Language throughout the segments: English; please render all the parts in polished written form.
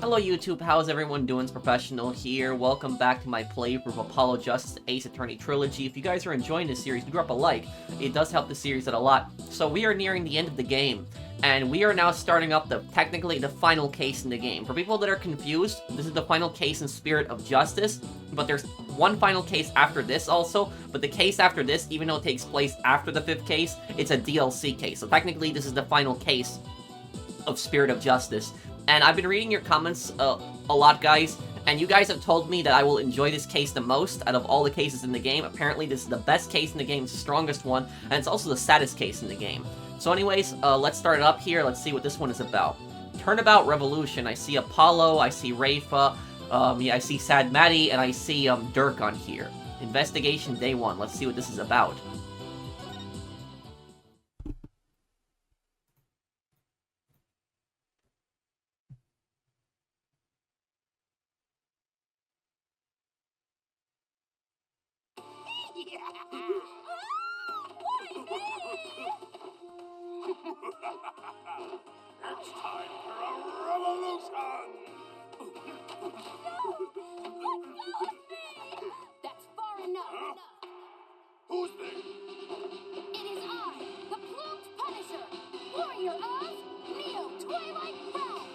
Hello YouTube, how's everyone doing? It's Professional here. Welcome back to my playthrough of Apollo Justice Ace Attorney Trilogy. If you guys are enjoying this series, drop a like. It does help the series out a lot. So we are nearing the end of the game, and we are now starting up technically the final case in the game. For people that are confused, this is the final case in Spirit of Justice, but there's one final case after this also, but the case after this, even though it takes place after the 5th case, it's a DLC case. So technically this is the final case of Spirit of Justice. And I've been reading your comments a lot, guys, and you guys have told me that I will enjoy this case the most out of all the cases in the game. Apparently, this is the best case in the game, it's the strongest one, and it's also the saddest case in the game. So anyways, let's start it up here. Let's see what this one is about. Turnabout Revolution. I see Apollo, I see Rafa, I see Sad Maddie, and I see Dirk on here. Investigation Day 1. Let's see what this is about. It's time for a revolution! No! That's far enough! Huh? Who's they? It is I, the Plumed Punisher, warrior of Neo Twilight Realm!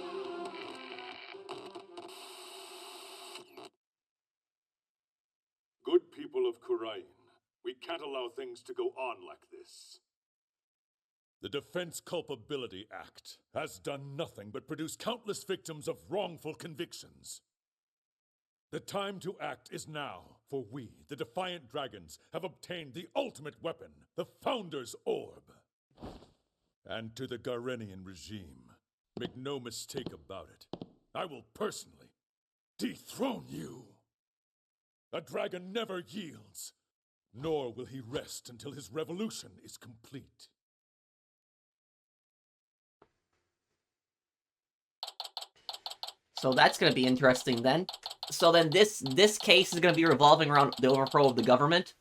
Good people of Khurain, we can't allow things to go on like this. The Defense Culpability Act has done nothing but produce countless victims of wrongful convictions. The time to act is now, for we, the Defiant Dragons, have obtained the ultimate weapon, the Founder's Orb. And to the Garenian regime, make no mistake about it, I will personally dethrone you. A dragon never yields, nor will he rest until his revolution is complete. So that's going to be interesting then. So then this case is going to be revolving around the overthrow of the government.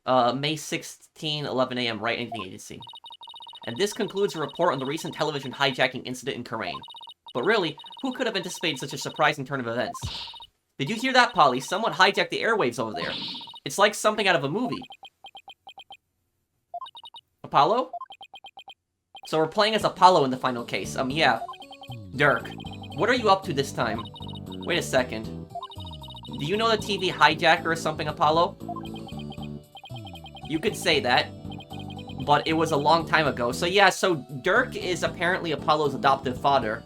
May 16, 11 a.m. Right Anything Agency. And this concludes a report on the recent television hijacking incident in Khurain. But really, who could have anticipated such a surprising turn of events? Did you hear that, Polly? Someone hijacked the airwaves over there. It's like something out of a movie. Apollo? So we're playing as Apollo in the final case. Yeah. Dirk. What are you up to this time? Wait a second. Do you know the TV hijacker or something, Apollo? You could say that. But it was a long time ago. So yeah, so Dirk is apparently Apollo's adoptive father.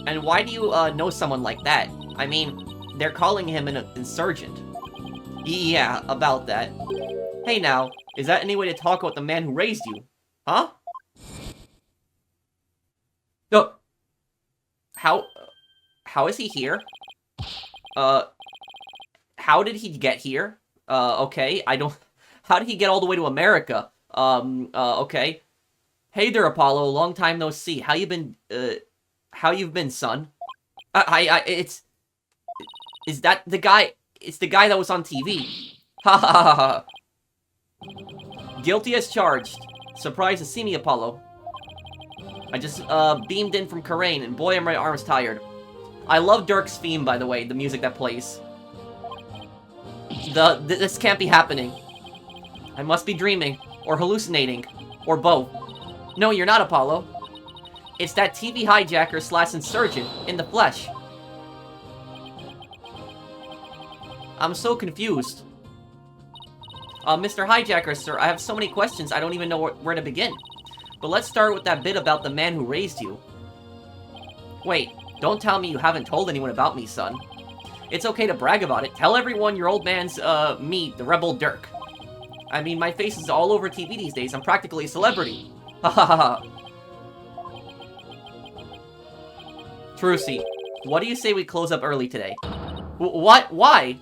And why do you know someone like that? I mean, they're calling him an insurgent. Yeah, about that. Hey now, is that any way to talk about the man who raised you? Huh? No. How is he here? How did he get here? Okay, how did he get all the way to America? Okay. Hey there, Apollo, long time no see. How you been, son? Is that the guy? It's the guy that was on TV. Ha ha ha ha. Guilty as charged. Surprised to see me, Apollo. I just, beamed in from Khurain, and boy, are my arms tired. I love Dirk's theme, by the way, the music that plays. This can't be happening. I must be dreaming, or hallucinating, or both. No, you're not, Apollo. It's that TV hijacker / insurgent in the flesh. I'm so confused. Mr. Hijacker, sir, I have so many questions I don't even know where to begin. But let's start with that bit about the man who raised you. Wait, don't tell me you haven't told anyone about me, son. It's okay to brag about it. Tell everyone your old man's, me, the rebel Dirk. I mean, my face is all over TV these days. I'm practically a celebrity. Ha ha ha ha. Trucy, what do you say we close up early today? What? Why?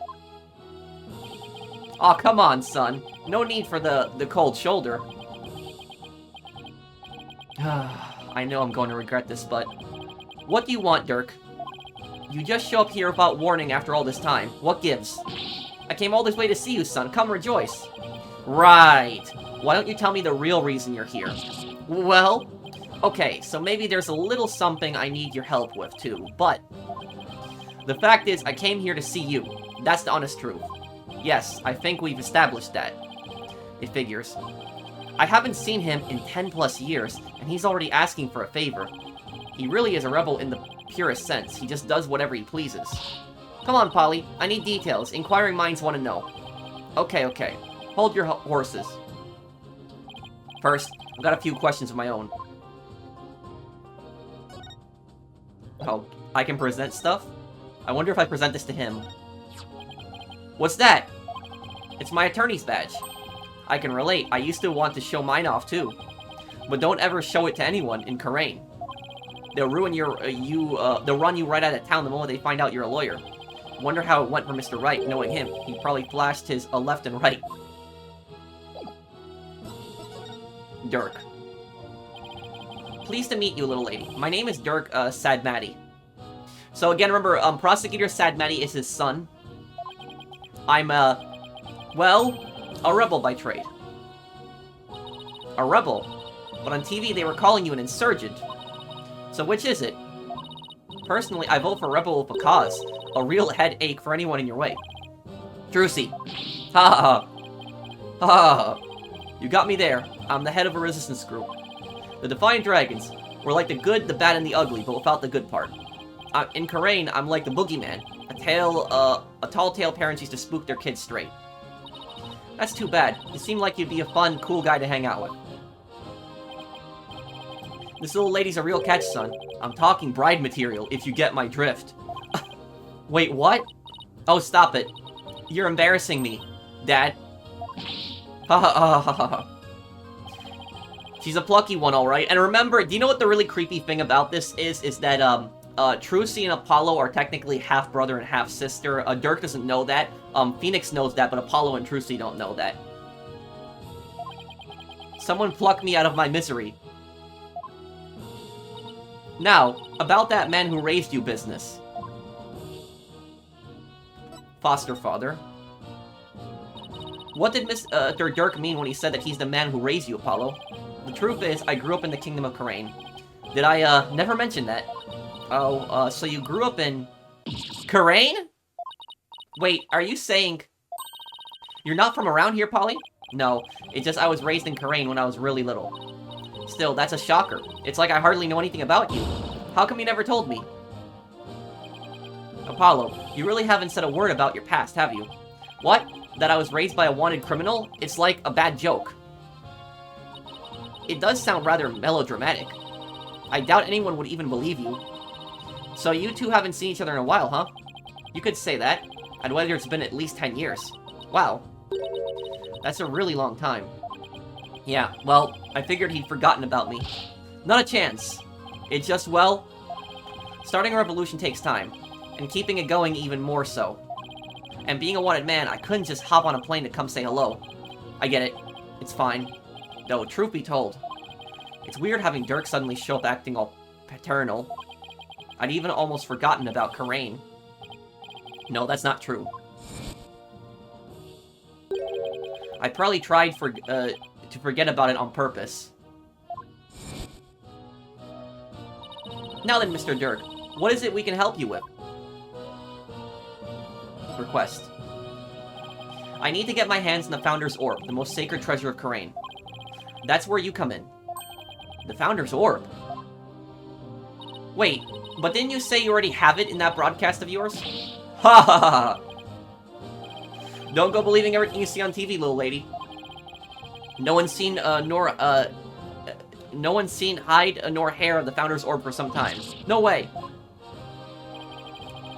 Aw, come on, son. No need for the cold shoulder. I know I'm going to regret this, but... What do you want, Dirk? You just show up here without warning after all this time. What gives? I came all this way to see you, son. Come rejoice. Right. Why don't you tell me the real reason you're here? Well, Okay, so maybe there's a little something I need your help with, too, but... The fact is, I came here to see you. That's the honest truth. Yes, I think we've established that. It figures. I haven't seen him in 10 plus years, and he's already asking for a favor. He really is a rebel in the purest sense. He just does whatever he pleases. Come on, Polly. I need details. Inquiring minds want to know. Okay, okay. Hold your horses. First, I've got a few questions of my own. Oh, I can present stuff? I wonder if I present this to him. What's that? It's my attorney's badge. I can relate. I used to want to show mine off too. But don't ever show it to anyone in Karain. They'll ruin your, they'll run you right out of town the moment they find out you're a lawyer. Wonder how it went for Mr. Wright, knowing him. He probably flashed his left and right. Dirk. Pleased to meet you, little lady. My name is Dirk, Sadmatty. So again, remember, Prosecutor Sadmatty is his son. I'm, well, a rebel by trade. A rebel? But on TV, they were calling you an insurgent. So which is it? Personally, I vote for rebel with a cause. A real headache for anyone in your way. Drucy. Ha ha ha. Ha ha ha. You got me there. I'm the head of a resistance group. The Defiant Dragons. We're like the good, the bad, and the ugly, but without the good part. In Karain, I'm like the boogeyman. A tall tale parents used to spook their kids straight. That's too bad. You seem like you'd be a fun, cool guy to hang out with. This little lady's a real catch, son. I'm talking bride material, if you get my drift. Wait, what? Oh, stop it. You're embarrassing me, Dad. Ha ha ha ha ha. She's a plucky one, alright. And remember, do you know what the really creepy thing about this is? Is that, Trucy and Apollo are technically half-brother and half-sister. Dirk doesn't know that. Phoenix knows that, but Apollo and Trucy don't know that. Someone pluck me out of my misery. Now, about that man who raised you business. Foster father. What did Mr. Dirk mean when he said that he's the man who raised you, Apollo? The truth is, I grew up in the Kingdom of Karain. Did I, never mention that? Oh, so you grew up in... Karain? Wait, are you saying... You're not from around here, Polly? No, it's just I was raised in Karain when I was really little. Still, that's a shocker. It's like I hardly know anything about you. How come you never told me? Apollo, you really haven't said a word about your past, have you? What? That I was raised by a wanted criminal? It's like a bad joke. It does sound rather melodramatic. I doubt anyone would even believe you. So you two haven't seen each other in a while, huh? You could say that. I'd wager it's been at least 10 years. Wow. That's a really long time. Yeah, well, I figured he'd forgotten about me. Not a chance. It's just, well... Starting a revolution takes time. And keeping it going even more so. And being a wanted man, I couldn't just hop on a plane to come say hello. I get it. It's fine. Though, truth be told, it's weird having Dirk suddenly show up acting all paternal. I'd even almost forgotten about Karain. No, that's not true. I probably tried to forget about it on purpose. Now then, Mr. Dirk, what is it we can help you with? Request. I need to get my hands on the Founder's Orb, the most sacred treasure of Karain. That's where you come in. The Founder's Orb? Wait, but didn't you say you already have it in that broadcast of yours? Ha ha ha! Don't go believing everything you see on TV, little lady. No one's seen, no one's seen hide nor hair of the Founder's Orb for some time. No way!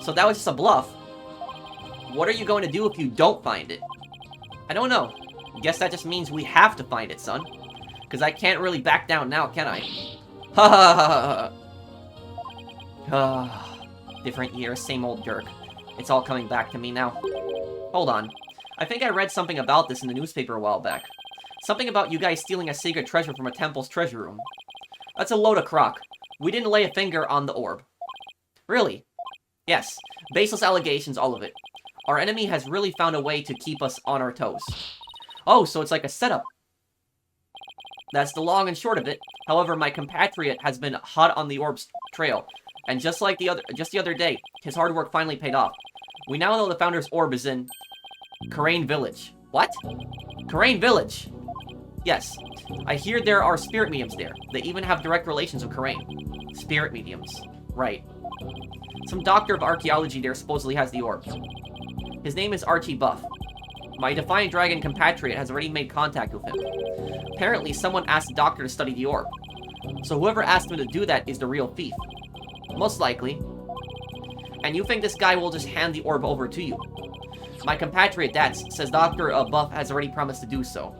So that was just a bluff. What are you going to do if you don't find it? I don't know. Guess that just means we have to find it, son. Because I can't really back down now, can I? Ha ha ha ha ha. Different year, same old Dirk. It's all coming back to me now. Hold on. I think I read something about this in the newspaper a while back. Something about you guys stealing a sacred treasure from a temple's treasure room. That's a load of crock. We didn't lay a finger on the orb. Really? Yes. Baseless allegations, all of it. Our enemy has really found a way to keep us on our toes. Oh, so it's like a setup. That's the long and short of it. However, my compatriot has been hot on the orb's trail, and just the other day, his hard work finally paid off. We now know the Founder's Orb is in Karain Village. What? Karain Village? Yes. I hear there are spirit mediums there. They even have direct relations with Karain. Spirit mediums. Right. Some doctor of archaeology there supposedly has the orb. His name is Archie Buff. My Defiant Dragon compatriot has already made contact with him. Apparently, someone asked the doctor to study the orb. So whoever asked him to do that is the real thief. Most likely. And you think this guy will just hand the orb over to you? My compatriot Dats says Dr. Buff has already promised to do so.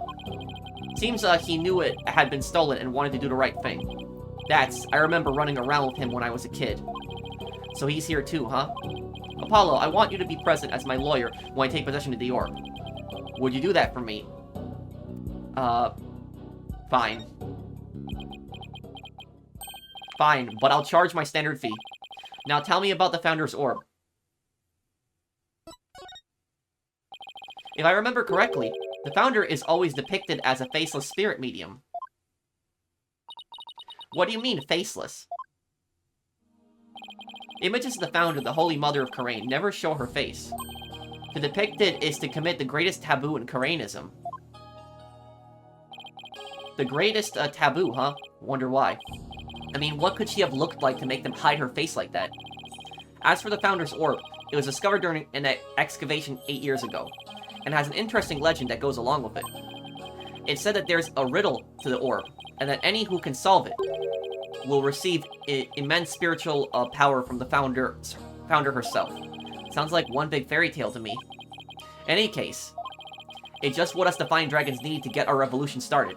Seems he knew it had been stolen and wanted to do the right thing. Dats, I remember running around with him when I was a kid. So he's here too, huh? Apollo, I want you to be present as my lawyer when I take possession of the orb. Would you do that for me? Fine. Fine, but I'll charge my standard fee. Now tell me about the Founder's Orb. If I remember correctly, the Founder is always depicted as a faceless spirit medium. What do you mean, faceless? Images of the Founder, the Holy Mother of Karain, never show her face. To depict it is to commit the greatest taboo in Karainism. The greatest taboo, huh? Wonder why. I mean, what could she have looked like to make them hide her face like that? As for the Founder's Orb, it was discovered during an excavation 8 years ago, and has an interesting legend that goes along with it. It's said that there's a riddle to the orb, and that any who can solve it will receive immense spiritual power from the Founder herself. Sounds like one big fairy tale to me. In any case, it's just what us Defiant Dragons need to get our revolution started.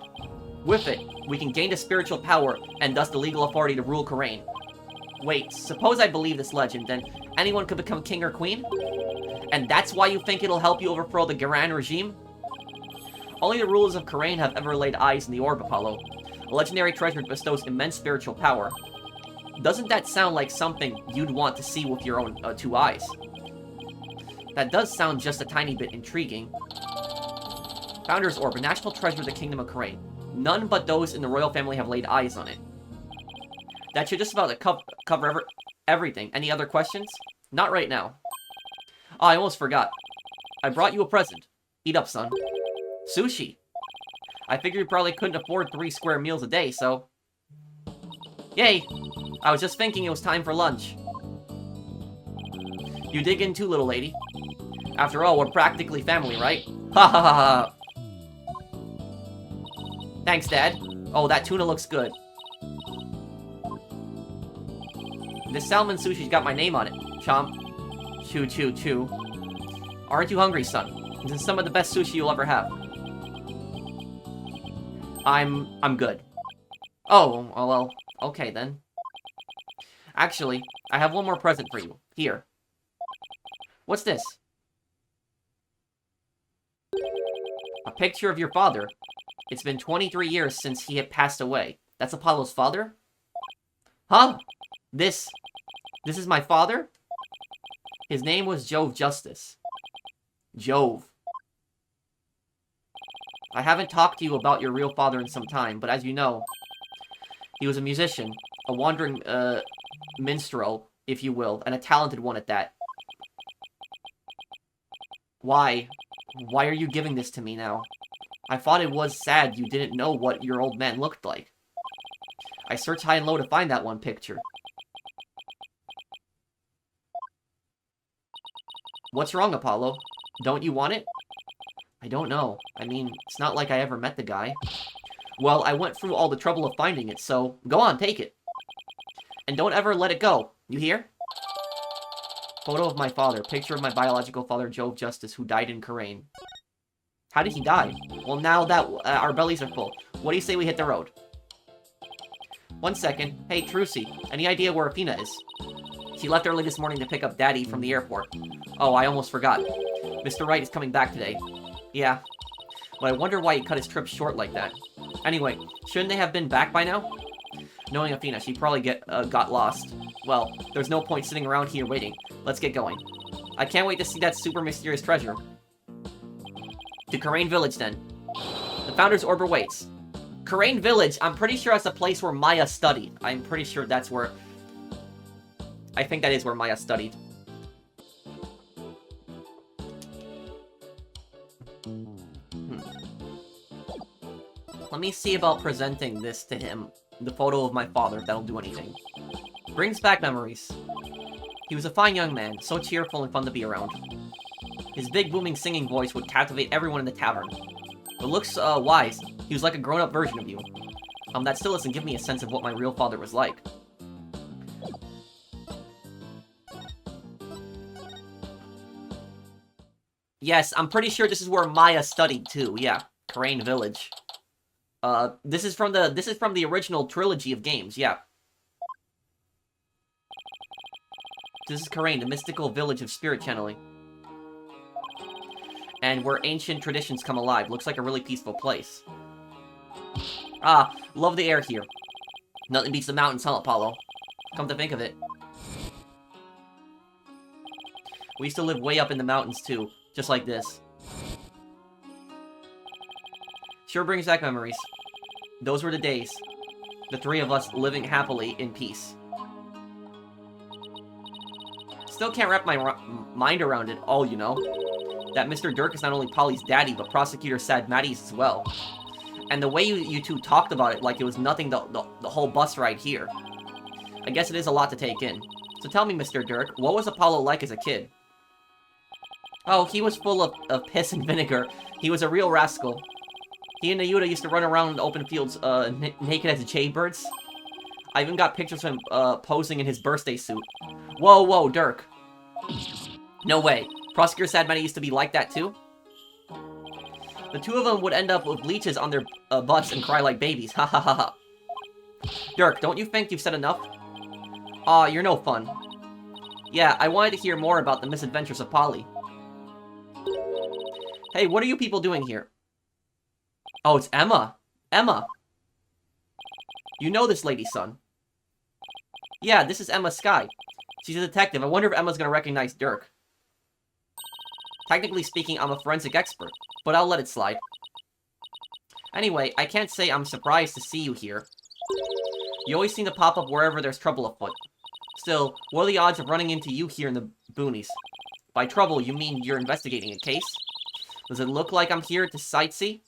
With it, we can gain the spiritual power and thus the legal authority to rule Karain. Wait, suppose I believe this legend, then anyone could become king or queen? And that's why you think it'll help you overthrow the Garan regime? Only the rulers of Karain have ever laid eyes in the orb, Apollo. A legendary treasure that bestows immense spiritual power. Doesn't that sound like something you'd want to see with your own 2 eyes? That does sound just a tiny bit intriguing. Founder's Orb, a national treasure of the Kingdom of Karain. None but those in the royal family have laid eyes on it. That should just about cover everything. Any other questions? Not right now. Oh, I almost forgot. I brought you a present. Eat up, son. Sushi. I figured you probably couldn't afford 3 square meals a day, so... Yay! I was just thinking it was time for lunch. You dig in too, little lady. After all, we're practically family, right? Ha ha ha ha! Thanks, Dad. Oh, that tuna looks good. This salmon sushi's got my name on it. Chomp. Chew, chew, chew. Aren't you hungry, son? This is some of the best sushi you'll ever have. I'm good. Oh, well, okay then. Actually, I have one more present for you. Here. What's this? A picture of your father. It's been 23 years since he had passed away. That's Apollo's father? Huh? This is my father? His name was Jove Justice. Jove. I haven't talked to you about your real father in some time, but as you know, he was a musician, a wandering, minstrel, if you will, and a talented one at that. Why? Why are you giving this to me now? I thought it was sad you didn't know what your old man looked like. I searched high and low to find that one picture. What's wrong, Apollo? Don't you want it? I don't know. I mean, it's not like I ever met the guy. Well, I went through all the trouble of finding it, so go on, take it. And don't ever let it go. You hear? Photo of my father. Picture of my biological father, Jove Justice, who died in Karain. How did he die? Well, now that our bellies are full, what do you say we hit the road? 1 second. Hey, Trucy, any idea where Athena is? She left early this morning to pick up Daddy from the airport. Oh, I almost forgot. Mr. Wright is coming back today. Yeah. But I wonder why he cut his trip short like that. Anyway, shouldn't they have been back by now? Knowing Athena, she probably got lost. Well, there's no point sitting around here waiting. Let's get going. I can't wait to see that super mysterious treasure. To Karain Village, then. The Founder's Orb awaits. Karain Village, I'm pretty sure that's a place where Maya studied. I'm pretty sure that's where... I think that is where Maya studied. Let me see about presenting this to him. The photo of my father, if that'll do anything. Brings back memories. He was a fine young man, so cheerful and fun to be around. His big, booming singing voice would captivate everyone in the tavern. But looks, wise. He was like a grown-up version of you. That still doesn't give me a sense of what my real father was like. Yes, I'm pretty sure this is where Maya studied too. Yeah, Karain Village. This is from the original trilogy of games. Yeah. This is Karain, the mystical village of spirit channeling. And where ancient traditions come alive. Looks like a really peaceful place. Ah, love the air here. Nothing beats the mountains, huh, Apollo? Come to think of it. We used to live way up in the mountains too. Just like this. Sure brings back memories. Those were the days. The three of us living happily in peace. Still can't wrap my mind around it all, you know. That Mr. Dirk is not only Polly's daddy, but Prosecutor Sad Maddie's as well. And the way you two talked about it like it was nothing the whole bus ride here. I guess it is a lot to take in. So tell me, Mr. Dirk, what was Apollo like as a kid? Oh, he was full of piss and vinegar. He was a real rascal. He and Nayuta used to run around in the open fields, naked as jaybirds. I even got pictures of him, posing in his birthday suit. Whoa, whoa, Dirk. No way. Prosecutor Sad Maddie used to be like that too? The two of them would end up with leeches on their butts and cry like babies. Ha ha ha ha. Dirk, don't you think you've said enough? Aw, you're no fun. Yeah, I wanted to hear more about the misadventures of Polly. Hey, what are you people doing here? Oh, it's Emma. Emma. You know this lady, son. Yeah, this is Emma Skye. She's a detective. I wonder if Emma's gonna recognize Dirk. Technically speaking, I'm a forensic expert, but I'll let it slide. Anyway, I can't say I'm surprised to see you here. You always seem to pop up wherever there's trouble afoot. Still, what are the odds of running into you here in the boonies? By trouble, you mean you're investigating a case? Does it look like I'm here to sightsee?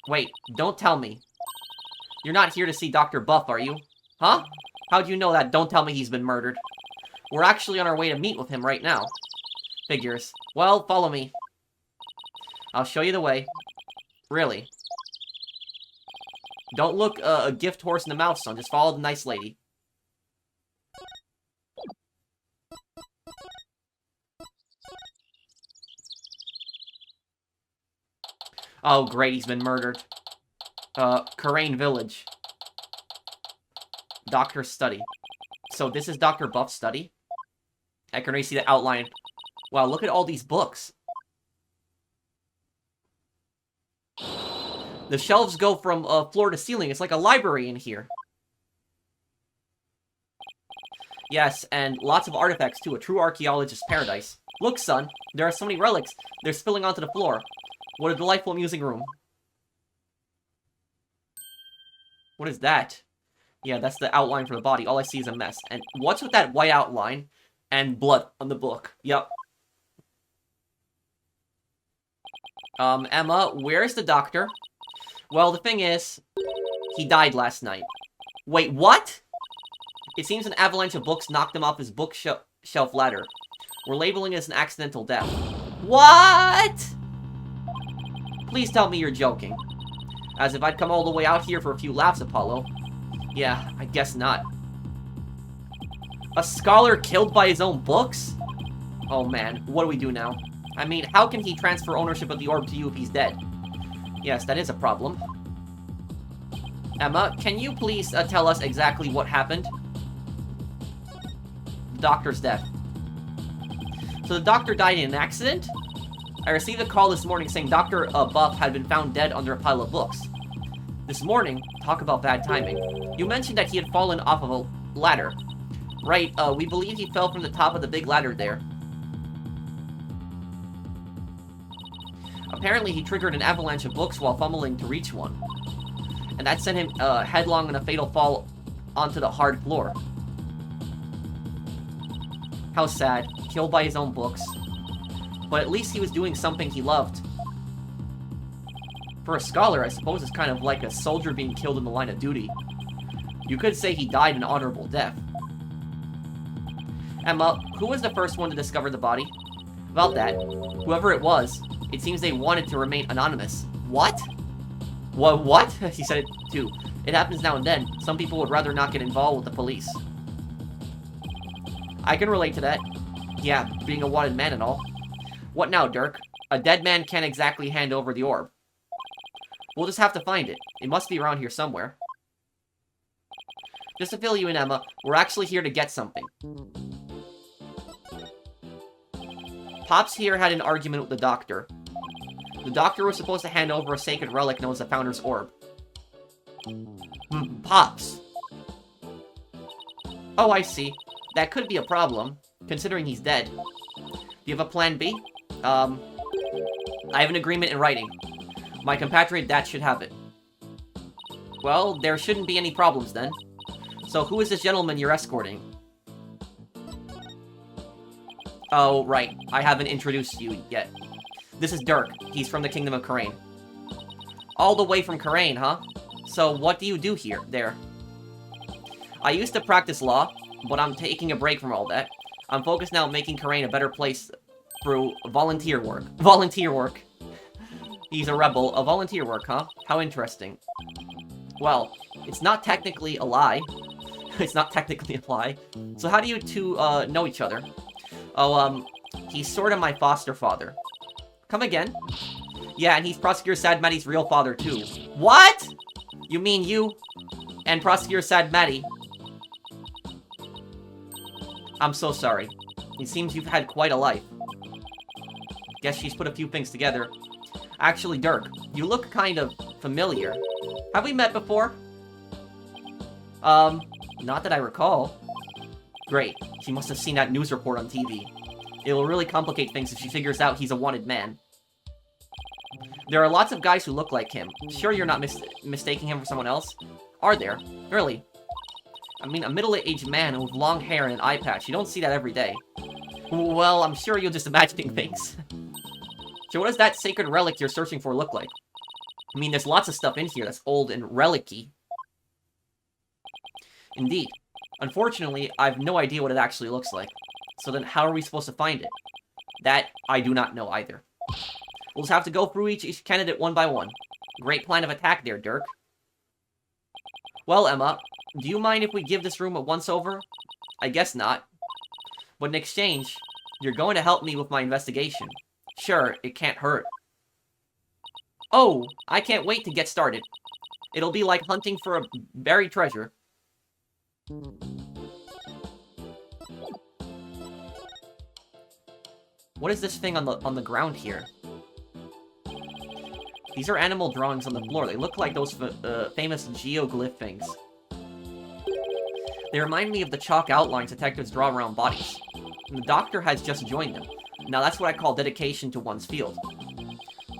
Wait, don't tell me. You're not here to see Dr. Buff, are you? Huh? How'd you know that? Don't tell me he's been murdered. We're actually on our way to meet with him right now. Figures. Well, follow me. I'll show you the way. Really. Don't look a gift horse in the mouth, son. Just follow the nice lady. Oh, great, he's been murdered. Karain Village. Doctor's study. So this is Dr. Buff's study? I can already see the outline. Wow, look at all these books. The shelves go from floor to ceiling. It's like a library in here. Yes, and lots of artifacts too. A true archaeologist's paradise. Look, son, there are so many relics. They're spilling onto the floor. What a delightful musing room. What is that? Yeah, that's the outline for the body. All I see is a mess. And what's with that white outline and blood on the book? Yep. Emma, where's the doctor? Well, the thing is, he died last night. Wait, what? It seems an avalanche of books knocked him off his bookshelf ladder. We're labeling it as an accidental death. What? Please tell me you're joking. As if I'd come all the way out here for a few laughs, Apollo. Yeah, I guess not. A scholar killed by his own books? Oh man, what do we do now? I mean, how can he transfer ownership of the orb to you if he's dead? Yes, that is a problem. Emma, can you please tell us exactly what happened? The doctor's death. So the doctor died in an accident? I received a call this morning saying Dr. Buff had been found dead under a pile of books. This morning? Talk about bad timing. You mentioned that he had fallen off of a ladder. Right, we believe he fell from the top of the big ladder there. Apparently, he triggered an avalanche of books while fumbling to reach one. And that sent him headlong in a fatal fall onto the hard floor. How sad. Killed by his own books. But at least he was doing something he loved. For a scholar, I suppose it's kind of like a soldier being killed in the line of duty. You could say he died an honorable death. Emma, who was the first one to discover the body? About that, whoever it was, it seems they wanted to remain anonymous. What? What? He said it too. It happens now and then. Some people would rather not get involved with the police. I can relate to that. Yeah, being a wanted man and all. What now, Dirk? A dead man can't exactly hand over the orb. We'll just have to find it. It must be around here somewhere. Just to fill you in, Emma, we're actually here to get something. Pops here had an argument with the doctor. The doctor was supposed to hand over a sacred relic known as the Founder's Orb. Pops. Oh, I see. That could be a problem, considering he's dead. Do you have a plan B? I have an agreement in writing. My compatriot Dad should have it. Well, there shouldn't be any problems then. So who is this gentleman you're escorting? Oh, right. I haven't introduced you yet. This is Dirk. He's from the Kingdom of Kharain. All the way from Kharain, huh? So what do you do here, there? I used to practice law, but I'm taking a break from all that. I'm focused now on making Kharain a better place through volunteer work. Volunteer work. He's a rebel. A volunteer work, huh? How interesting. Well, it's not technically a lie. It's not technically a lie. So how do you two, know each other? Oh, he's sort of my foster father. Come again? Yeah, and he's Prosecutor Sad Maddie's real father, too. What? You mean you and Prosecutor Sad Maddie? I'm so sorry. It seems you've had quite a life. Guess she's put a few things together. Actually, Dirk, you look kind of familiar. Have we met before? Not that I recall. Great. She must have seen that news report on TV. It will really complicate things if she figures out he's a wanted man. There are lots of guys who look like him. Sure you're not mistaking him for someone else? Are there? Really? I mean, a middle-aged man with long hair and an eye patch. You don't see that every day. Well, I'm sure you're just imagining things. So what does that sacred relic you're searching for look like? I mean, there's lots of stuff in here that's old and relic-y. Indeed. Unfortunately, I have no idea what it actually looks like. So then how are we supposed to find it? That, I do not know either. We'll just have to go through each candidate one by one. Great plan of attack there, Dirk. Well, Emma, do you mind if we give this room a once-over? I guess not. But in exchange, you're going to help me with my investigation. Sure, it can't hurt. Oh, I can't wait to get started. It'll be like hunting for a buried treasure. What is this thing on the ground here? These are animal drawings on the floor. They look like those famous geoglyph things. They remind me of the chalk outlines detectives draw around bodies. And the doctor has just joined them. Now that's what I call dedication to one's field.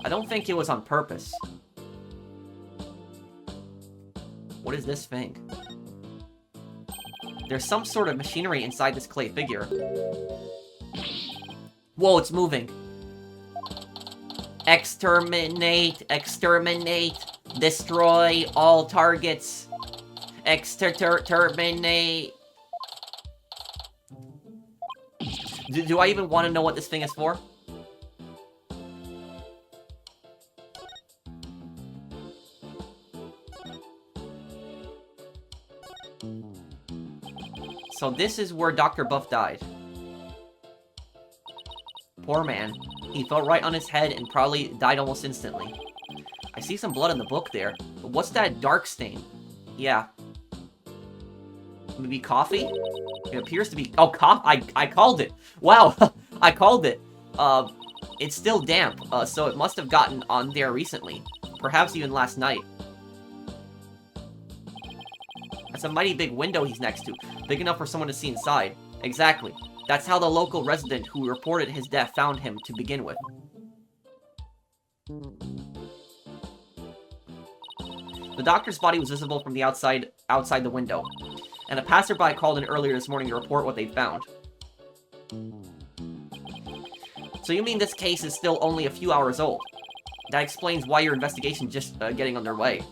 I don't think it was on purpose. What is this thing? There's some sort of machinery inside this clay figure. Whoa, it's moving. Exterminate, exterminate, destroy all targets. Exterminate. Do I even want to know what this thing is for? So this is where Dr. Buff died. Poor man. He fell right on his head and probably died almost instantly. I see some blood in the book there. But what's that dark stain? Yeah. Maybe coffee? It appears to be... Oh, I called it! Wow! I called it! It's still damp, so it must have gotten on there recently. Perhaps even last night. That's a mighty big window he's next to. Big enough for someone to see inside. Exactly. That's how the local resident who reported his death found him to begin with. The doctor's body was visible from the outside the window, and a passerby called in earlier this morning to report what they'd found. So you mean this case is still only a few hours old? That explains why your investigation just getting underway.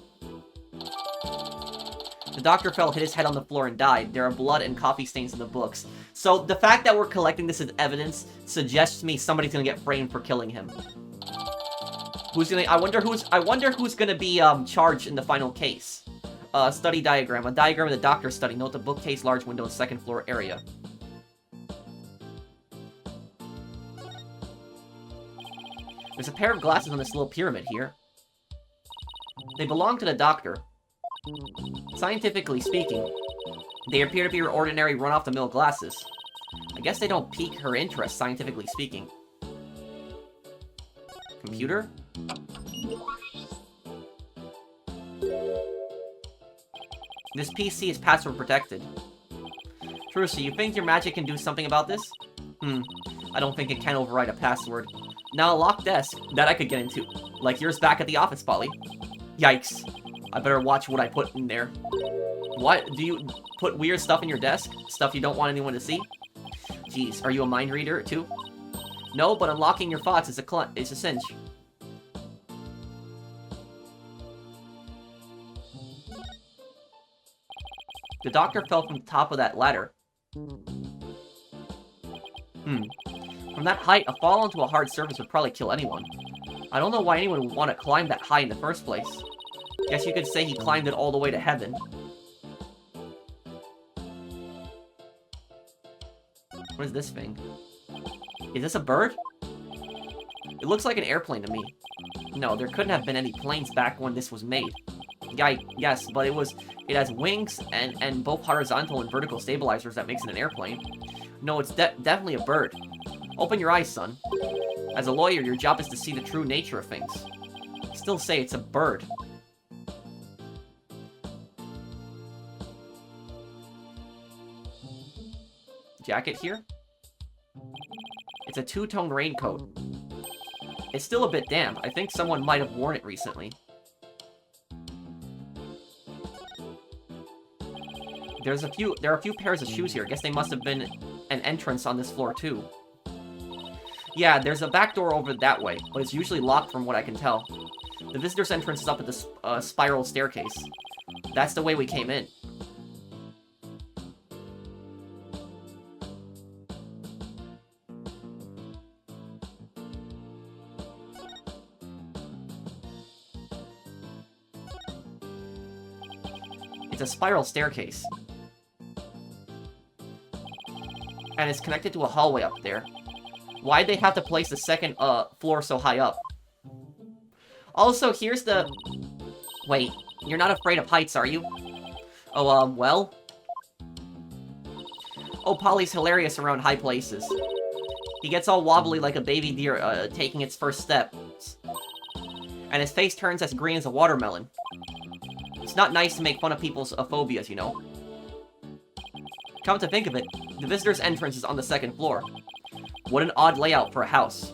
The doctor fell, hit his head on the floor, and died. There are blood and coffee stains in the books. So the fact that we're collecting this as evidence suggests to me somebody's gonna get framed for killing him. I wonder who's gonna be charged in the final case. Study diagram. A diagram of the doctor's study. Note the bookcase, large window, and second floor area. There's a pair of glasses on this little pyramid here. They belong to the doctor. Scientifically speaking, they appear to be her ordinary run-off-the-mill glasses. I guess they don't pique her interest, scientifically speaking. Computer? This PC is password protected. True, so you think your magic can do something about this? I don't think it can override a password. Now a locked desk, that I could get into. Like yours back at the office, Polly. Yikes. I better watch what I put in there. What? Do you put weird stuff in your desk? Stuff you don't want anyone to see? Jeez, are you a mind reader, too? No, but unlocking your thoughts is a cinch. The doctor fell from the top of that ladder. From that height, a fall onto a hard surface would probably kill anyone. I don't know why anyone would want to climb that high in the first place. Guess you could say he climbed it all the way to heaven. What is this thing? Is this a bird? It looks like an airplane to me. No, there couldn't have been any planes back when this was made. Yes, but it has wings and both horizontal and vertical stabilizers that makes it an airplane. No, it's definitely a bird. Open your eyes, son. As a lawyer, your job is to see the true nature of things. Still say it's a bird. Jacket here? It's a two-tone raincoat. It's still a bit damp. I think someone might have worn it recently. There are a few pairs of shoes here. I guess they must have been an entrance on this floor too. Yeah, there's a back door over that way, but it's usually locked from what I can tell. The visitor's entrance is up at the spiral staircase. That's the way we came in. It's a spiral staircase. And it's connected to a hallway up there. Why'd they have to place the second floor so high up? Also, here's the... Wait, you're not afraid of heights, are you? Oh, well? Oh, Polly's hilarious around high places. He gets all wobbly like a baby deer taking its first steps. And his face turns as green as a watermelon. It's not nice to make fun of people's phobias, you know. Come to think of it, the visitor's entrance is on the second floor. What an odd layout for a house.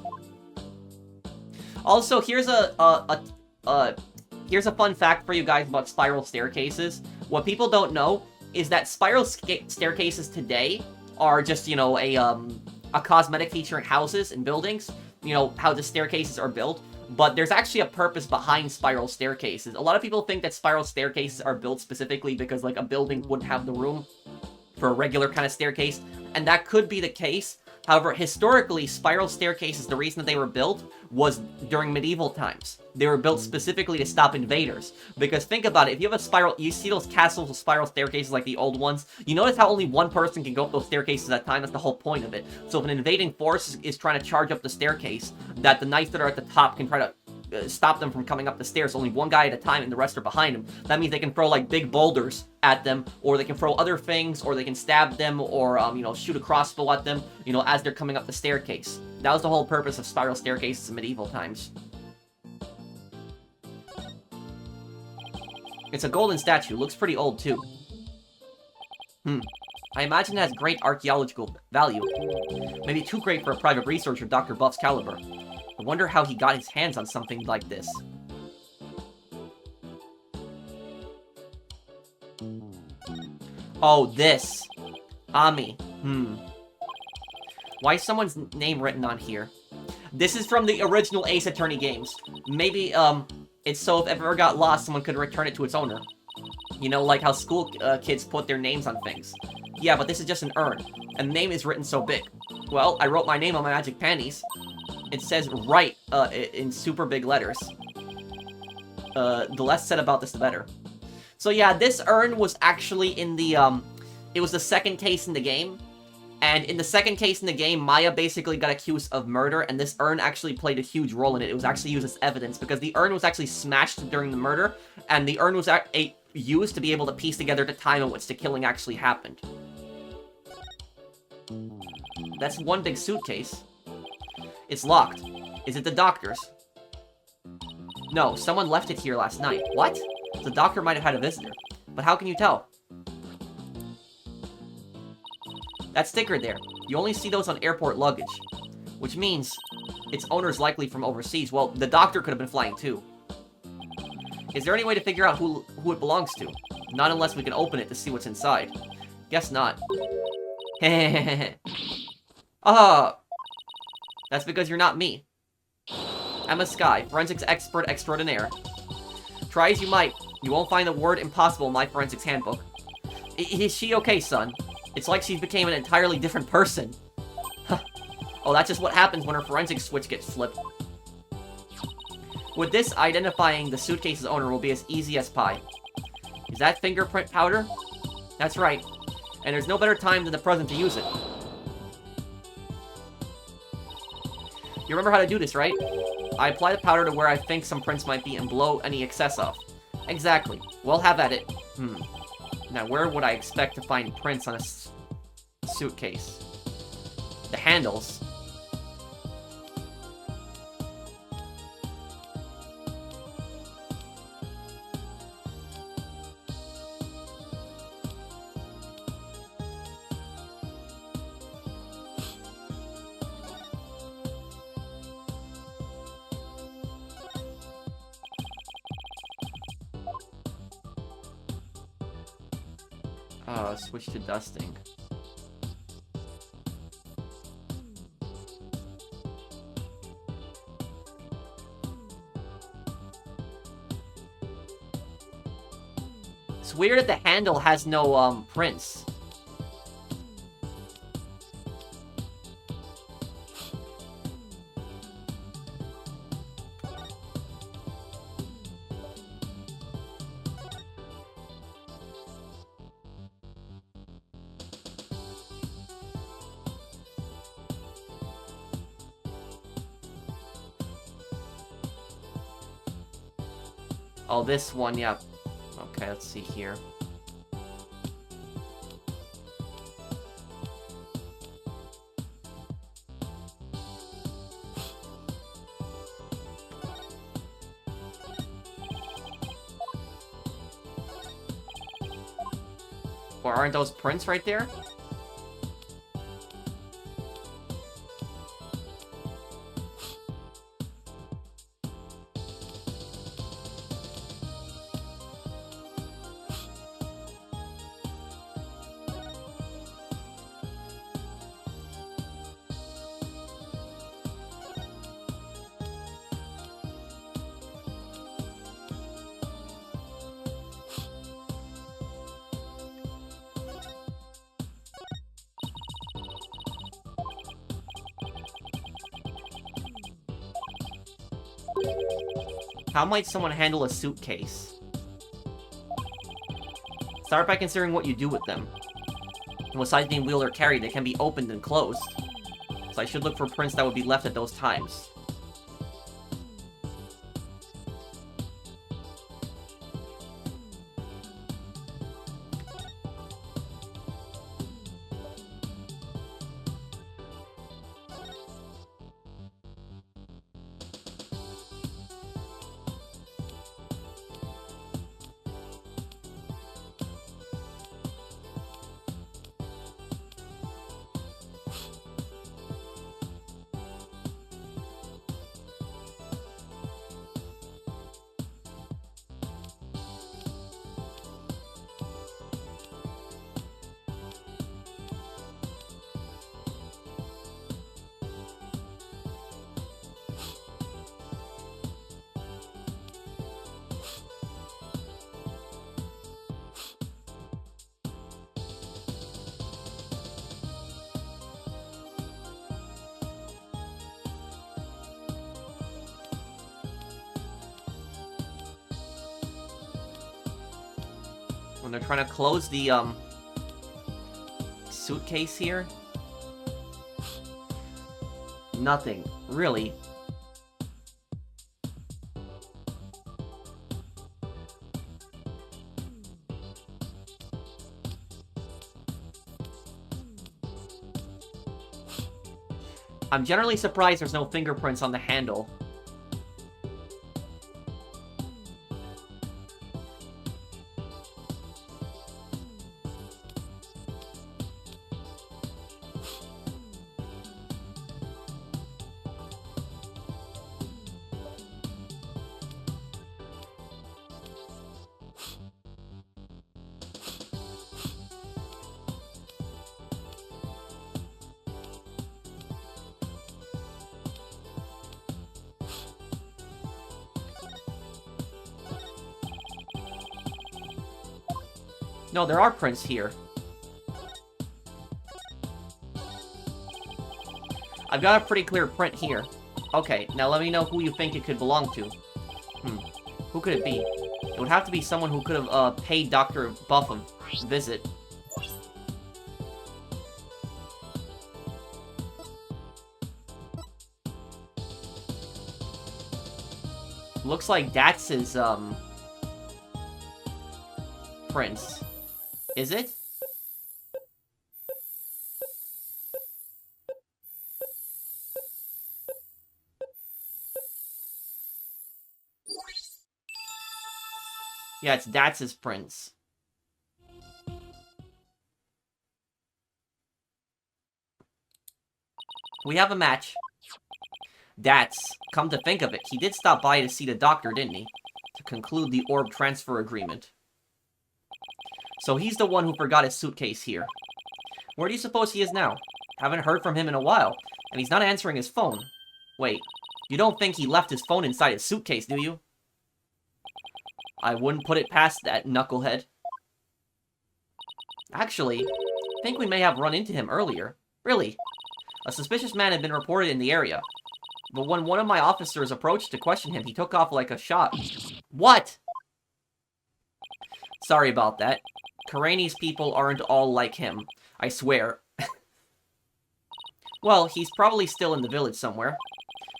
Also, here's a fun fact for you guys about spiral staircases. What people don't know is that spiral staircases today are just, you know, a cosmetic feature in houses and buildings. You know, how the staircases are built. But there's actually a purpose behind spiral staircases. A lot of people think that spiral staircases are built specifically because, like, a building wouldn't have the room for a regular kind of staircase. And that could be the case. However, historically, spiral staircases, the reason that they were built was during medieval times. They were built specifically to stop invaders. Because think about it, if you have a spiral, you see those castles with spiral staircases like the old ones, you notice how only one person can go up those staircases at a time. That's the whole point of it. So if an invading force is trying to charge up the staircase, that the knights that are at the top can try to stop them from coming up the stairs, only one guy at a time and the rest are behind him. That means they can throw like big boulders at them, or they can throw other things, or they can stab them, or you know, shoot a crossbow at them, you know, as they're coming up the staircase. That was the whole purpose of spiral staircases in medieval times. It's a golden statue. Looks pretty old too. I imagine it has great archaeological value. Maybe too great for a private researcher of Dr. Buff's caliber. I wonder how he got his hands on something like this. Oh, this. Ami. Why is someone's name written on here? This is from the original Ace Attorney games. Maybe, it's so if it ever got lost, someone could return it to its owner. You know, like how school kids put their names on things. Yeah, but this is just an urn, and the name is written so big. Well, I wrote my name on my magic panties. It says right, in super big letters. The less said about this, the better. So yeah, this urn was actually in the, it was the second case in the game. And in the second case in the game, Maya basically got accused of murder, and this urn actually played a huge role in it. It was actually used as evidence, because the urn was actually smashed during the murder, and the urn was used to be able to piece together the time in which the killing actually happened. That's one big suitcase. It's locked. Is it the doctor's? No, someone left it here last night. What? The doctor might have had a visitor. But how can you tell? That sticker there. You only see those on airport luggage. Which means its owner's likely from overseas. Well, the doctor could have been flying too. Is there any way to figure out who it belongs to? Not unless we can open it to see what's inside. Guess not. Ah! That's because you're not me. I'm a Sky, forensics expert extraordinaire. Try as you might, you won't find the word impossible in my forensics handbook. Is she okay, son? It's like she became an entirely different person. Oh, that's just what happens when her forensics switch gets flipped. With this, identifying the suitcase's owner will be as easy as pie. Is that fingerprint powder? That's right. And there's no better time than the present to use it. You remember how to do this, right? I apply the powder to where I think some prints might be and blow any excess off. Exactly. Well, have at it. Now, where would I expect to find prints on a suitcase? The handles. Switch to dusting. It's weird that the handle has no, prints. Oh, this one, yeah. Okay, let's see here. Or aren't those prints right there? How might someone handle a suitcase? Start by considering what you do with them. And besides being wheeled or carried, they can be opened and closed. So I should look for prints that would be left at those times. When they're trying to close the, suitcase here. Nothing. Really. I'm generally surprised there's no fingerprints on the handle. No, there are prints here. I've got a pretty clear print here. Okay, now let me know who you think it could belong to. Who could it be? It would have to be someone who could have, paid Dr. Buff a visit. Looks like that's his, prints. Is it? Yeah, it's Datz's prints. We have a match. Dats, come to think of it, he did stop by to see the doctor, didn't he? To conclude the orb transfer agreement. So he's the one who forgot his suitcase here. Where do you suppose he is now? Haven't heard from him in a while, and he's not answering his phone. Wait, you don't think he left his phone inside his suitcase, do you? I wouldn't put it past that knucklehead. Actually, I think we may have run into him earlier. Really? A suspicious man had been reported in the area. But when one of my officers approached to question him, he took off like a shot. What? Sorry about that. Karani's people aren't all like him. I swear. Well, he's probably still in the village somewhere.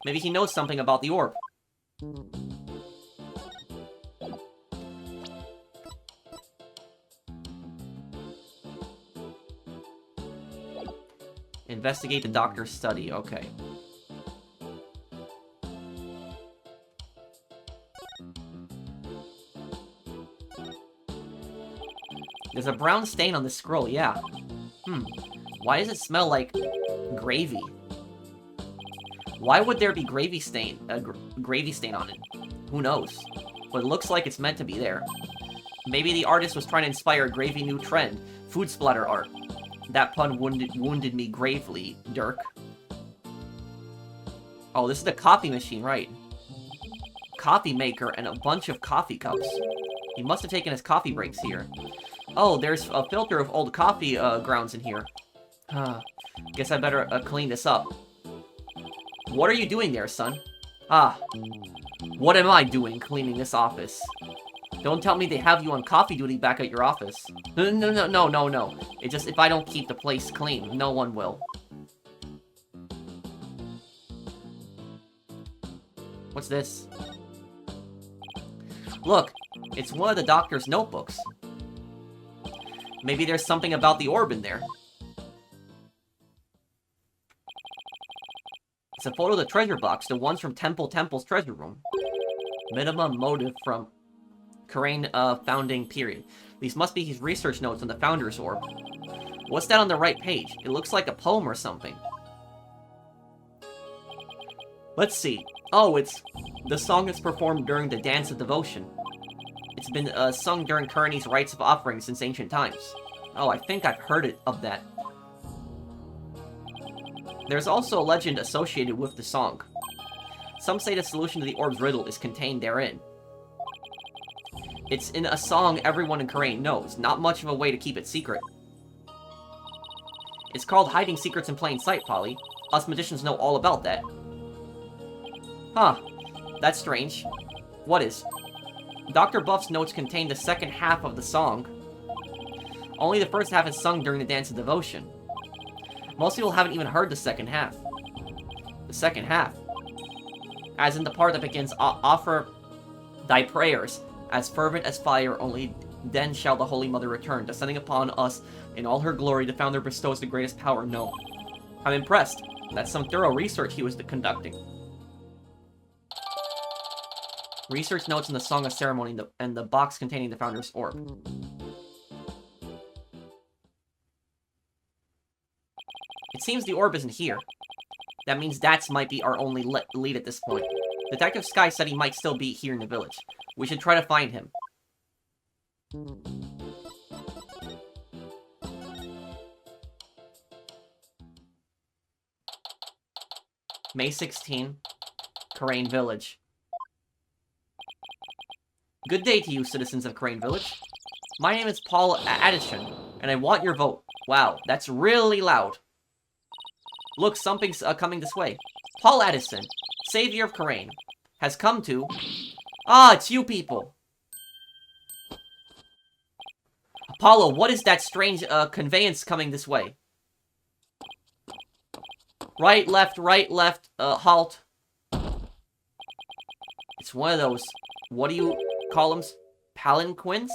Maybe he knows something about the orb. Investigate the doctor's study. Okay. There's a brown stain on the scroll, yeah. Why does it smell like gravy? Why would there be gravy stain on it? Who knows? But it looks like it's meant to be there. Maybe the artist was trying to inspire a gravy new trend, food splatter art. That pun wounded me gravely, Dirk. Oh, this is the coffee machine, right? Coffee maker and a bunch of coffee cups. He must have taken his coffee breaks here. Oh, there's a filter of old coffee grounds in here. Guess I better clean this up. What are you doing there, son? What am I doing cleaning this office? Don't tell me they have you on coffee duty back at your office. No. It's just if I don't keep the place clean, no one will. What's this? Look, it's one of the doctor's notebooks. Maybe there's something about the orb in there. It's a photo of the treasure box, the ones from Temple's treasure room. Minimum motive from Karane founding period. These must be his research notes on the founder's orb. What's that on the right page? It looks like a poem or something. Let's see. Oh, it's the song that's performed during the Dance of Devotion. It's been sung during Karane's rites of offering since ancient times. Oh, I think I've heard of that. There's also a legend associated with the song. Some say the solution to the orb's riddle is contained therein. It's in a song everyone in Karane knows, not much of a way to keep it secret. It's called hiding secrets in plain sight, Polly. Us magicians know all about that. Huh. That's strange. What is? Dr. Buff's notes contain the second half of the song. Only the first half is sung during the Dance of Devotion. Most people haven't even heard the second half. The second half. As in the part that begins, offer thy prayers, as fervent as fire, only then shall the Holy Mother return, descending upon us in all her glory. The Founder bestows the greatest power known. I'm impressed. That's some thorough research he was conducting. Research notes in the Song of Ceremony and the box containing the Founder's orb. It seems the orb isn't here. That means Dats might be our only lead at this point. Detective Sky said he might still be here in the village. We should try to find him. May 16, Crane Village. Good day to you, citizens of Crane Village. My name is Paul Addison, and I want your vote. Wow, that's really loud. Look, something's coming this way. Paul Addison, savior of Crane, has come to... Ah, it's you people! Apollo, what is that strange conveyance coming this way? Right, left, halt. It's one of those, what do you call them? Palanquins?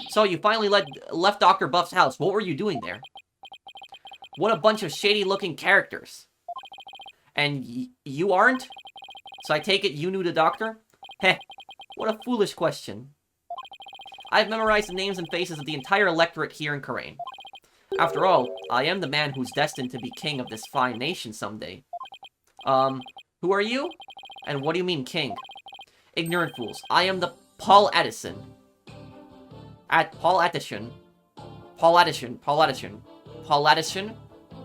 So, you finally left Dr. Buff's house. What were you doing there? What a bunch of shady-looking characters. And you aren't? So I take it you knew the doctor? Heh, what a foolish question. I've memorized the names and faces of the entire electorate here in Karain. After all, I am the man who's destined to be king of this fine nation someday. Who are you? And what do you mean king? Ignorant fools. I am the Paul Addison. Paul Addison. Paul Addison. Paul Addison. Paul Addison.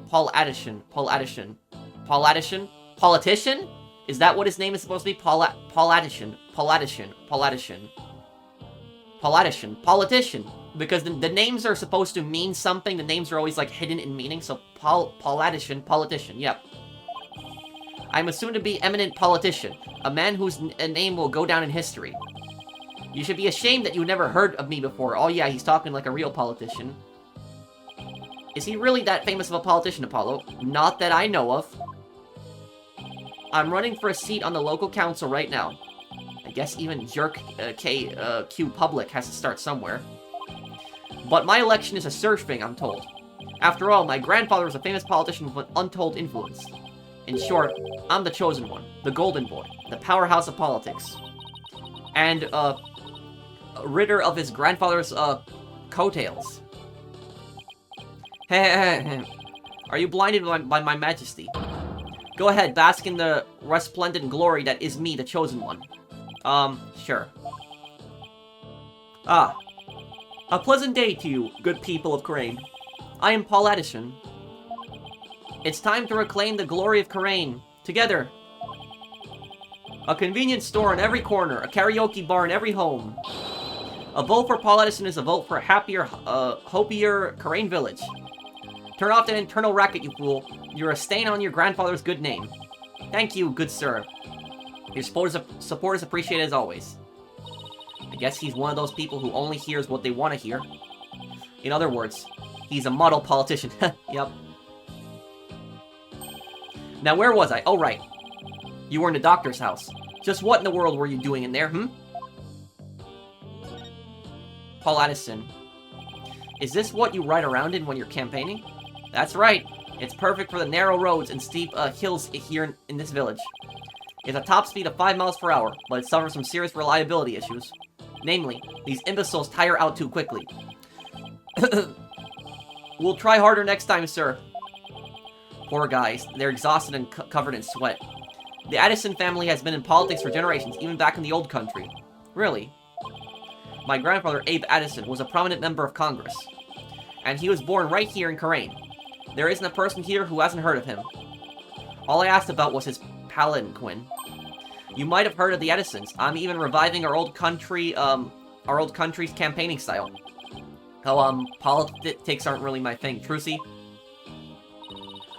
Paul Addison. Paul Addison. Paul Addison. Politician? Is that what his name is supposed to be? Paul Addison. Paul Addison. Paul Addison. Paul Addison. Politician. Because the names are supposed to mean something. The names are always, like, hidden in meaning. So, Paul Addison. Politician. Yep. I'm a soon-to-be eminent politician. A man whose name will go down in history. You should be ashamed that you never heard of me before. Oh yeah, he's talking like a real politician. Is he really that famous of a politician, Apollo? Not that I know of. I'm running for a seat on the local council right now. I guess even Jerk Q Public has to start somewhere. But my election is a search thing, I'm told. After all, my grandfather was a famous politician with an untold influence. In short, I'm the chosen one, the golden boy, the powerhouse of politics. And, ridder of his grandfather's, coattails. Are you blinded by my majesty? Go ahead, bask in the resplendent glory that is me, the chosen one. Sure. Ah. A pleasant day to you, good people of Karain. I am Paul Addison. It's time to reclaim the glory of Karain. Together. A convenience store in every corner, a karaoke bar in every home. A vote for Paul Addison is a vote for a happier, hopier Karain village. Turn off that internal racket, you fool. You're a stain on your grandfather's good name. Thank you, good sir. Your support is appreciated as always. I guess he's one of those people who only hears what they want to hear. In other words, he's a model politician. Yep. Now, where was I? Oh, right. You were in the doctor's house. Just what in the world were you doing in there, Paul Addison. Is this what you ride around in when you're campaigning? That's right. It's perfect for the narrow roads and steep hills here in this village. It's a top speed of 5 miles per hour, but it suffers from serious reliability issues. Namely, these imbeciles tire out too quickly. We'll try harder next time, sir. Poor guys. They're exhausted and covered in sweat. The Addison family has been in politics for generations, even back in the old country. Really? My grandfather, Abe Addison, was a prominent member of Congress. And he was born right here in Karain. There isn't a person here who hasn't heard of him. All I asked about was his palanquin. You might have heard of the Addisons. I'm even reviving our old country's campaigning style. Oh, politics aren't really my thing. Trucy?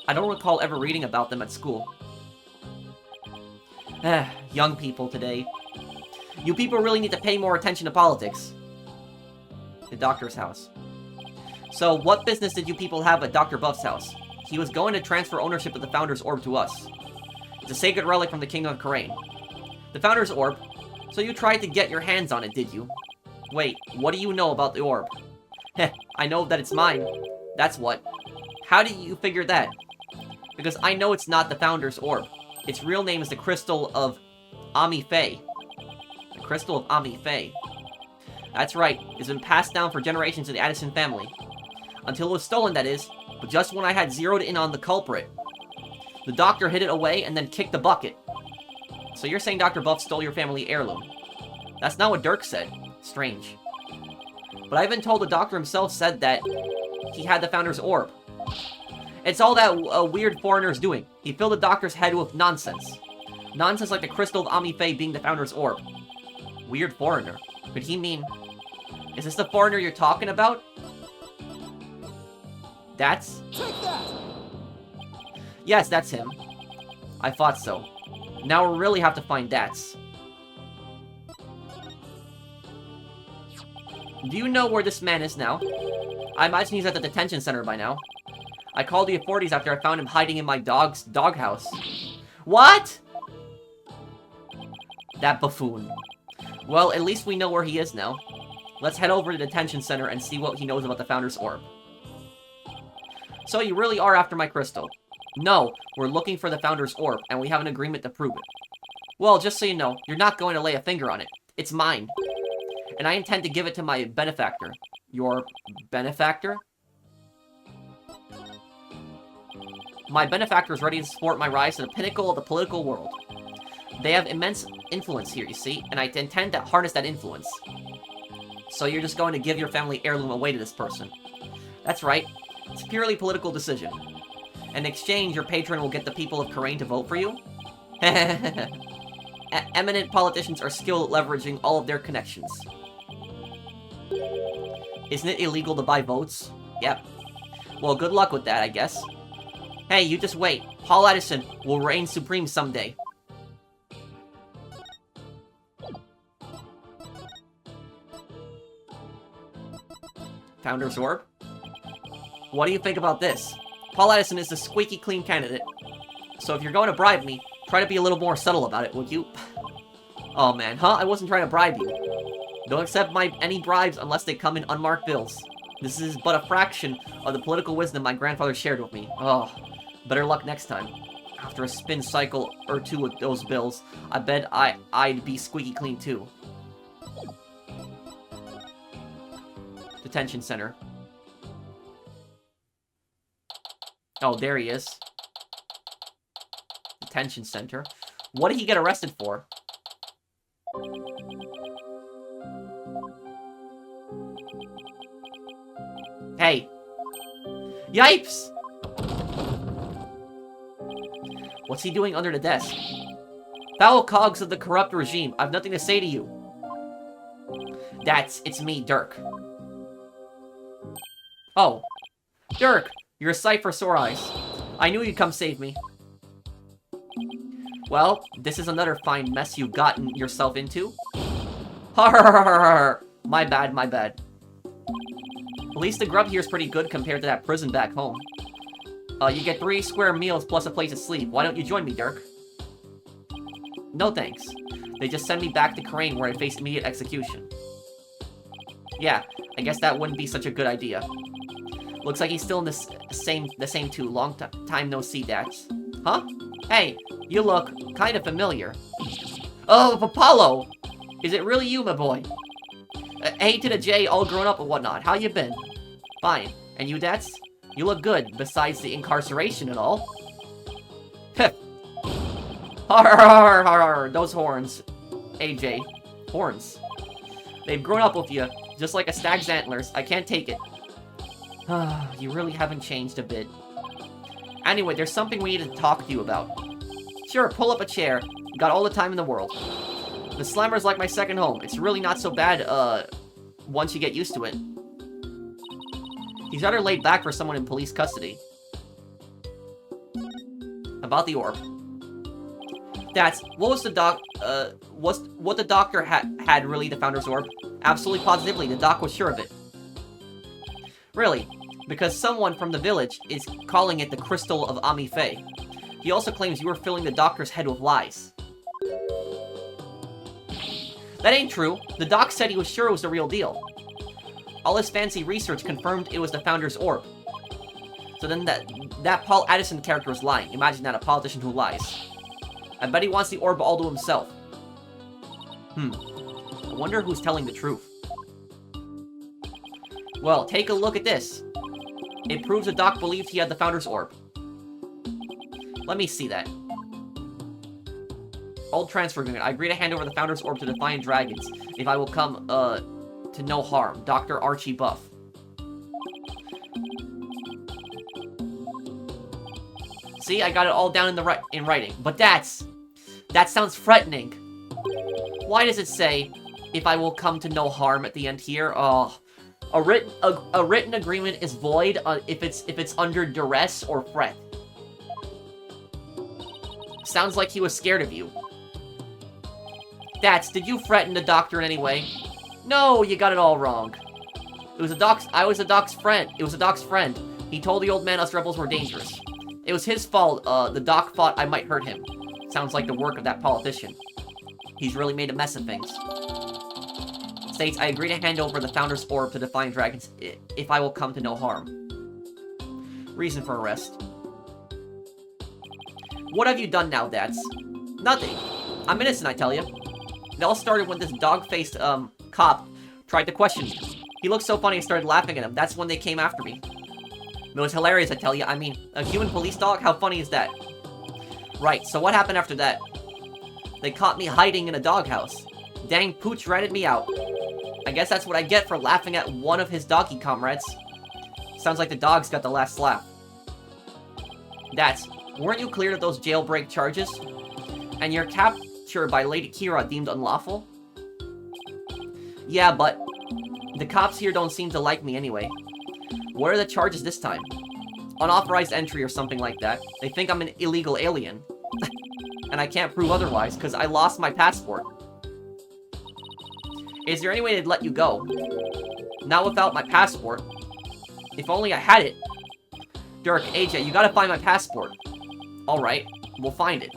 I don't recall ever reading about them at school. Young people today. You people really need to pay more attention to politics. The doctor's house. So, what business did you people have at Dr. Buff's house? He was going to transfer ownership of the Founder's Orb to us. It's a sacred relic from the King of Karain. The Founder's Orb? So you tried to get your hands on it, did you? Wait, what do you know about the orb? Heh, I know that it's mine. That's what. How do you figure that? Because I know it's not the Founder's Orb. Its real name is the Crystal of Ami Fey. The Crystal of Ami Fey. That's right, it's been passed down for generations in the Addison family. Until it was stolen, that is, but just when I had zeroed in on the culprit. The doctor hid it away and then kicked the bucket. So you're saying Dr. Buff stole your family heirloom? That's not what Dirk said. Strange. But I've been told the doctor himself said that he had the Founder's Orb. It's all that weird foreigner's doing. He filled the doctor's head with nonsense. Nonsense like the Crystal of Ami Fey being the Founder's Orb. Weird foreigner. Could he mean... Is this the foreigner you're talking about? That's... Take that! Yes, that's him. I thought so. Now we'll really have to find Dats. Do you know where this man is now? I imagine he's at the detention center by now. I called the authorities after I found him hiding in my dog's doghouse. What? That buffoon. Well, at least we know where he is now. Let's head over to the detention center and see what he knows about the Founder's Orb. So you really are after my crystal? No, we're looking for the Founder's Orb, and we have an agreement to prove it. Well, just so you know, you're not going to lay a finger on it. It's mine. And I intend to give it to my benefactor. Your benefactor? My benefactor is ready to support my rise to the pinnacle of the political world. They have immense influence here, you see, and I intend to harness that influence. So you're just going to give your family heirloom away to this person. That's right. It's a purely political decision. In exchange, your patron will get the people of Karain to vote for you? Eminent politicians are skilled at leveraging all of their connections. Isn't it illegal to buy votes? Yep. Well, good luck with that, I guess. Hey, you just wait. Paul Addison will reign supreme someday. Founder's Orb? What do you think about this? Paul Addison is a squeaky clean candidate. So if you're going to bribe me, try to be a little more subtle about it, would you? Oh man, huh? I wasn't trying to bribe you. Don't accept any bribes unless they come in unmarked bills. This is but a fraction of the political wisdom my grandfather shared with me. Oh, better luck next time. After a spin cycle or two with those bills, I bet I'd be squeaky clean too. Detention center. Oh, there he is. Detention center. What did he get arrested for? Hey. Yipes! What's he doing under the desk? Foul cogs of the corrupt regime. I've nothing to say to you. It's me, Dirk. Oh. Dirk! You're a sight for sore eyes. I knew you'd come save me. Well, this is another fine mess you've gotten yourself into. Har! My bad, my bad. At least the grub here is pretty good compared to that prison back home. You get 3 square meals plus a place to sleep. Why don't you join me, Dirk? No thanks. They just send me back to Karain where I face immediate execution. Yeah, I guess that wouldn't be such a good idea. Looks like he's still in the same too. Long time no see, Dax. Huh? Hey, you look kind of familiar. Oh, Apollo! Is it really you, my boy? A to the J, all grown up and whatnot. How you been? Fine. And you, Dax? You look good, besides the incarceration and all. Heh. Har har har har. Those horns. AJ. Horns. They've grown up with you, just like a stag's antlers. I can't take it. You really haven't changed a bit. Anyway, there's something we need to talk to you about. Sure, pull up a chair. Got all the time in the world. The Slammer's like my second home. It's really not so bad, once you get used to it. He's rather laid back for someone in police custody. About the orb. That's what was the what the doctor had really the Founder's Orb? Absolutely positively, the doc was sure of it. Really, because someone from the village is calling it the Crystal of Ami-Fe. He also claims you were filling the doctor's head with lies. That ain't true. The doc said he was sure it was the real deal. All his fancy research confirmed it was the Founder's Orb. So then that Paul Addison character was lying. Imagine that, a politician who lies. I bet he wants the orb all to himself. I wonder who's telling the truth. Well, take a look at this. It proves the doc believed he had the Founder's Orb. Let me see that. Old transfer agreement. I agree to hand over the Founder's Orb to Defiant Dragons if I will come, to no harm. Dr. Archie Buff. See, I got it all down in writing. But that sounds threatening. Why does it say, if I will come to no harm at the end here? Oh, a written agreement is void if it's under duress or threat. Sounds like he was scared of you. Did you threaten the doctor in any way? No, you got it all wrong. I was the doc's friend. It was the doc's friend. He told the old man us rebels were dangerous. It was his fault, the doc thought I might hurt him. Sounds like the work of that politician. He's really made a mess of things. States, I agree to hand over the Founder's Orb to Defiant Dragons if I will come to no harm. Reason for arrest. What have you done now, Dads? Nothing. I'm innocent, I tell you. It all started when this dog-faced, cop tried to question me. He looked so funny I started laughing at him. That's when they came after me. It was hilarious, I tell you. I mean, a human police dog? How funny is that? Right, so what happened after that? They caught me hiding in a doghouse. Dang, Pooch ratted me out. I guess that's what I get for laughing at one of his doggy comrades. Sounds like the dog's got the last laugh. Weren't you cleared of those jailbreak charges? And your capture by Lady Kira deemed unlawful? Yeah, but the cops here don't seem to like me anyway. What are the charges this time? Unauthorized entry or something like that. They think I'm an illegal alien. And I can't prove otherwise, because I lost my passport. Is there any way they'd let you go? Not without my passport. If only I had it. Dirk, AJ, you gotta find my passport. Alright, we'll find it.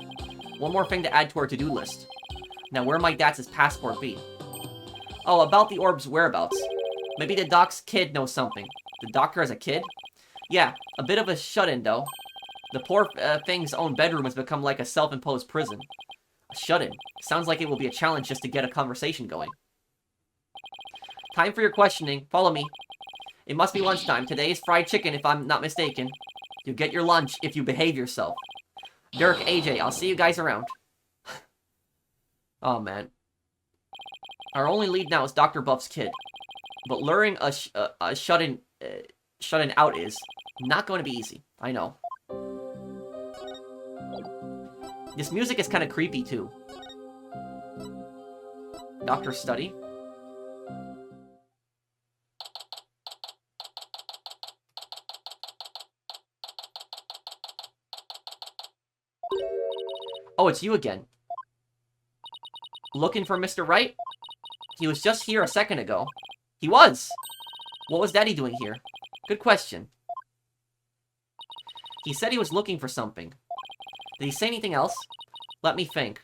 One more thing to add to our to-do list. Now, where might Datz's passport be? Oh, about the orb's whereabouts. Maybe the doc's kid knows something. The doctor has a kid? Yeah, a bit of a shut-in, though. The poor thing's own bedroom has become like a self-imposed prison. A shut-in. Sounds like it will be a challenge just to get a conversation going. Time for your questioning. Follow me. It must be lunchtime. Today is fried chicken, if I'm not mistaken. You'll get your lunch if you behave yourself. Dirk, AJ, I'll see you guys around. Oh, man. Our only lead now is Dr. Buff's kid. But luring a shut-in out is not going to be easy. I know. This music is kind of creepy, too. Doctor's study? Oh, it's you again. Looking for Mr. Wright? He was just here a second ago. He was! What was Daddy doing here? Good question. He said he was looking for something. Did he say anything else? Let me think.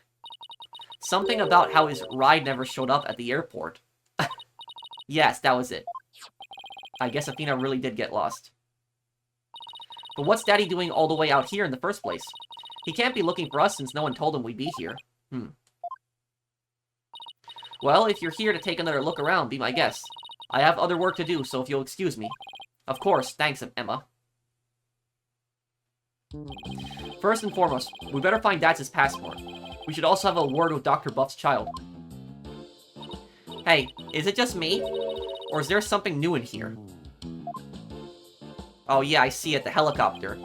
Something about how his ride never showed up at the airport. Yes, that was it. I guess Athena really did get lost. But what's Daddy doing all the way out here in the first place? He can't be looking for us since no one told him we'd be here. Well, if you're here to take another look around, be my guest. I have other work to do, so if you'll excuse me. Of course, thanks, Emma. First and foremost, we better find Datz's passport. We should also have a word with Dr. Buff's child. Hey, is it just me? Or is there something new in here? Oh yeah, I see it, the helicopter.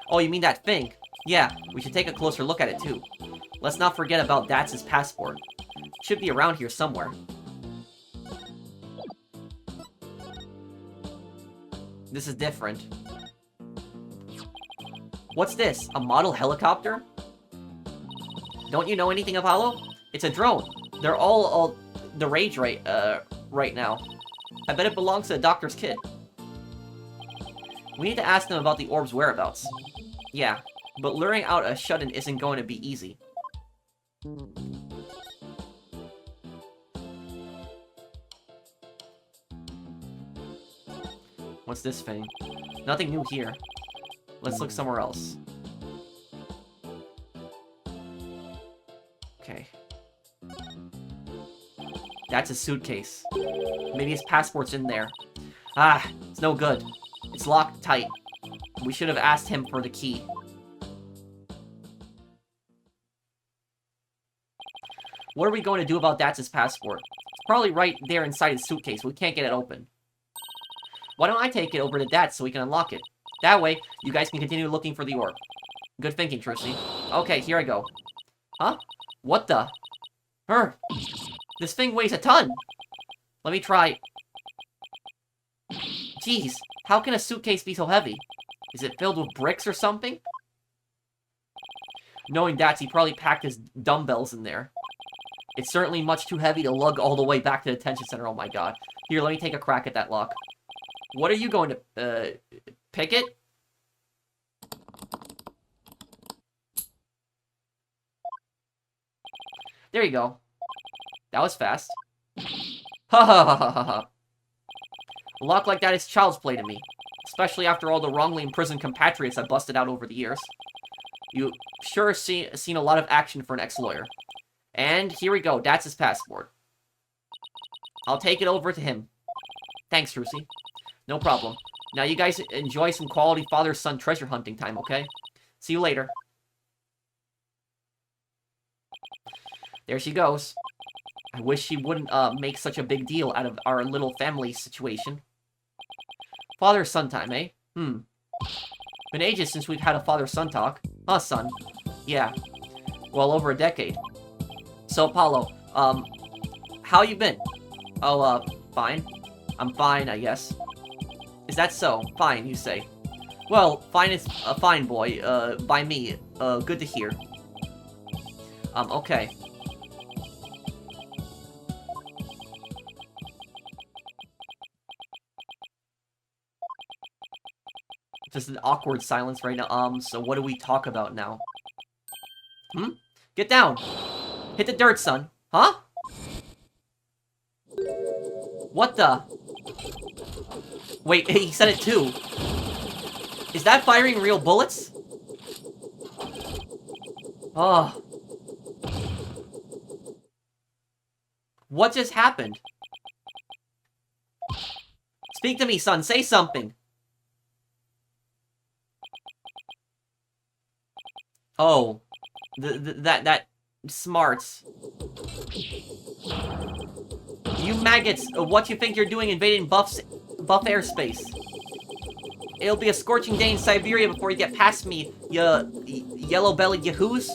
Oh, you mean that thing? Yeah, we should take a closer look at it too. Let's not forget about Datz's passport. It should be around here somewhere. This is different. What's this? A model helicopter? Don't you know anything, Apollo? It's a drone. They're all the rage right now. I bet it belongs to the doctor's kid. We need to ask them about the orb's whereabouts. Yeah, but luring out a shut-in isn't going to be easy. What's this thing? Nothing new here. Let's look somewhere else. Okay. That's a suitcase. Maybe his passport's in there. Ah, it's no good. It's locked tight. We should have asked him for the key. What are we going to do about Datz's passport? It's probably right there inside his suitcase. We can't get it open. Why don't I take it over to Datz so we can unlock it? That way, you guys can continue looking for the orb. Good thinking, Trucy. Okay, here I go. Huh? What the? This thing weighs a ton! Let me try. Jeez, how can a suitcase be so heavy? Is it filled with bricks or something? Knowing Datz, he probably packed his dumbbells in there. It's certainly much too heavy to lug all the way back to the detention center, oh my god. Here, let me take a crack at that lock. What are you going to, pick it? There you go. That was fast. Ha ha ha ha ha ha. A lock like that is child's play to me. Especially after all the wrongly imprisoned compatriots I busted out over the years. You sure seen a lot of action for an ex-lawyer. And here we go, that's his passport. I'll take it over to him. Thanks, Trucy. No problem. Now you guys enjoy some quality father-son treasure hunting time, okay? See you later. There she goes. I wish she wouldn't make such a big deal out of our little family situation. Father-son time, eh? Been ages since we've had a father-son talk. Huh, son? Yeah. Well, over a decade. So, Apollo, how you been? Oh, fine. I'm fine, I guess. Is that so? Fine, you say. Well, fine is a fine, boy, by me. Good to hear. Okay. Just an awkward silence right now. So what do we talk about now? Get down! Hit the dirt, son. Huh? What the? Wait, he said it too. Is that firing real bullets? Oh. What just happened? Speak to me, son. Say something. Oh. That smarts. You maggots, what you think you're doing invading buff airspace? It'll be a scorching day in Siberia before you get past me, ya yellow-bellied yahoos.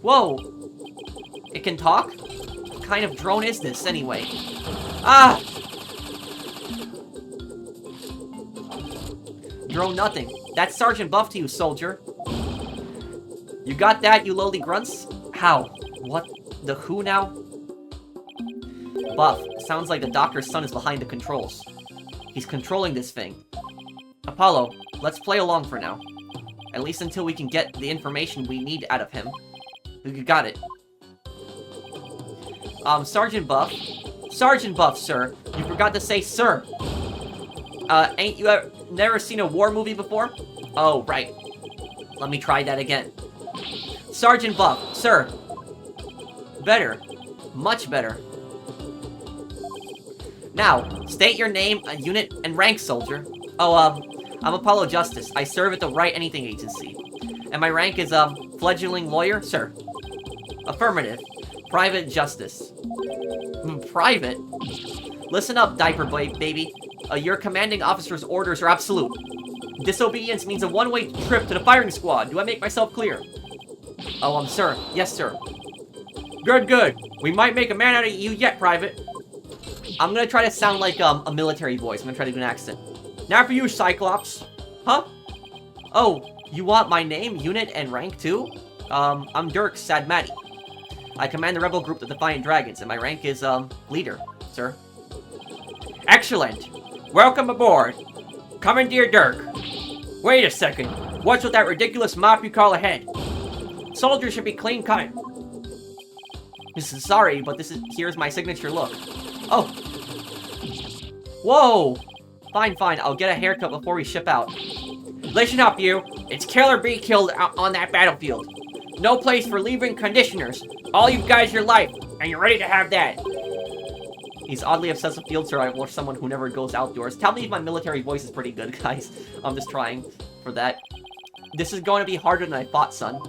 Whoa! It can talk? What kind of drone is this, anyway? Ah! Drone nothing. That's Sergeant Buff to you, soldier. You got that, you lowly grunts? How? What? The who now? Buff, sounds like the doctor's son is behind the controls. He's controlling this thing. Apollo, let's play along for now. At least until we can get the information we need out of him. You got it. Sergeant Buff. Sergeant Buff, sir. You forgot to say sir. Ain't you never seen a war movie before? Oh, right. Let me try that again. Sergeant Buff, sir. Better. Much better. Now, state your name, unit, and rank, soldier. Oh, I'm Apollo Justice. I serve at the Right Anything Agency. And my rank is, fledgling lawyer, sir. Affirmative. Private Justice. Private? Listen up, diaper boy, baby. Your commanding officer's orders are absolute. Disobedience means a one-way trip to the firing squad. Do I make myself clear? Oh, sir. Yes, sir. Good, good. We might make a man out of you yet, Private. I'm gonna try to sound like, a military voice. I'm gonna try to do an accent. Now for you, Cyclops. Huh? Oh, you want my name, unit, and rank, too? I'm Dirk Sadmatty. I command the rebel group, the Defiant Dragons, and my rank is, leader, sir. Excellent. Welcome aboard. Commandeer Dirk. Wait a second. What's with that ridiculous mop you call a head? Soldiers should be clean cut. Sorry, but here's my signature look. Oh. Whoa. Fine, I'll get a haircut before we ship out. Listen up, you. It's Killer B killed on that battlefield. No place for leaving conditioners. All you've got is your life, and you're ready to have that. He's oddly obsessed with field survival or someone who never goes outdoors. Tell me if my military voice is pretty good, guys. I'm just trying for that. This is going to be harder than I thought, son.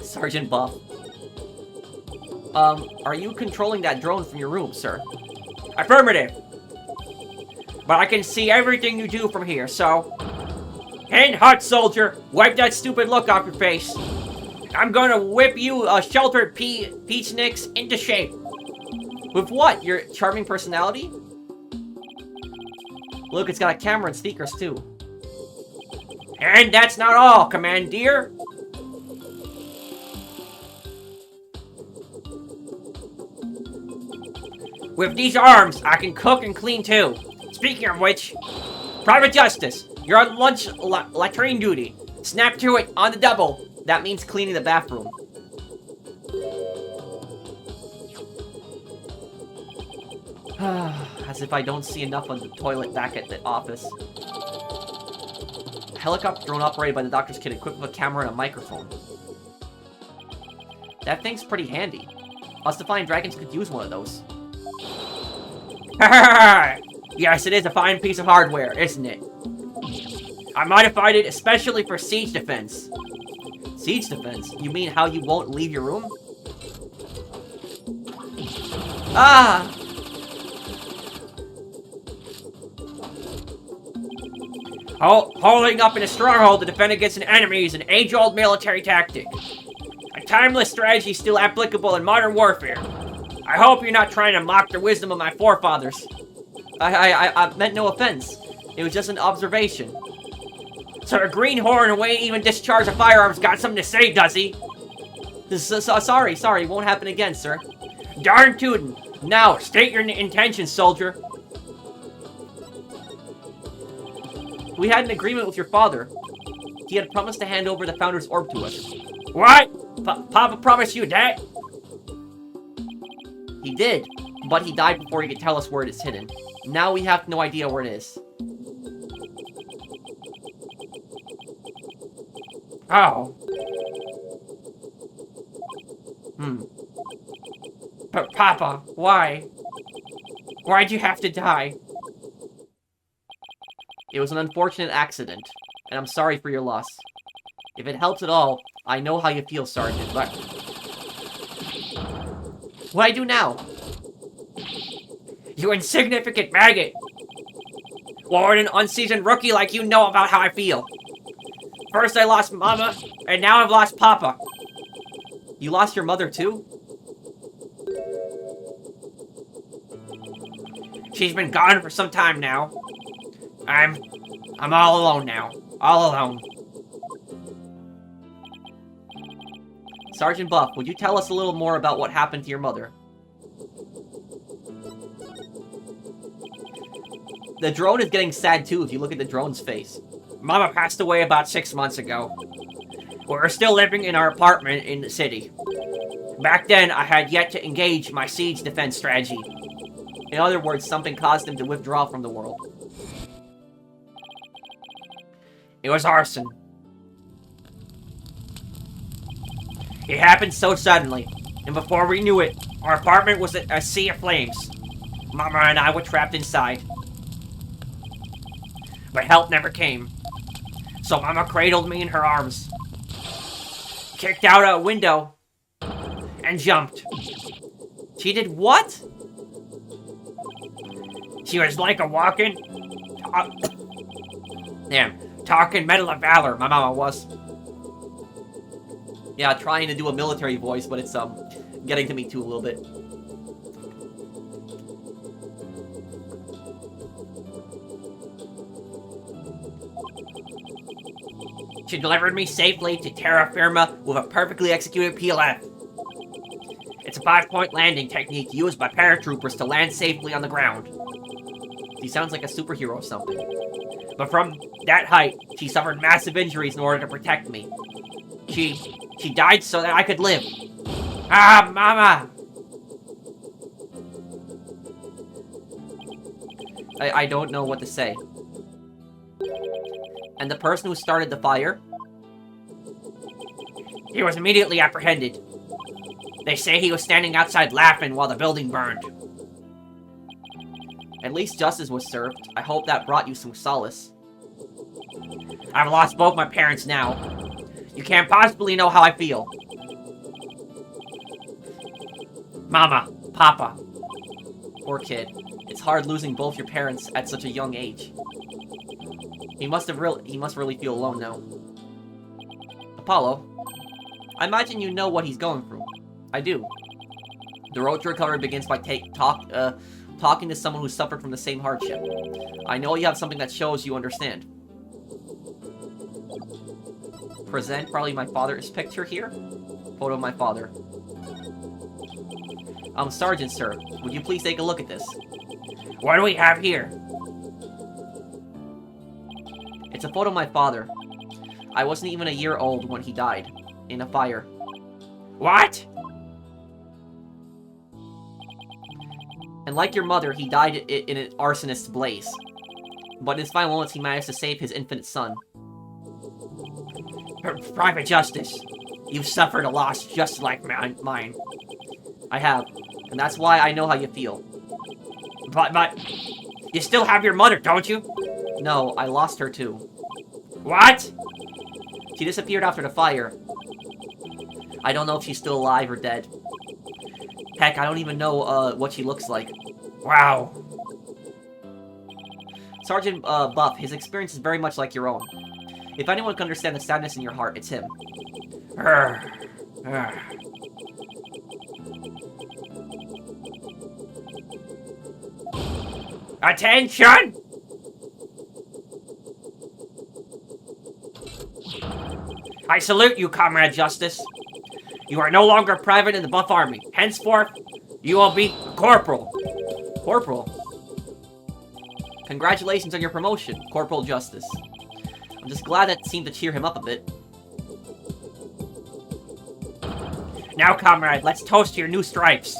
Sergeant Buff. Are you controlling that drone from your room, sir? Affirmative. But I can see everything you do from here, so... Hand hot, soldier! Wipe that stupid look off your face. I'm gonna whip you, sheltered peachnicks into shape. With what? Your charming personality? Look, it's got a camera and speakers, too. And that's not all, Commandeer! With these arms, I can cook and clean, too. Speaking of which, Private Justice, you're on lunch latrine duty. Snap to it on the double. That means cleaning the bathroom. As if I don't see enough on the toilet back at the office. A helicopter drone operated by the doctor's kid equipped with a camera and a microphone. That thing's pretty handy. Us Defiant Dragons could use one of those. Yes, it is a fine piece of hardware, isn't it? I modified it especially for siege defense. Siege defense? You mean how you won't leave your room? Ah! Holding up in a stronghold to defend against an enemy is an age-old military tactic. A timeless strategy still applicable in modern warfare. I hope you're not trying to mock the wisdom of my forefathers. I meant no offense. It was just an observation. So the greenhorn who ain't even discharged a firearm's got something to say, does he? Sorry, won't happen again, sir. Darn tootin'. Now, state your intentions, soldier. We had an agreement with your father. He had promised to hand over the Founder's Orb to us. What? Papa promised you that? He did, but he died before he could tell us where it is hidden. Now we have no idea where it is. Oh. But Papa, why? Why'd you have to die? It was an unfortunate accident, and I'm sorry for your loss. If it helps at all, I know how you feel, Sergeant, but... What do I do now? You insignificant maggot! What an unseasoned rookie like you know about how I feel. First I lost Mama, and now I've lost Papa. You lost your mother too? She's been gone for some time now. I'm all alone now. All alone. Sergeant Buff, would you tell us a little more about what happened to your mother? The drone is getting sad too if you look at the drone's face. Mama passed away about 6 months ago. We're still living in our apartment in the city. Back then, I had yet to engage my siege defense strategy. In other words, something caused him to withdraw from the world. It was arson. It happened so suddenly, and before we knew it, our apartment was a sea of flames. Mama and I were trapped inside. But help never came. So Mama cradled me in her arms, kicked out a window, and jumped. She did what? She was like a walking... talking medal of valor, my mama was. Yeah, trying to do a military voice, but it's, getting to me too a little bit. you delivered me safely to terra firma with a perfectly executed PLF. It's a 5-point landing technique used by paratroopers to land safely on the ground. She sounds like a superhero or something. But from that height, she suffered massive injuries in order to protect me. She died so that I could live. Ah, Mama! I don't know what to say. And the person who started the fire? He was immediately apprehended. They say he was standing outside laughing while the building burned. At least justice was served. I hope that brought you some solace. I've lost both my parents now. You can't possibly know how I feel. Mama, Papa. Poor kid. It's hard losing both your parents at such a young age. He must really feel alone now. Apollo, I imagine you know what he's going through. I do. The road to recovery begins by talking to someone who suffered from the same hardship. I know you have something that shows you understand. Present probably my father's picture here. Photo of my father. Sergeant, sir, would you please take a look at this? What do we have here? It's a photo of my father. I wasn't even a year old when he died. In a fire. What? And like your mother, he died in an arsonist's blaze. But in his final moments, he managed to save his infant son. Private Justice, you've suffered a loss just like mine. I have, and that's why I know how you feel. But, you still have your mother, don't you? No, I lost her too. What? She disappeared after the fire. I don't know if she's still alive or dead. Heck, I don't even know what she looks like. Wow. Sergeant Buff, his experience is very much like your own. If anyone can understand the sadness in your heart, it's him. Attention! I salute you, Comrade Justice. You are no longer a private in the Buff Army. Henceforth, you will be a corporal. Corporal? Congratulations on your promotion, Corporal Justice. I'm just glad that seemed to cheer him up a bit. Now, comrade, let's toast to your new stripes.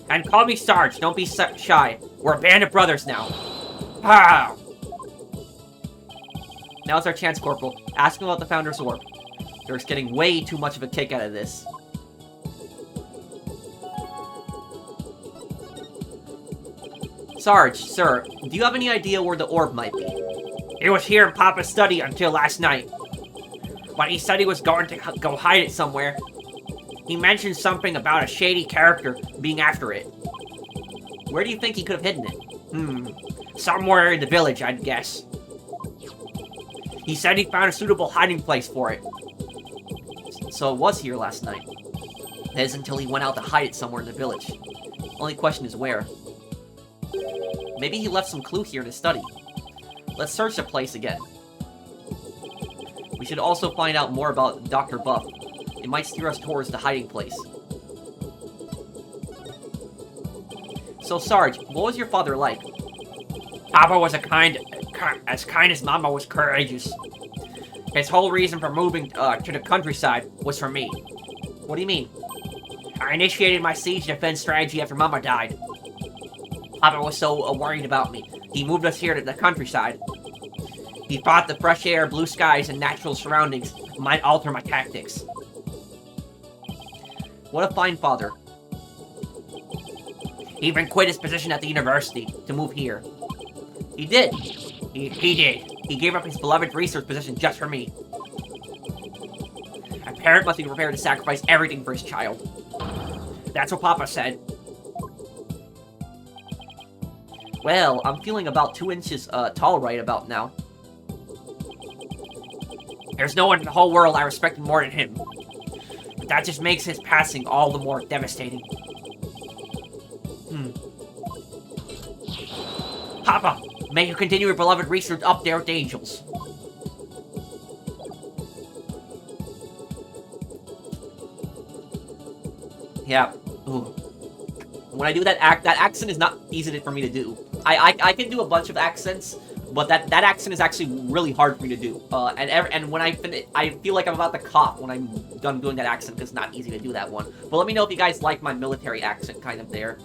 And call me Sarge, don't be shy. We're a band of brothers now. Pow! Now's our chance, Corporal. Ask him about the Founder's Orb. They're just getting way too much of a kick out of this. Sarge, sir, do you have any idea where the orb might be? It was here in Papa's study until last night. But he said he was going to go hide it somewhere. He mentioned something about a shady character being after it. Where do you think he could have hidden it? Somewhere in the village, I'd guess. He said he found a suitable hiding place for it. So it was here last night. That is until he went out to hide it somewhere in the village. Only question is where. Maybe he left some clue here in his study. Let's search the place again. We should also find out more about Dr. Buff. It might steer us towards the hiding place. So Sarge, what was your father like? Papa was as kind as Mama was courageous. His whole reason for moving to the countryside was for me. What do you mean? I initiated my siege defense strategy after Mama died. Papa was so worried about me. He moved us here to the countryside. He thought the fresh air, blue skies, and natural surroundings might alter my tactics. What a fine father. He even quit his position at the university to move here. He did. He did. He gave up his beloved research position just for me. A parent must be prepared to sacrifice everything for his child. That's what Papa said. Well, I'm feeling about 2 inches tall right about now. There's no one in the whole world I respected more than him. But that just makes his passing all the more devastating. Papa, may you continue your beloved research up there with the angels. Yeah. Ooh. When I do that accent is not easy for me to do. I can do a bunch of accents, but that accent is actually really hard for me to do. And when I finish, I feel like I'm about to cough when I'm done doing that accent because it's not easy to do that one. But let me know if you guys like my military accent kind of there.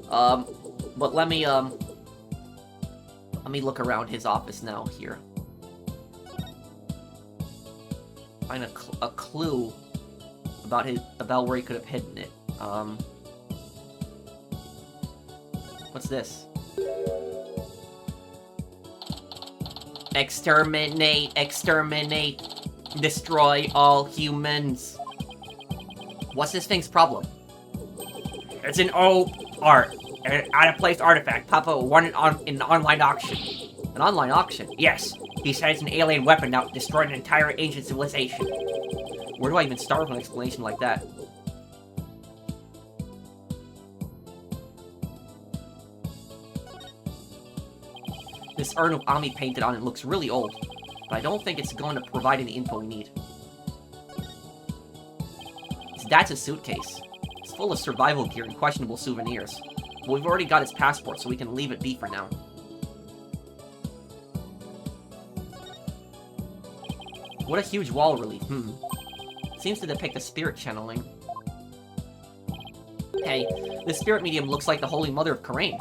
But let me look around his office now here. Find a clue about where he could have hidden it. What's this? Exterminate, exterminate, destroy all humans. What's this thing's problem? It's an old art, an out-of-place artifact. Papa won it on an online auction. An online auction? Yes. He said it's an alien weapon now destroyed an entire ancient civilization. Where do I even start with an explanation like that? This urn with Ami painted on it looks really old, but I don't think it's going to provide any info we need. That's a suitcase. It's full of survival gear and questionable souvenirs. But we've already got his passport, so we can leave it be for now. What a huge wall relief, Seems to depict a spirit channeling. Hey, this spirit medium looks like the Holy Mother of Karain.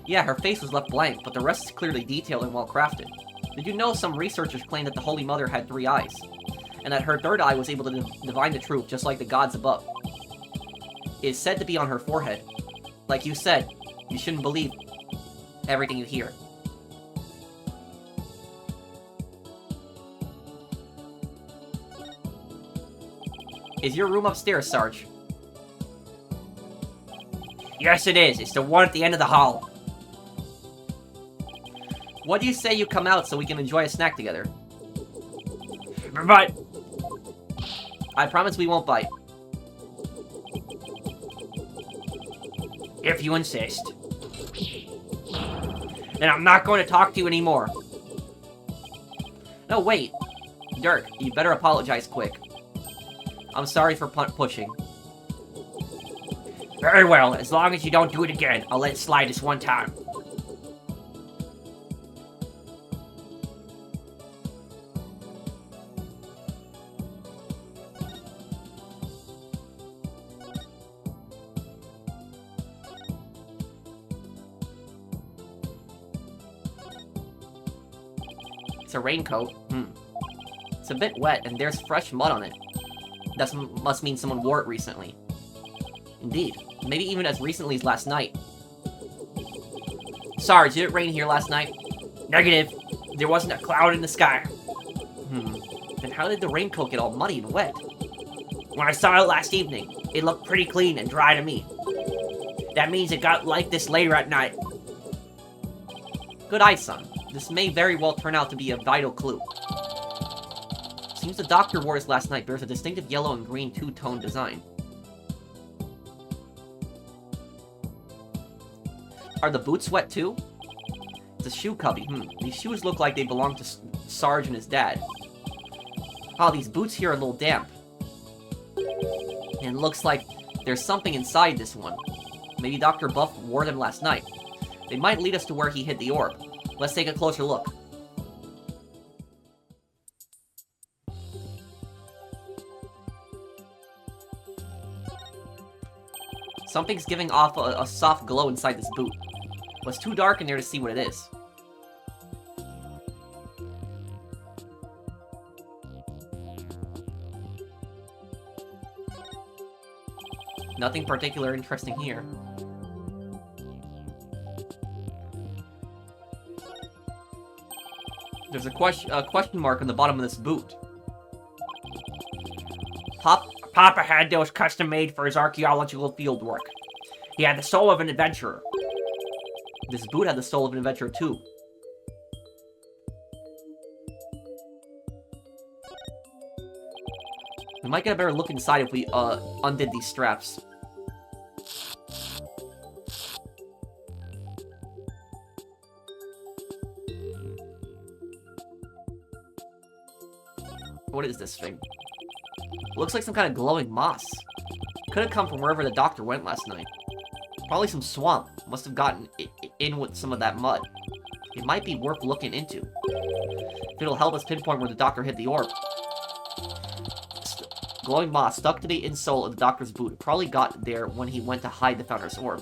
Yeah, her face was left blank, but the rest is clearly detailed and well crafted. Did you know some researchers claim that the Holy Mother had 3 eyes? And that her 3rd eye was able to divine the truth, just like the gods above. It is said to be on her forehead. Like you said, you shouldn't believe everything you hear. Is your room upstairs, Sarge? Yes, it is. It's the one at the end of the hall. What do you say you come out so we can enjoy a snack together? But I promise we won't bite. If you insist. Then I'm not going to talk to you anymore. No, wait. Dirk, you better apologize quick. I'm sorry for pushing. Very well, as long as you don't do it again, I'll let it slide this one time. It's a raincoat. It's a bit wet, and there's fresh mud on it. That must mean someone wore it recently. Indeed. Maybe even as recently as last night. Sorry, did it rain here last night? Negative. There wasn't a cloud in the sky. Then how did the raincoat get all muddy and wet? When I saw it last evening, it looked pretty clean and dry to me. That means it got like this later at night. Good eye, son. This may very well turn out to be a vital clue. Seems the doctor wore this last night bears a distinctive yellow and green two-tone design. Are the boots wet too? It's a shoe cubby. These shoes look like they belong to Sarge and his dad. Oh, these boots here are a little damp. And it looks like there's something inside this one. Maybe Dr. Buff wore them last night. They might lead us to where he hid the orb. Let's take a closer look. Something's giving off a soft glow inside this boot. But it's too dark in there to see what it is. Nothing particular interesting here. There's a question mark on the bottom of this boot. Papa had those custom made for his archaeological fieldwork. He had the soul of an adventurer. This boot had the soul of an adventurer too. We might get a better look inside if we undid these straps. What is this thing? Looks like some kind of glowing moss. could have come from wherever the doctor went last night. Probably some swamp. Must have gotten in with some of that mud. It might be worth looking into. If it'll help us pinpoint where the doctor hid the orb. Glowing moss stuck to the insole of the doctor's boot. It probably got there when he went to hide the Founder's orb.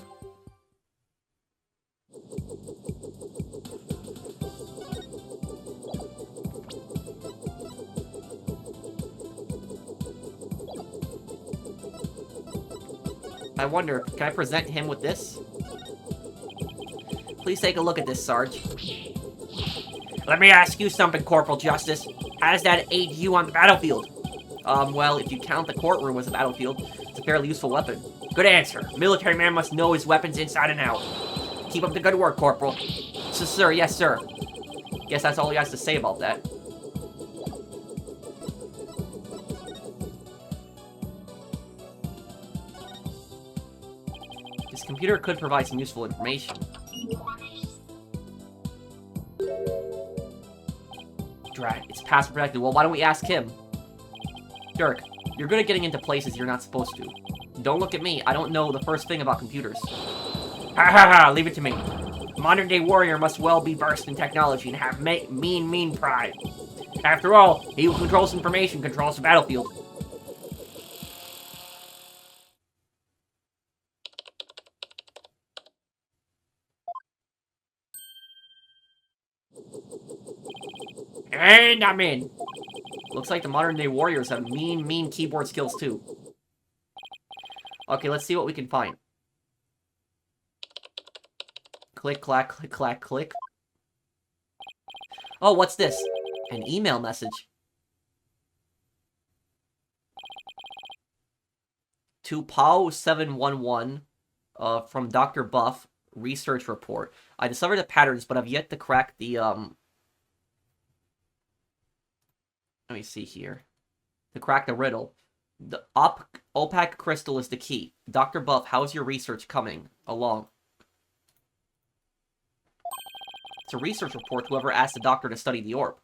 I wonder, can I present him with this? Please take a look at this, Sarge. Let me ask you something, Corporal Justice. How does that aid you on the battlefield? Well, if you count the courtroom as a battlefield, it's a fairly useful weapon. Good answer. A military man must know his weapons inside and out. Keep up the good work, Corporal. Sir, yes, sir. Guess that's all he has to say about that. This computer could provide some useful information. Drat, it's password protected. Well, why don't we ask him? Dirk, you're good at getting into places you're not supposed to. Don't look at me. I don't know the first thing about computers. Ha ha ha, leave it to me. A modern-day warrior must well be versed in technology and have mean pride. After all, he who controls information controls the battlefield. And I'm in. Looks like the modern-day warriors have mean keyboard skills, too. Okay, let's see what we can find. Click, clack, click, clack, click. Oh, what's this? An email message. To POW711, from Dr. Buff, research report. I discovered the patterns, but I've yet to crack the, Let me see here. To crack the riddle. The opaque crystal is the key. Dr. Buff, how's your research coming along? It's a research report. Whoever asked the doctor to study the orb.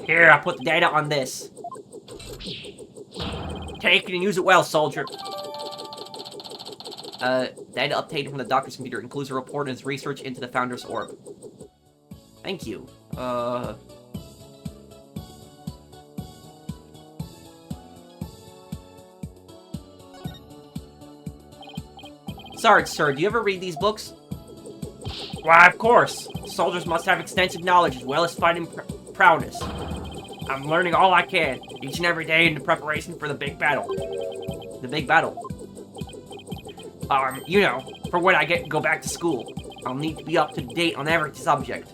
Here, I put the data on this. Take it and use it well, soldier. Data updated from the doctor's computer includes a report on his research into the Founder's orb. Thank you. Sarge, sir, do you ever read these books? Why, of course. Soldiers must have extensive knowledge as well as fighting prowess. I'm learning all I can, each and every day in the preparation for the big battle. The big battle? You know, for when I go back to school. I'll need to be up to date on every subject.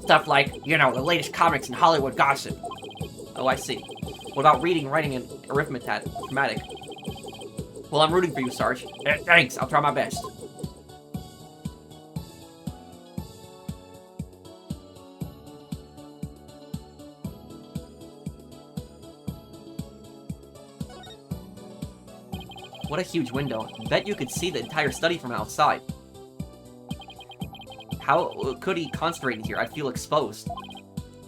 Stuff like, you know, the latest comics and Hollywood gossip. Oh, I see. What about reading, writing, and arithmetic? Well, I'm rooting for you, Sarge. Thanks, I'll try my best. What a huge window. Bet you could see the entire study from outside. How could he concentrate in here? I'd feel exposed.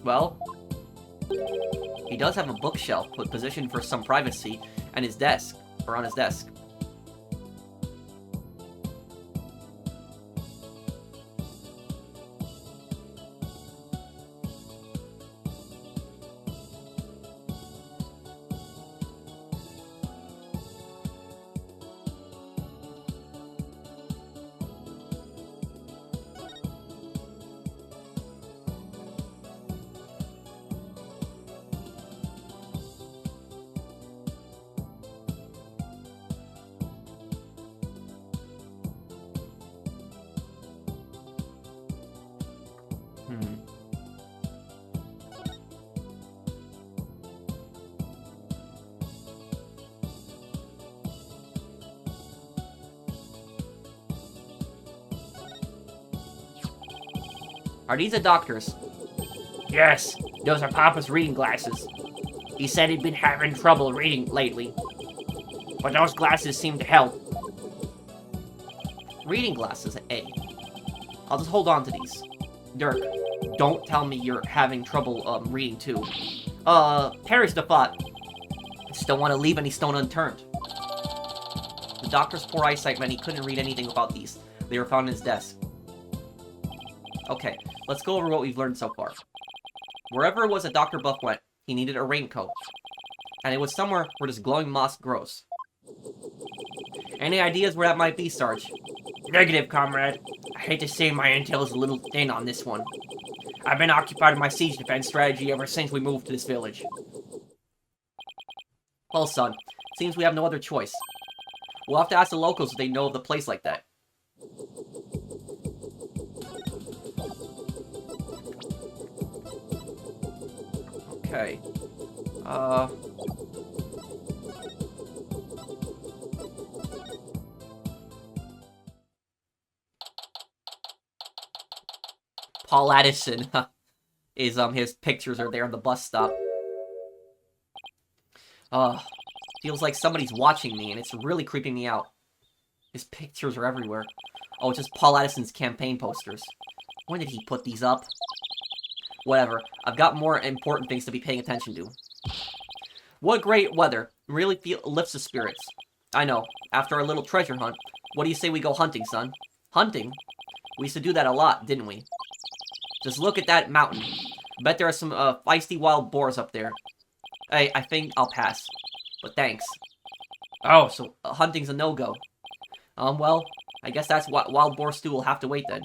Well, he does have a bookshelf positioned for some privacy and his desk, or on his desk. Are these the doctor's? Yes, those are Papa's reading glasses. He said he'd been having trouble reading lately. But those glasses seem to help. Reading glasses, eh? I'll just hold on to these. Dirk, don't tell me you're having trouble, reading too. Perish the thought. Just don't want to leave any stone unturned. The doctor's poor eyesight meant he couldn't read anything about these. They were found in his desk. Okay, let's go over what we've learned so far. Wherever it was that Dr. Buff went, he needed a raincoat. And it was somewhere where this glowing moss grows. Any ideas where that might be, Sarge? Negative, comrade. I hate to say my intel is a little thin on this one. I've been occupied with my siege defense strategy ever since we moved to this village. Well, son, seems we have no other choice. We'll have to ask the locals if they know of the place like that. Okay. Paul Addison is, his pictures are there on the bus stop. Feels like somebody's watching me, and it's really creeping me out. His pictures are everywhere. Oh, it's just Paul Addison's campaign posters. When did he put these up? Whatever. I've got more important things to be paying attention to. What great weather. Really lifts the spirits. I know. After our little treasure hunt, what do you say we go hunting, son? Hunting? We used to do that a lot, didn't we? Just look at that mountain. Bet there are some feisty wild boars up there. Hey, I think I'll pass. But thanks. Oh, so hunting's a no-go. Well, I guess that's what wild boar stew will have to wait then.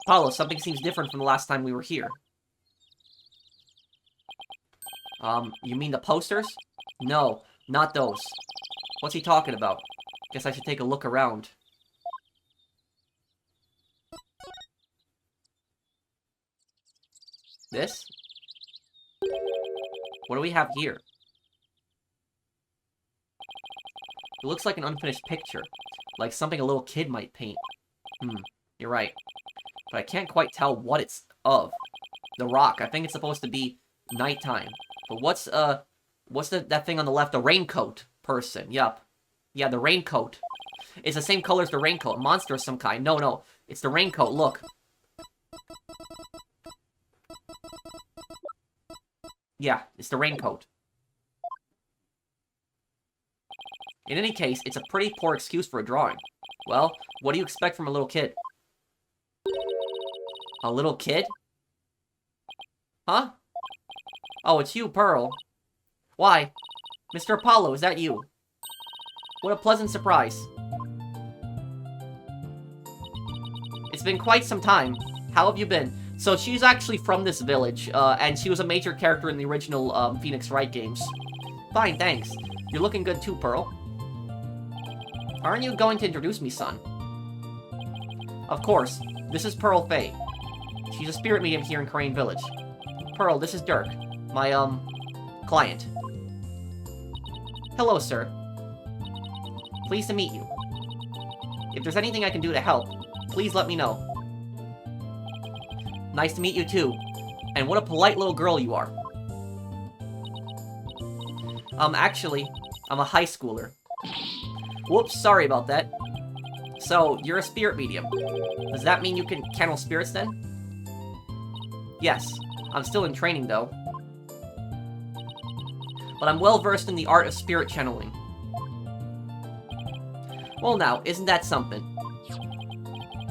Paulo, something seems different from the last time we were here. You mean the posters? No, not those. What's he talking about? Guess I should take a look around. This? What do we have here? It looks like an unfinished picture. Like something a little kid might paint. You're right. But I can't quite tell what it's of. The rock. I think it's supposed to be nighttime. But what's that thing on the left? The raincoat person. Yup. Yeah, the raincoat. It's the same color as the raincoat. A monster of some kind. No. It's the raincoat. Look. Yeah, it's the raincoat. In any case, it's a pretty poor excuse for a drawing. Well, what do you expect from a little kid? A little kid? Huh? Oh, it's you, Pearl. Why? Mr. Apollo, is that you? What a pleasant surprise. It's been quite some time. How have you been? So she's actually from this village, and she was a major character in the original Phoenix Wright games. Fine, thanks. You're looking good too, Pearl. Aren't you going to introduce me, son? Of course. This is Pearl Fay. She's a spirit medium here in Crane Village. Pearl, this is Dirk. My, client. Hello, sir. Pleased to meet you. If there's anything I can do to help, please let me know. Nice to meet you, too. And what a polite little girl you are. Actually, I'm a high schooler. Whoops, sorry about that. So, you're a spirit medium. Does that mean you can channel spirits, then? Yes. I'm still in training, though. But I'm well-versed in the art of spirit channeling. Well now, isn't that something?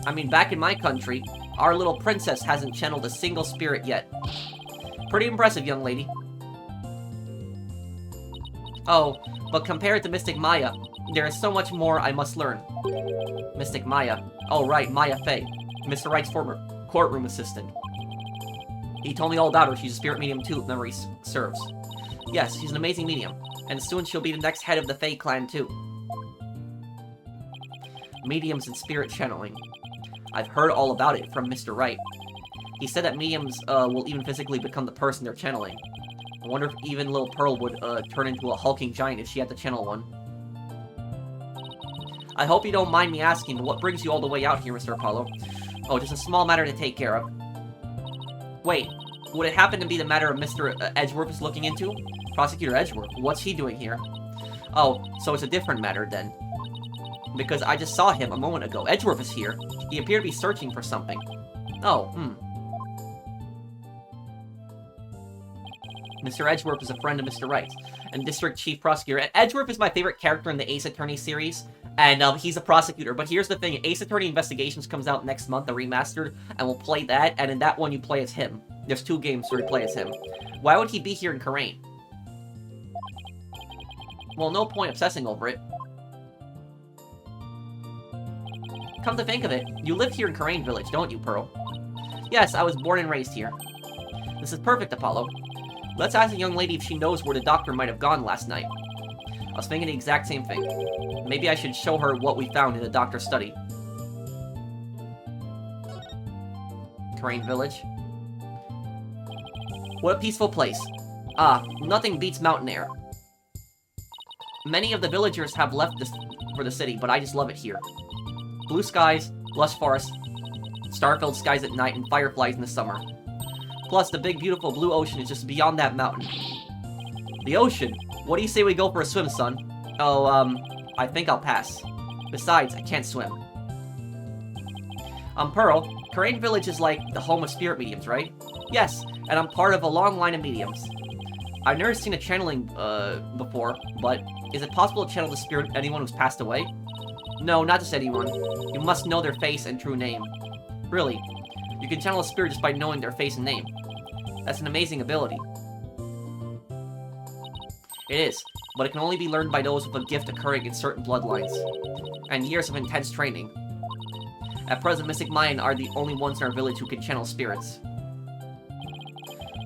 I mean, back in my country, our little princess hasn't channeled a single spirit yet. Pretty impressive, young lady. Oh, but compared to Mystic Maya, there is so much more I must learn. Mystic Maya. Oh right, Maya Fey. Mr. Wright's former courtroom assistant. He told me all about her. She's a spirit medium too, if memory serves. Yes, she's an amazing medium. And soon she'll be the next head of the Fey clan too. Mediums and spirit channeling. I've heard all about it from Mr. Wright. He said that mediums will even physically become the person they're channeling. I wonder if even little Pearl would turn into a hulking giant if she had to channel one. I hope you don't mind me asking, what brings you all the way out here, Mr. Apollo? Oh, just a small matter to take care of. Wait, would it happen to be the matter of Mr. Edgeworth is looking into? Prosecutor Edgeworth, what's he doing here? Oh, so it's a different matter then. Because I just saw him a moment ago. Edgeworth is here. He appeared to be searching for something. Oh, Mr. Edgeworth is a friend of Mr. Wright, and District Chief Prosecutor. And Edgeworth is my favorite character in the Ace Attorney series, and he's a prosecutor. But here's the thing, Ace Attorney Investigations comes out next month, the remastered, and we'll play that, and in that one you play as him. There's 2 games where you play as him. Why would he be here in Karain? Well, no point obsessing over it. Come to think of it, you live here in Karain Village, don't you, Pearl? Yes, I was born and raised here. This is perfect, Apollo. Let's ask the young lady if she knows where the doctor might have gone last night. I was thinking the exact same thing. Maybe I should show her what we found in the doctor's study. Karain Village. What a peaceful place. Ah, nothing beats mountain air. Many of the villagers have left this for the city, but I just love it here. Blue skies, lush forests, star-filled skies at night, and fireflies in the summer. Plus, the big, beautiful blue ocean is just beyond that mountain. The ocean? What do you say we go for a swim, son? Oh, I think I'll pass. Besides, I can't swim. Pearl, Karain Village is like the home of spirit mediums, right? Yes, and I'm part of a long line of mediums. I've never seen a channeling, before, but is it possible to channel the spirit of anyone who's passed away? No, not just anyone. You must know their face and true name. Really, you can channel a spirit just by knowing their face and name. That's an amazing ability. It is, but it can only be learned by those with a gift occurring in certain bloodlines, and years of intense training. At present, Mystic Mayan are the only ones in our village who can channel spirits.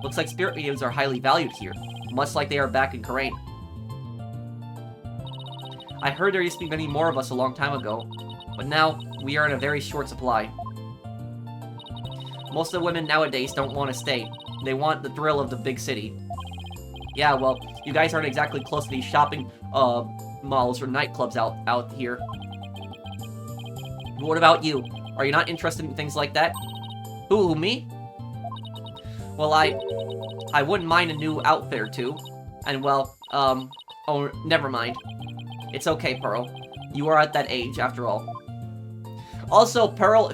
Looks like spirit mediums are highly valued here, much like they are back in Karain. I heard there used to be many more of us a long time ago, but now we are in a very short supply. Most of the women nowadays don't want to stay. They want the thrill of the big city. Yeah, well, you guys aren't exactly close to these shopping malls or nightclubs out here. What about you? Are you not interested in things like that? Who, me? Well, I wouldn't mind a new outfit or two. And well, oh, never mind. It's okay, Pearl. You are at that age, after all. Also, Pearl,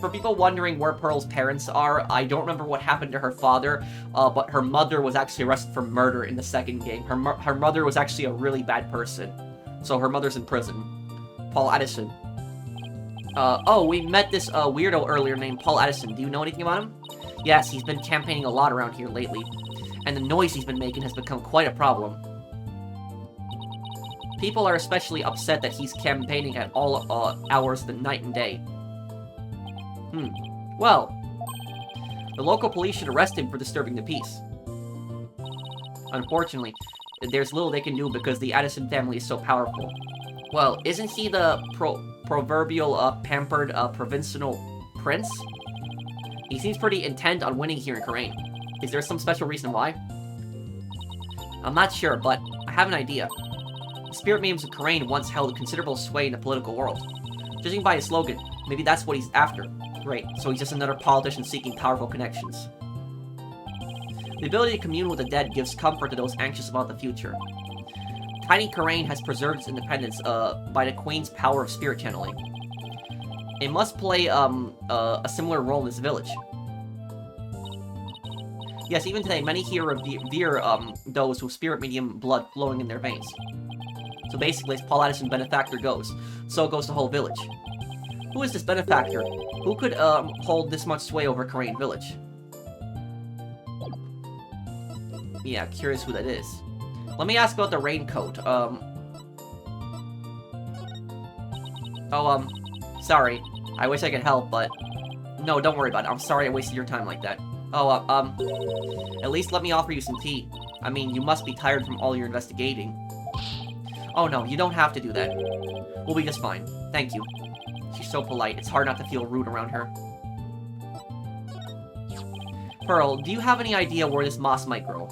for people wondering where Pearl's parents are, I don't remember what happened to her father, but her mother was actually arrested for murder in the second game. Her mother was actually a really bad person. So her mother's in prison. Paul Addison. Oh, we met this weirdo earlier named Paul Addison. Do you know anything about him? Yes, he's been campaigning a lot around here lately. And the noise he's been making has become quite a problem. People are especially upset that he's campaigning at all hours of the night and day. Well, the local police should arrest him for disturbing the peace. Unfortunately, there's little they can do because the Addison family is so powerful. Well, isn't he the proverbial pampered provincial prince? He seems pretty intent on winning here in Karain. Is there some special reason why? I'm not sure, but I have an idea. The spirit mediums of Karain once held considerable sway in the political world. Judging by his slogan, maybe that's what he's after. Great, so he's just another politician seeking powerful connections. The ability to commune with the dead gives comfort to those anxious about the future. Tiny Karain has preserved its independence by the Queen's power of spirit channeling. It must play a similar role in this village. Yes, even today, many here revere those with spirit medium blood flowing in their veins. So basically, as Paul Addison benefactor goes, so goes the whole village. Who is this benefactor? Who could hold this much sway over Karain Village? Yeah, curious who that is. Let me ask about the raincoat. Sorry. I wish I could help, but... No, don't worry about it. I'm sorry I wasted your time like that. At least let me offer you some tea. I mean, you must be tired from all your investigating. Oh no, you don't have to do that. We'll be just fine. Thank you. She's so polite, it's hard not to feel rude around her. Pearl, do you have any idea where this moss might grow?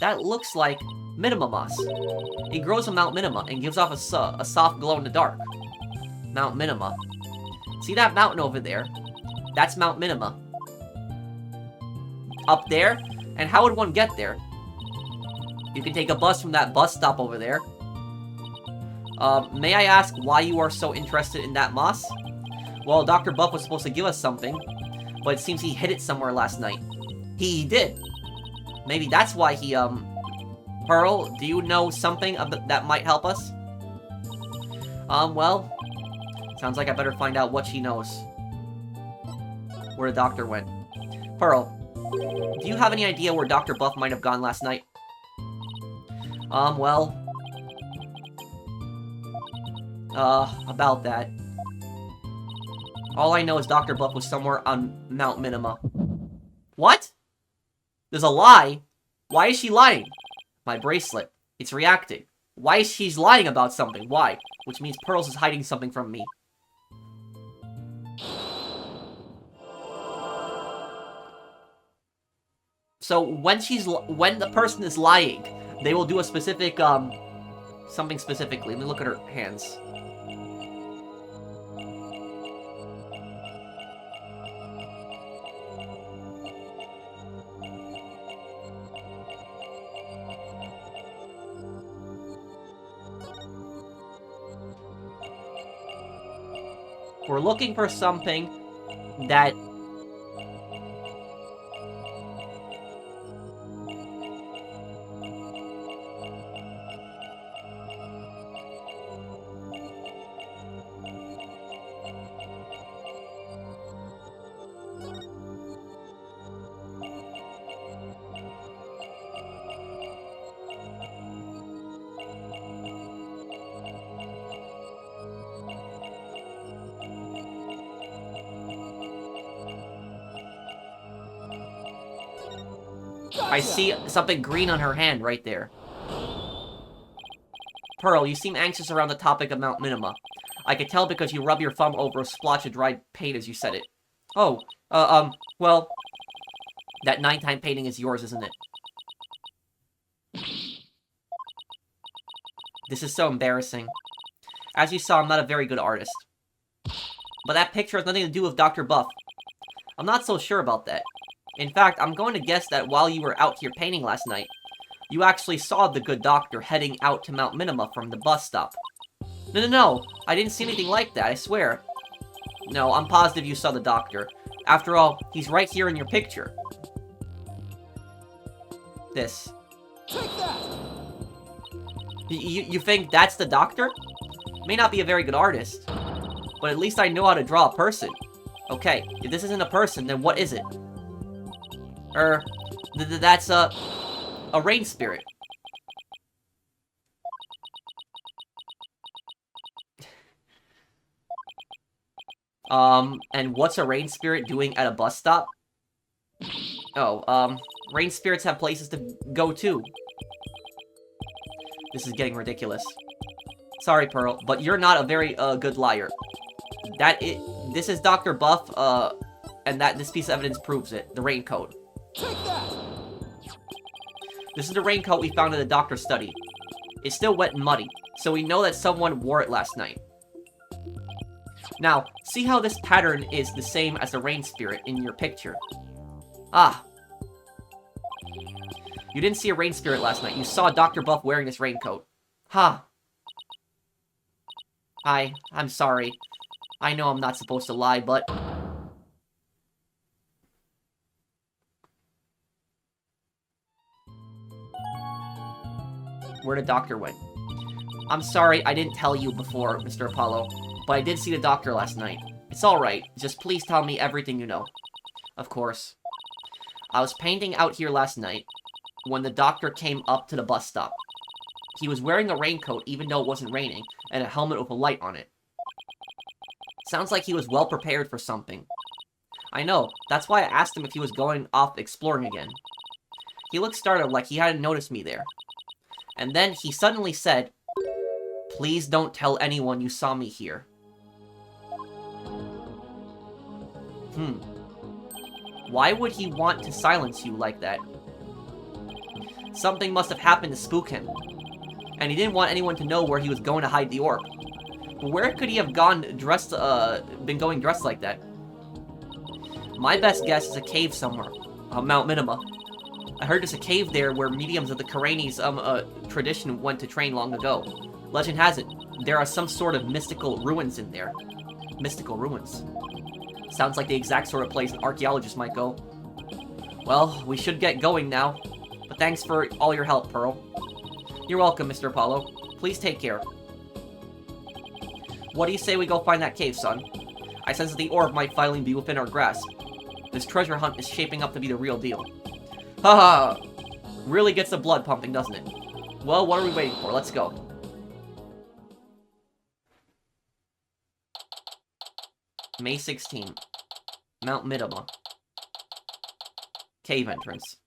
That looks like Minima moss. It grows on Mount Minima and gives off a soft glow in the dark. Mount Minima. See that mountain over there? That's Mount Minima. Up there? And how would one get there? You can take a bus from that bus stop over there. May I ask why you are so interested in that moss? Well, Dr. Buff was supposed to give us something, but it seems he hid it somewhere last night. He did. Maybe that's why he, Pearl, do you know something that might help us? Well, sounds like I better find out what she knows. Where the doctor went. Pearl, do you have any idea where Dr. Buff might have gone last night? Well... about that. All I know is Dr. Buff was somewhere on Mount Minima. What? There's a lie? Why is she lying? My bracelet. It's reacting. Why is she lying about something? Why? Which means Pearls is hiding something from me. So when the person is lying, they will do a specific, something specifically. Let me look at her hands. We're looking for something that... I see something green on her hand right there. Pearl, you seem anxious around the topic of Mount Minima. I could tell because you rub your thumb over a splotch of dried paint as you said it. Oh, well, that nighttime painting is yours, isn't it? This is so embarrassing. As you saw, I'm not a very good artist. But that picture has nothing to do with Dr. Buff. I'm not so sure about that. In fact, I'm going to guess that while you were out here painting last night, you actually saw the good doctor heading out to Mount Minima from the bus stop. No, I didn't see anything like that, I swear. No, I'm positive you saw the doctor. After all, he's right here in your picture. This. Take that! You think that's the doctor? May not be a very good artist, but at least I know how to draw a person. Okay, if this isn't a person, then what is it? That's a rain spirit. And what's a rain spirit doing at a bus stop? Oh, rain spirits have places to go to. This is getting ridiculous. Sorry, Pearl, but you're not a very, good liar. This is Dr. Buff, and this piece of evidence proves it. The raincoat. Take that! This is the raincoat we found in the doctor's study. It's still wet and muddy, so we know that someone wore it last night. Now, see how this pattern is the same as the rain spirit in your picture. Ah. You didn't see a rain spirit last night. You saw Dr. Buff wearing this raincoat. Ha. I'm sorry. I know I'm not supposed to lie, but... Where the doctor went. I'm sorry I didn't tell you before, Mr. Apollo, but I did see the doctor last night. It's alright, just please tell me everything you know. Of course. I was painting out here last night when the doctor came up to the bus stop. He was wearing a raincoat even though it wasn't raining, and a helmet with a light on it. Sounds like he was well prepared for something. I know, that's why I asked him if he was going off exploring again. He looked startled like he hadn't noticed me there. And then he suddenly said, "Please don't tell anyone you saw me here." Why would he want to silence you like that? Something must have happened to spook him. And he didn't want anyone to know where he was going to hide the orb. But where could he have been going dressed like that? My best guess is a cave somewhere on Mount Minima. I heard there's a cave there where mediums of the Karani's tradition went to train long ago. Legend has it, there are some sort of mystical ruins in there. Mystical ruins. Sounds like the exact sort of place an archaeologist might go. Well, we should get going now. But thanks for all your help, Pearl. You're welcome, Mr. Apollo. Please take care. What do you say we go find that cave, son? I sense that the orb might finally be within our grasp. This treasure hunt is shaping up to be the real deal. Haha! Really gets the blood pumping, doesn't it? Well, what are we waiting for? Let's go. May 16. Mount Midoma. Cave entrance.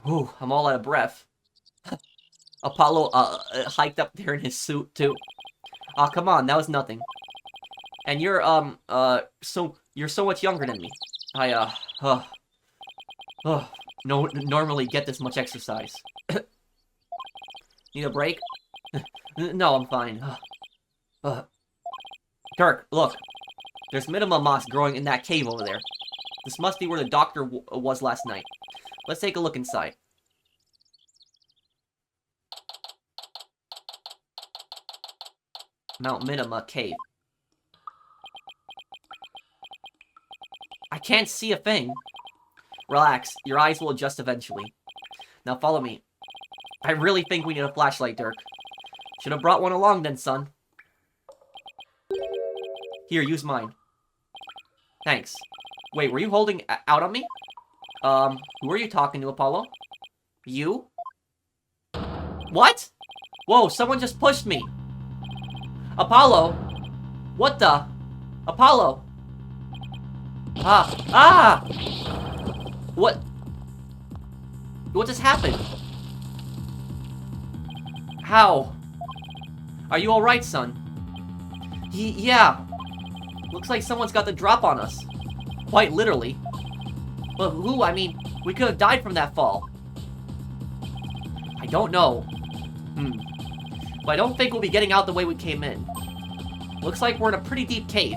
Ooh, I'm all out of breath. Apollo, hiked up there in his suit, too. Aw, come on, that was nothing. And you're, you're so much younger than me. I, normally get this much exercise. Need a break? No, I'm fine. Kirk, look. There's minimum moss growing in that cave over there. This must be where the doctor was last night. Let's take a look inside. Mount Minima Cave. I can't see a thing. Relax, your eyes will adjust eventually. Now follow me. I really think we need a flashlight, Dirk. Should have brought one along then, son. Here, use mine. Thanks. Wait, were you holding out on me? Who are you talking to, Apollo? You? What? Whoa, someone just pushed me. Apollo? What the? Apollo? Ah! What? What just happened? How? Are you alright, son? Yeah. Looks like someone's got the drop on us. Quite literally. But who? I mean, we could have died from that fall. I don't know. But I don't think we'll be getting out the way we came in. Looks like we're in a pretty deep cave.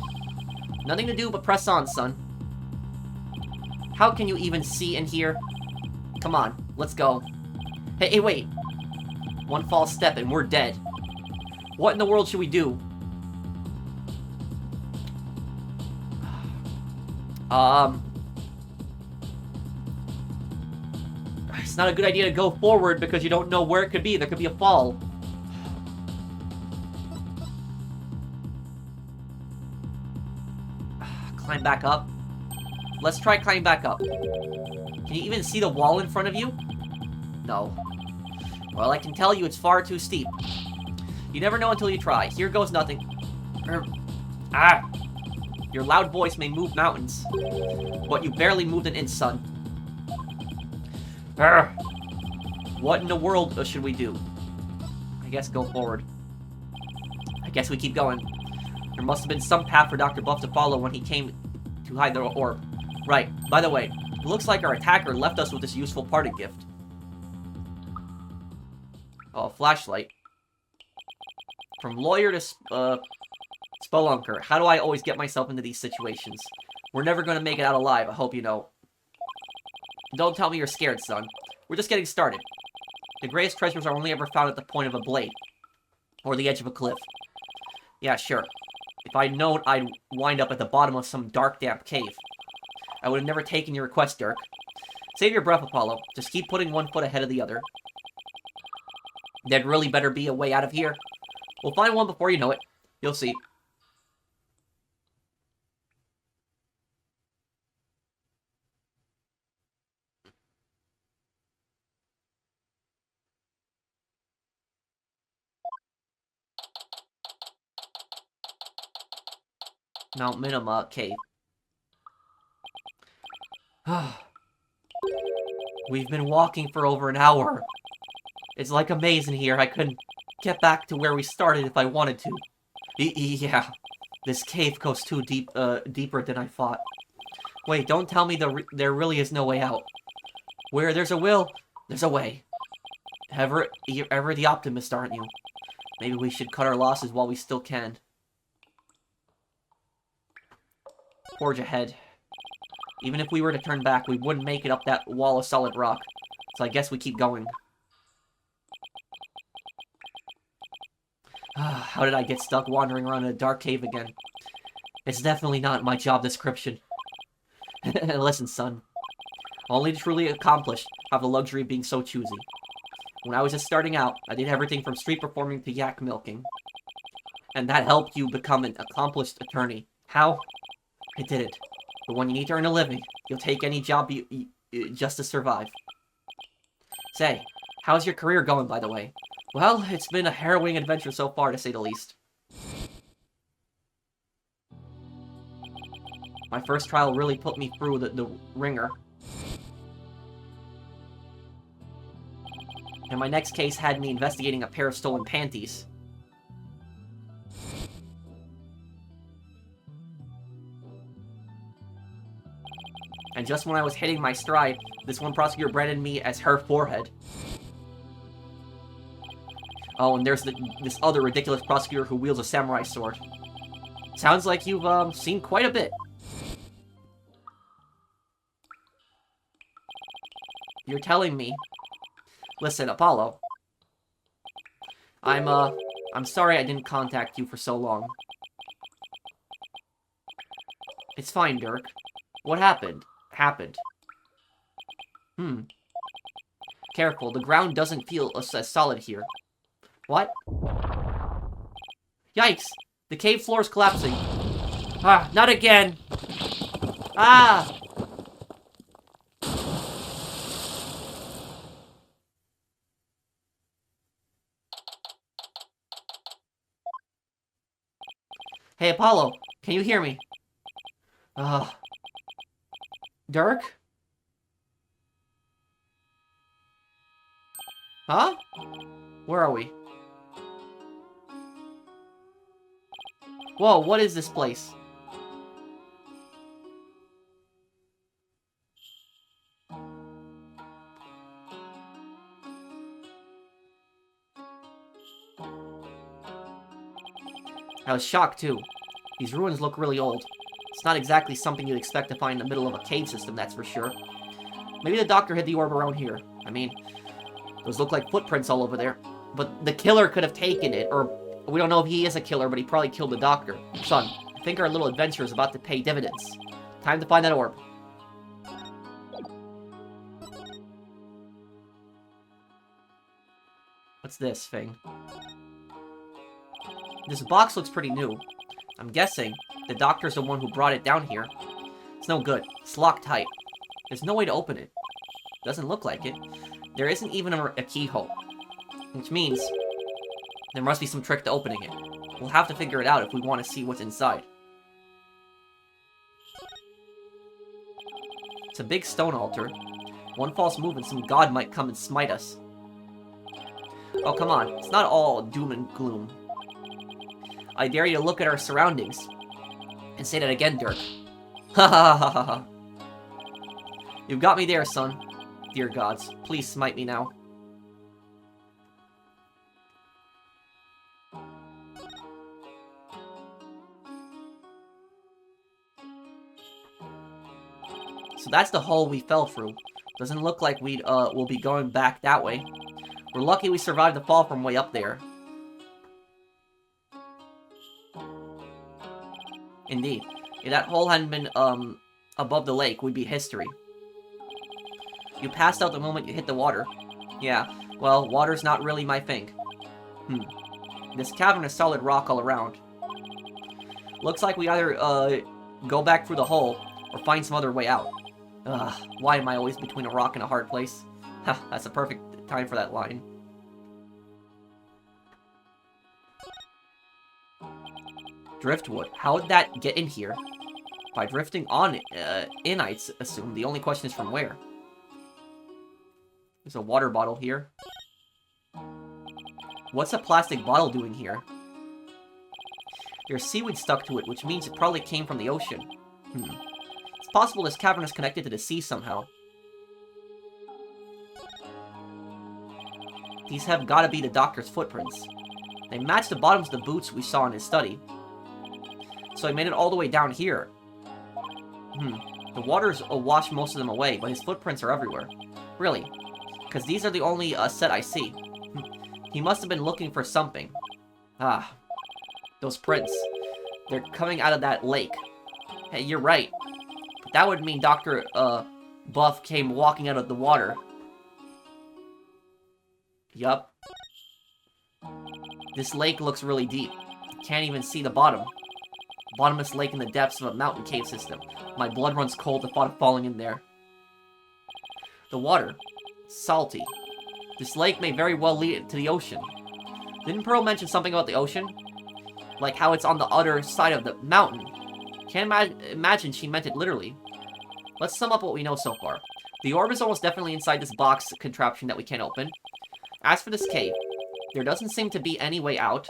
Nothing to do but press on, son. How can you even see in here? Come on, let's go. Hey, wait. One false step and we're dead. What in the world should we do? It's not a good idea to go forward because you don't know where it could be. There could be a fall. Climb back up. Let's try climbing back up. Can you even see the wall in front of you? No. Well, I can tell you it's far too steep. You never know until you try. Here goes nothing. Your loud voice may move mountains, but you barely moved an inch, son. What in the world should we do? I guess go forward. I guess we keep going. There must have been some path for Dr. Buff to follow when he came to hide the orb. Right. By the way, it looks like our attacker left us with this useful parting gift. Oh, a flashlight. From lawyer to spelunker. How do I always get myself into these situations? We're never going to make it out alive, I hope you know. Don't tell me you're scared, son. We're just getting started. The greatest treasures are only ever found at the point of a blade. Or the edge of a cliff. Yeah, sure. If I'd known I'd wind up at the bottom of some dark, damp cave. I would have never taken your request, Dirk. Save your breath, Apollo. Just keep putting one foot ahead of the other. There'd really better be a way out of here. We'll find one before you know it. You'll see. Mount Minima Cave. We've been walking for over an hour. It's like a maze in here. I couldn't get back to where we started if I wanted to. Yeah, this cave goes too deep, deeper than I thought. Wait, don't tell me there really is no way out. Where there's a will, there's a way. Ever the optimist, aren't you? Maybe we should cut our losses while we still can. Forge ahead. Even if we were to turn back, we wouldn't make it up that wall of solid rock. So I guess we keep going. How did I get stuck wandering around in a dark cave again? It's definitely not my job description. Listen, son. Only the truly accomplished have the luxury of being so choosy. When I was just starting out, I did everything from street performing to yak milking. And that helped you become an accomplished attorney. How? I did it. But when you need to earn a living, you'll take any job just to survive. Say, how's your career going, by the way? Well, it's been a harrowing adventure so far, to say the least. My first trial really put me through the ringer. And my next case had me investigating a pair of stolen panties. And just when I was hitting my stride, this one prosecutor branded me as her forehead. Oh, and there's this other ridiculous prosecutor who wields a samurai sword. Sounds like you've, seen quite a bit. You're telling me... Listen, Apollo. I'm sorry I didn't contact you for so long. It's fine, Dirk. What happened? Happened. Careful, the ground doesn't feel as solid here. What? Yikes! The cave floor is collapsing. Ah, not again! Ah! Hey, Apollo, can you hear me? Dirk? Huh? Where are we? Whoa, what is this place? I was shocked, too. These ruins look really old. It's not exactly something you'd expect to find in the middle of a cave system, that's for sure. Maybe the doctor hid the orb around here. I mean, those look like footprints all over there. But the killer could have taken it, or we don't know if he is a killer, but he probably killed the doctor. Son, I think our little adventure is about to pay dividends. Time to find that orb. What's this thing? This box looks pretty new. I'm guessing the doctor's the one who brought it down here. It's no good. It's locked tight. There's no way to open it. Doesn't look like it. There isn't even a keyhole. Which means there must be some trick to opening it. We'll have to figure it out if we want to see what's inside. It's a big stone altar. One false move and some god might come and smite us. Oh, come on. It's not all doom and gloom. I dare you to look at our surroundings. And say that again, Dirk. Ha ha ha ha ha. You've got me there, son. Dear gods, please smite me now. So that's the hole we fell through. Doesn't look like we'll be going back that way. We're lucky we survived the fall from way up there. Indeed. If that hole hadn't been, above the lake, we'd be history. You passed out the moment you hit the water. Yeah, well, water's not really my thing. This cavern is solid rock all around. Looks like we either, go back through the hole, or find some other way out. Why am I always between a rock and a hard place? Ha, that's a perfect time for that line. Driftwood. How did that get in here? By drifting on in, I'd assume. The only question is from where. There's a water bottle here. What's a plastic bottle doing here? There's seaweed stuck to it, which means it probably came from the ocean. It's possible this cavern is connected to the sea somehow. These have gotta be the doctor's footprints. They match the bottoms of the boots we saw in his study. So he made it all the way down here. The water's washed most of them away, but his footprints are everywhere. Really? Because these are the only set I see. He must have been looking for something. Ah. Those prints. They're coming out of that lake. Hey, you're right. That would mean Dr. buff came walking out of the water. Yup. This lake looks really deep. Can't even see the bottom. Bottomless lake in the depths of a mountain cave system. My blood runs cold at thought of falling in there. The water. Salty. This lake may very well lead to the ocean. Didn't Pearl mention something about the ocean? Like how it's on the other side of the mountain. Can't imagine she meant it literally. Let's sum up what we know so far. The orb is almost definitely inside this box contraption that we can't open. As for this cave, there doesn't seem to be any way out.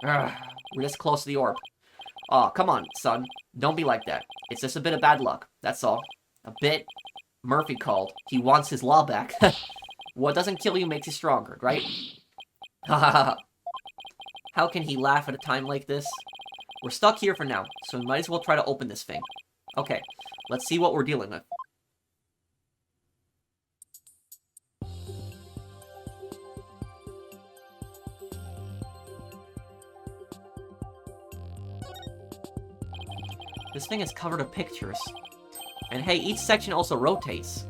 Ugh, we're this close to the orb. Aw, come on, son. Don't be like that. It's just a bit of bad luck, that's all. A bit? Murphy called. He wants his law back. What doesn't kill you makes you stronger, right? Hahaha. How can he laugh at a time like this? We're stuck here for now, so we might as well try to open this thing. Okay, let's see what we're dealing with. This thing is covered with pictures. And hey, each section also rotates.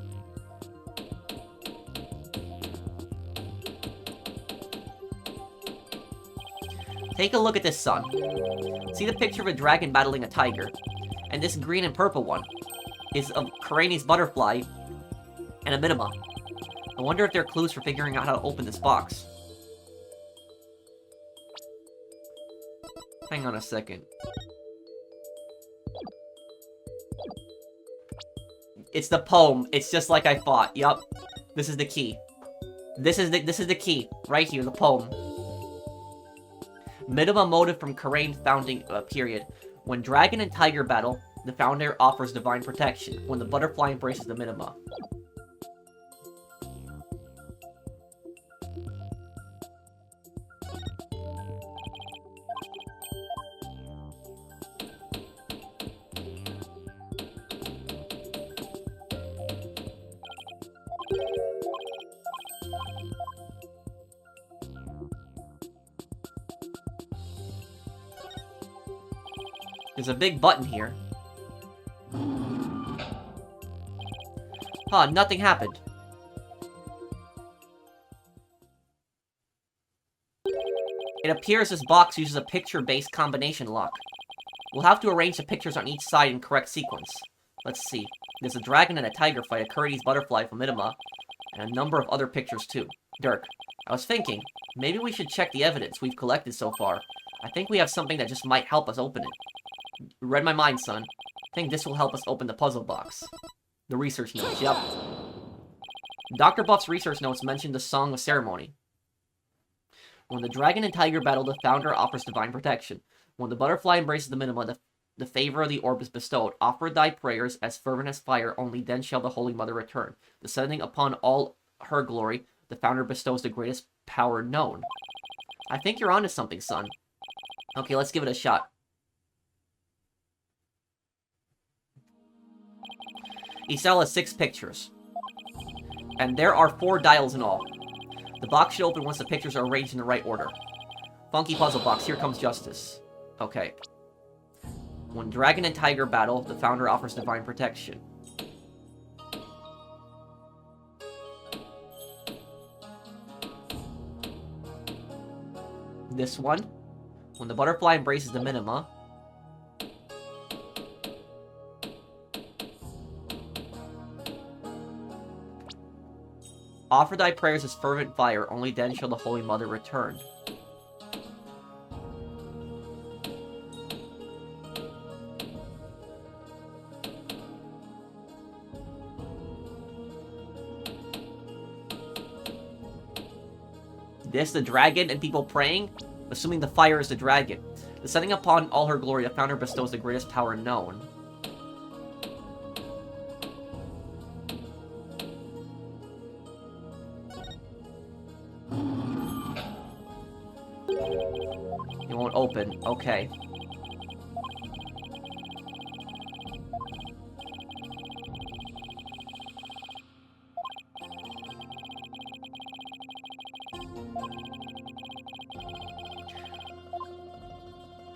Take a look at this, son. See the picture of a dragon battling a tiger. And this green and purple one is a Kareni's butterfly and a Minima. I wonder if there are clues for figuring out how to open this box. Hang on a second. It's the poem. It's just like I thought. Yup. This is the key. This is the key. Right here, the poem. Minima motive from Karain founding period. When dragon and tiger battle, the founder offers divine protection. When the butterfly embraces the Minima. There's a big button here. Huh, nothing happened. It appears this box uses a picture-based combination lock. We'll have to arrange the pictures on each side in correct sequence. Let's see. There's a dragon and a tiger fight, a Kurdi's butterfly from Minima, and a number of other pictures too. Dirk, I was thinking, maybe we should check the evidence we've collected so far. I think we have something that just might help us open it. You read my mind, son. I think this will help us open the puzzle box. The research notes, yep. Dr. Buff's research notes mentioned the Song of Ceremony. When the dragon and tiger battle, the founder offers divine protection. When the butterfly embraces the Minima, the favor of the orb is bestowed. Offer thy prayers as fervent as fire, only then shall the Holy Mother return. Descending upon all her glory, the founder bestows the greatest power known. I think you're onto something, son. Okay, let's give it a shot. Each cell has 6 pictures. And there are 4 dials in all. The box should open once the pictures are arranged in the right order. Funky puzzle box, here comes justice. Okay. When dragon and tiger battle, the founder offers divine protection. This one. When the butterfly embraces the Minima. Offer thy prayers as fervent fire, only then shall the Holy Mother return. This, the dragon and people praying? Assuming the fire is the dragon. Descending upon all her glory, the founder bestows the greatest power known. It won't open. Okay.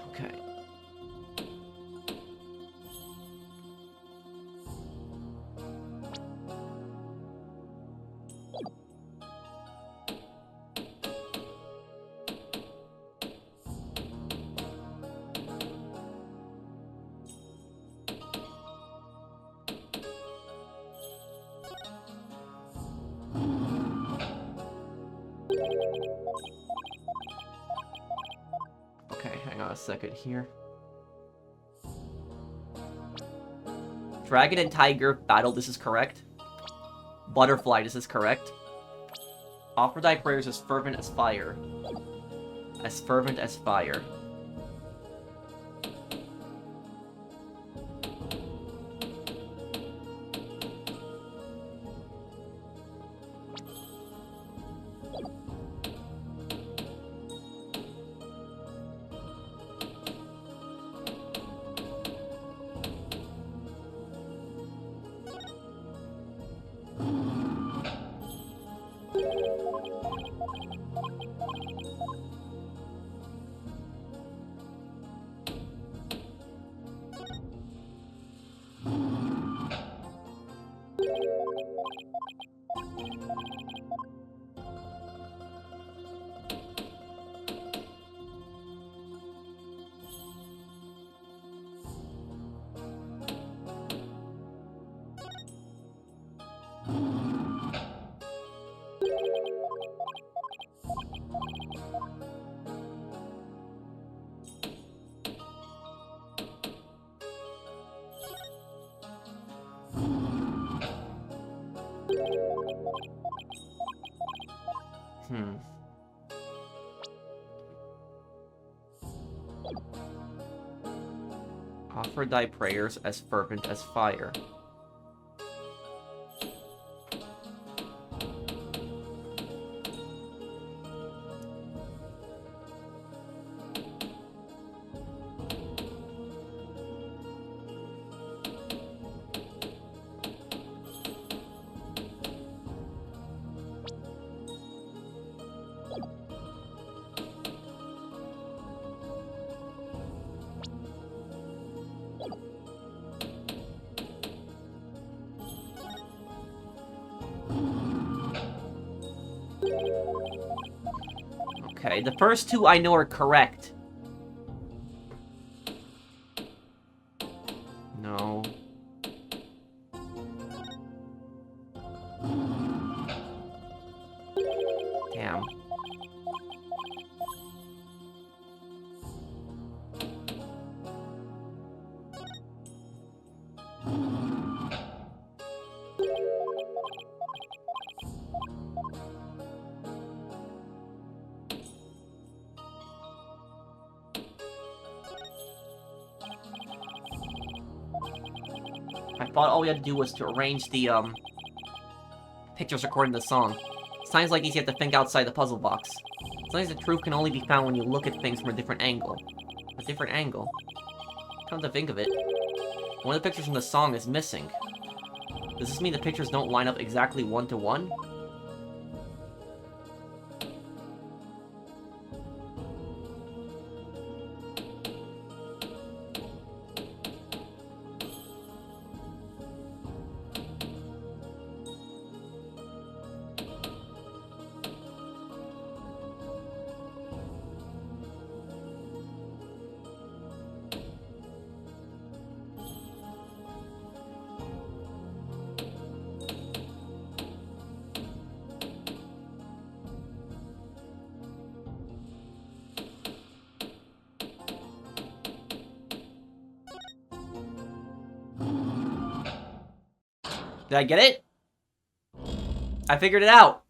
Okay. second here. Dragon and Tiger battle, this is correct. Butterfly, this is correct. Offer thy prayers as fervent as fire. As fervent as fire. Offer thy prayers as fervent as fire. Okay, the first two I know are correct. No. Damn. I thought all we had to do was to arrange the, pictures according to the song. Sounds like you have to think outside the puzzle box. Sometimes the truth can only be found when you look at things from a different angle. A different angle? Come to think of it, one of the pictures from the song is missing. Does this mean the pictures don't line up exactly one-to-one? Did I get it? I figured it out.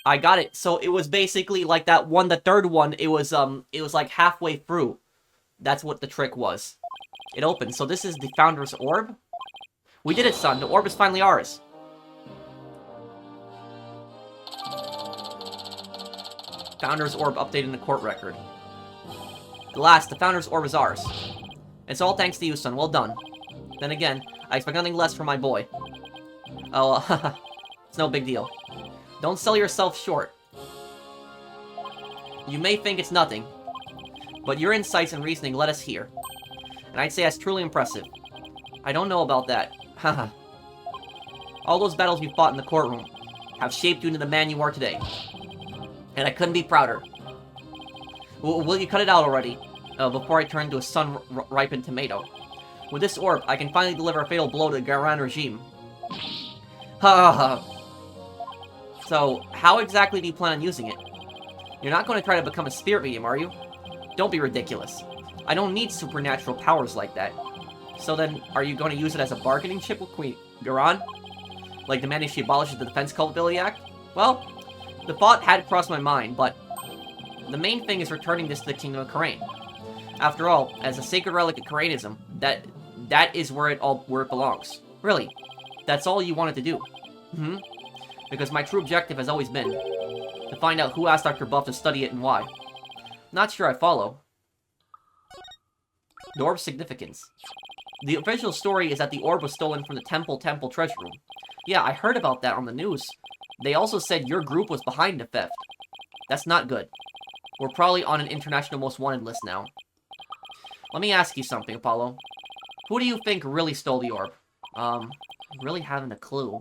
I got it. So it was basically like that one, the third one, it was like halfway through. That's what the trick was. It opened. So this is the Founder's Orb? We did it, son. The orb is finally ours. Founder's Orb updated in the court record. Alas, the Founder's Orb is ours. It's all thanks to you, son. Well done. Then again, I expect nothing less from my boy. Oh, it's no big deal. Don't sell yourself short. You may think it's nothing, but your insights and reasoning let us hear. And I'd say that's truly impressive. I don't know about that. Haha. All those battles you fought in the courtroom have shaped you into the man you are today. And I couldn't be prouder. Will you cut it out already? Before I turn into a sun-ripened tomato. With this orb, I can finally deliver a fatal blow to the Garan regime. Ha ha ha. So, how exactly do you plan on using it? You're not going to try to become a spirit medium, are you? Don't be ridiculous. I don't need supernatural powers like that. So then, are you going to use it as a bargaining chip with Queen Garan? Like demanding she abolishes the Defense Culpability Act? Well, the thought had crossed my mind, but the main thing is returning this to the Kingdom of Kharain. After all, as a sacred relic of Kharainism, that is where it belongs. Really, that's all you wanted to do. Because my true objective has always been to find out who asked Dr. Buff to study it and why. Not sure I follow. The orb's significance. The official story is that the orb was stolen from the temple treasure room. Yeah, I heard about that on the news. They also said your group was behind the theft. That's not good. We're probably on an international most wanted list now. Let me ask you something, Apollo. Who do you think really stole the orb? Really haven't a clue.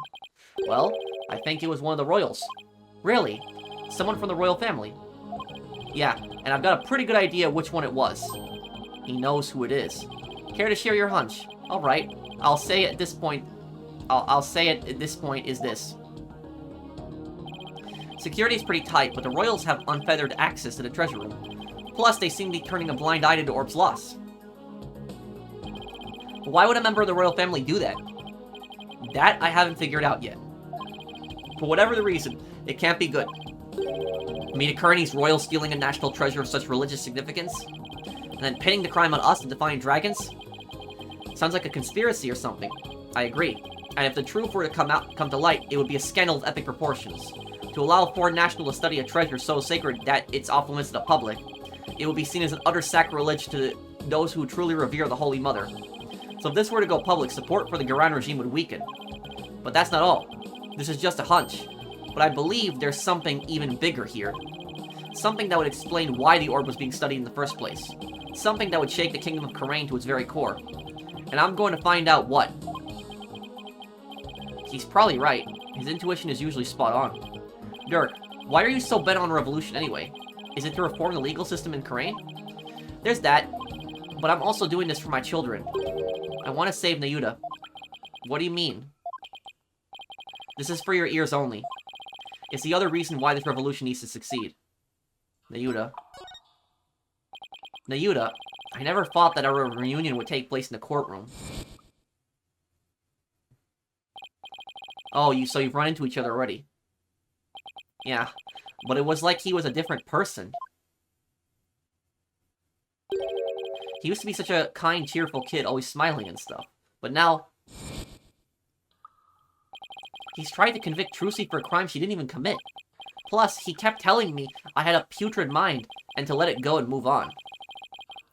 Well, I think it was one of the royals. Really? Someone from the royal family? Yeah, and I've got a pretty good idea which one it was. He knows who it is. Care to share your hunch? Alright, I'll say at this point... I'll say it at this point is this. Security's pretty tight, but the royals have unfettered access to the treasure room. Plus, they seem to be turning a blind eye to the orb's loss. But why would a member of the royal family do that? That I haven't figured out yet. For whatever the reason, it can't be good. Mina Kearney's royal stealing a national treasure of such religious significance? And then pinning the crime on us, the Defiant Dragons? Sounds like a conspiracy or something. I agree. And if the truth were to come to light, it would be a scandal of epic proportions. To allow a foreign national to study a treasure so sacred that it's off limits to the public, it would be seen as an utter sacrilege to those who truly revere the Holy Mother. So if this were to go public, support for the Garan regime would weaken. But that's not all. This is just a hunch. But I believe there's something even bigger here. Something that would explain why the orb was being studied in the first place. Something that would shake the Kingdom of Kharain to its very core. And I'm going to find out what. He's probably right. His intuition is usually spot on. Dirk, why are you so bent on a revolution anyway? Is it to reform the legal system in Kharain? There's that. But I'm also doing this for my children. I want to save Nayuta. What do you mean? This is for your ears only. It's the other reason why this revolution needs to succeed. Nayuta. Nayuta, I never thought that our reunion would take place in the courtroom. Oh, so you've run into each other already. Yeah, but it was like he was a different person. He used to be such a kind, cheerful kid, always smiling and stuff. But now... he's tried to convict Trucy for a crime she didn't even commit. Plus, he kept telling me I had a putrid mind, and to let it go and move on.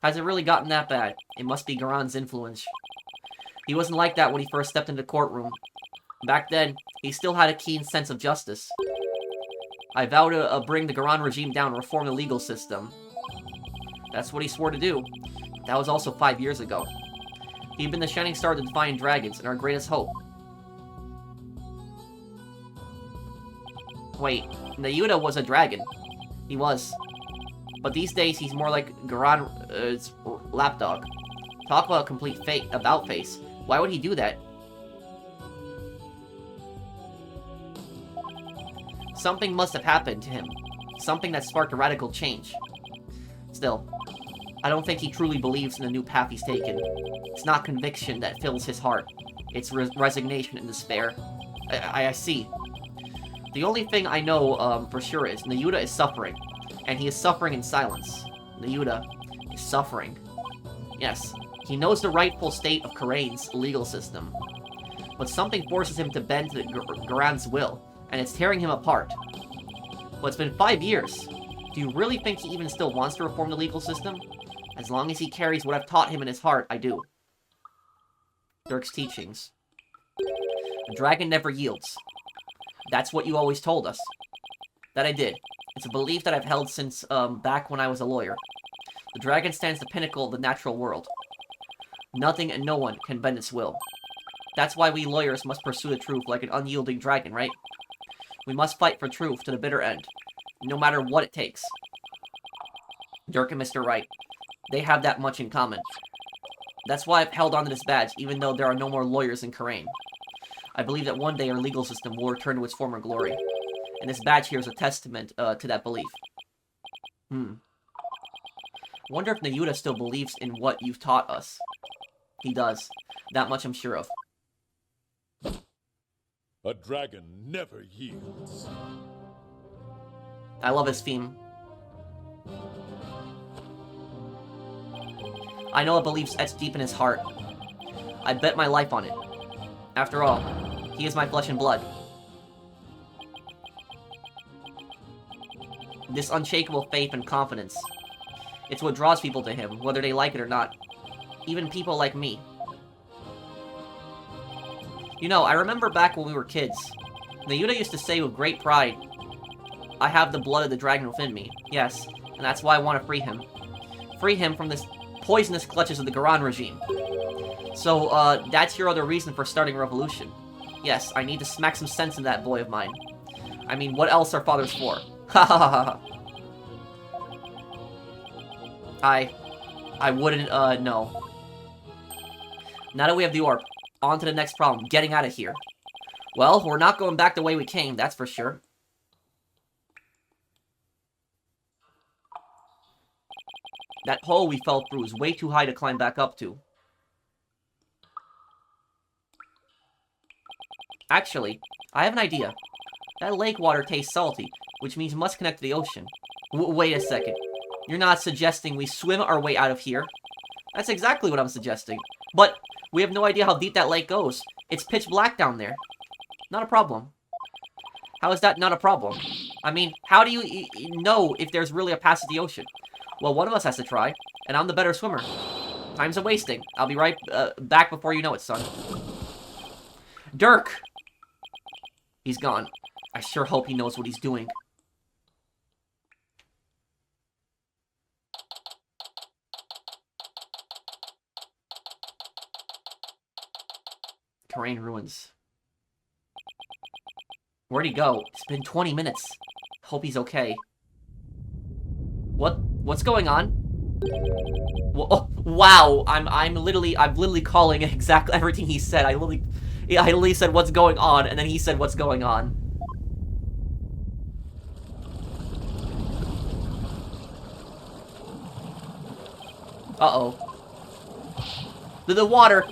Has it really gotten that bad? It must be Garan's influence. He wasn't like that when he first stepped into the courtroom. Back then, he still had a keen sense of justice. I vow to bring the Garan regime down and reform the legal system. That's what he swore to do. That was also 5 years ago. He'd been the shining star of the Defiant Dragons and our greatest hope. Wait, Nayuta was a dragon. He was. But these days, he's more like Garan's lapdog. Talk about a complete about-face. Why would he do that? Something must have happened to him. Something that sparked a radical change. Still, I don't think he truly believes in the new path he's taken. It's not conviction that fills his heart. It's resignation and despair. I see. The only thing I know for sure is Nayuta is suffering. And he is suffering in silence. Nayuta is suffering. Yes, he knows the rightful state of Kharain's legal system. But something forces him to bend to Garan's will, and it's tearing him apart. But it's been 5 years. Do you really think he even still wants to reform the legal system? As long as he carries what I've taught him in his heart, I do. Dirk's teachings. The dragon never yields. That's what you always told us. That I did. It's a belief that I've held since back when I was a lawyer. The dragon stands the pinnacle of the natural world. Nothing and no one can bend its will. That's why we lawyers must pursue the truth like an unyielding dragon, right? We must fight for truth to the bitter end, no matter what it takes. Dirk and Mr. Wright, they have that much in common. That's why I've held on to this badge, even though there are no more lawyers in Kharain. I believe that one day our legal system will return to its former glory. And this badge here is a testament to that belief. Wonder if Nayuta still believes in what you've taught us. He does. That much I'm sure of. A dragon never yields. I love his theme. I know it believes etched deep in his heart. I bet my life on it. After all, he is my flesh and blood. This unshakable faith and confidence. It's what draws people to him, whether they like it or not. Even people like me. You know, I remember back when we were kids, Nayuta used to say with great pride, I have the blood of the dragon within me. Yes, and that's why I want to free him. Free him from this poisonous clutches of the Garan regime. So, that's your other reason for starting a revolution. Yes, I need to smack some sense into that boy of mine. I mean, what else are fathers for? Ha ha ha ha. I wouldn't, no. Now that we have the orb, on to the next problem, getting out of here. Well, we're not going back the way we came, that's for sure. That hole we fell through is way too high to climb back up to. Actually, I have an idea. That lake water tastes salty, which means it must connect to the ocean. Wait a second. You're not suggesting we swim our way out of here? That's exactly what I'm suggesting. But we have no idea how deep that lake goes. It's pitch black down there. Not a problem. How is that not a problem? I mean, how do you know if there's really a path to the ocean? Well, one of us has to try, and I'm the better swimmer. Time's a wasting. I'll be right back before you know it, son. Dirk! He's gone. I sure hope he knows what he's doing. Terrain ruins. Where'd he go? It's been 20 minutes. Hope he's okay. What's going on? Oh, wow, I'm literally calling exactly everything he said. I literally said what's going on, and then he said what's going on. Uh-oh. The water!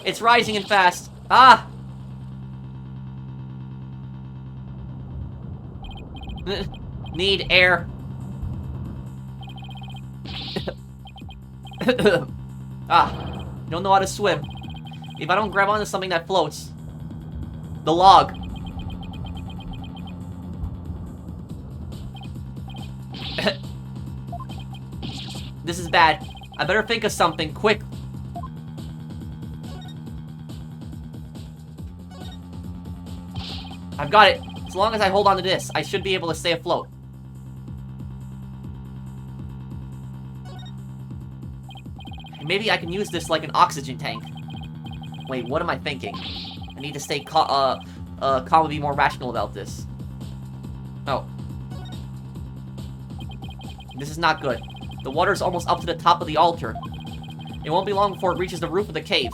It's rising and fast. Ah! Need air. Ah, don't know how to swim. If I don't grab onto something that floats. The log. This is bad. I better think of something, quick. I've got it. As long as I hold on to this, I should be able to stay afloat. Maybe I can use this like an oxygen tank. Wait, what am I thinking? I need to stay calm and be more rational about this. Oh. This is not good. The water's almost up to the top of the altar. It won't be long before it reaches the roof of the cave.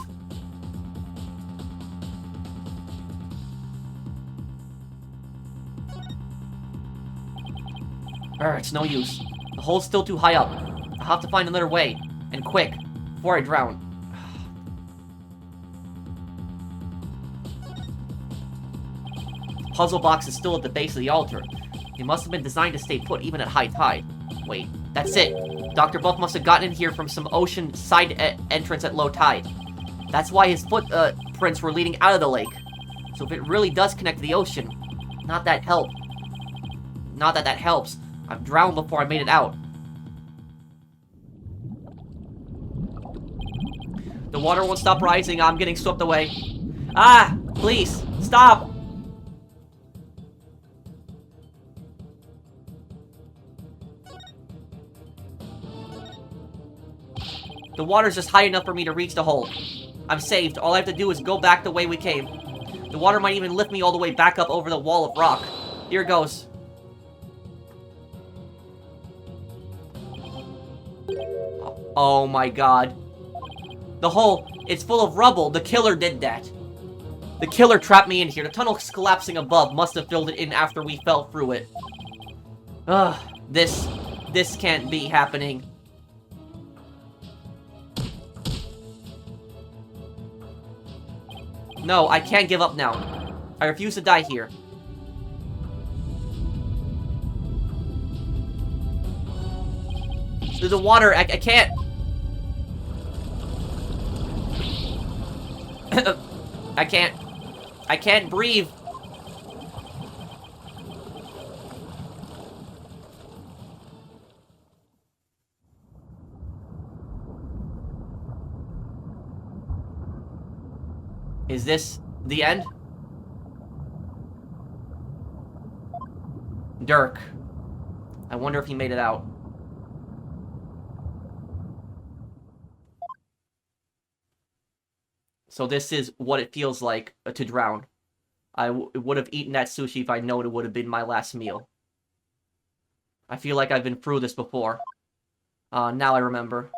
It's no use. The hole's still too high up. I'll have to find another way. And quick, before I drown. The puzzle box is still at the base of the altar. It must have been designed to stay put even at high tide. Wait, that's it. Dr. Buff must have gotten in here from some ocean side entrance at low tide. That's why his footprints were leading out of the lake. So if it really does connect to the ocean, not that that helps. I've drowned before I made it out. The water won't stop rising. I'm getting swept away. Ah! Please! Stop! The water's just high enough for me to reach the hole. I'm saved. All I have to do is go back the way we came. The water might even lift me all the way back up over the wall of rock. Here goes. Oh my god. The hole, it's full of rubble. The killer did that. The killer trapped me in here. The tunnel's collapsing above must have filled it in after we fell through it. Ugh, this can't be happening. No, I can't give up now. I refuse to die here. There's the water. I can't. I can't. I can't breathe. Is this the end? Dirk. I wonder if he made it out. So this is what it feels like to drown. I would have eaten that sushi if I'd known it would have been my last meal. I feel like I've been through this before. Now I remember.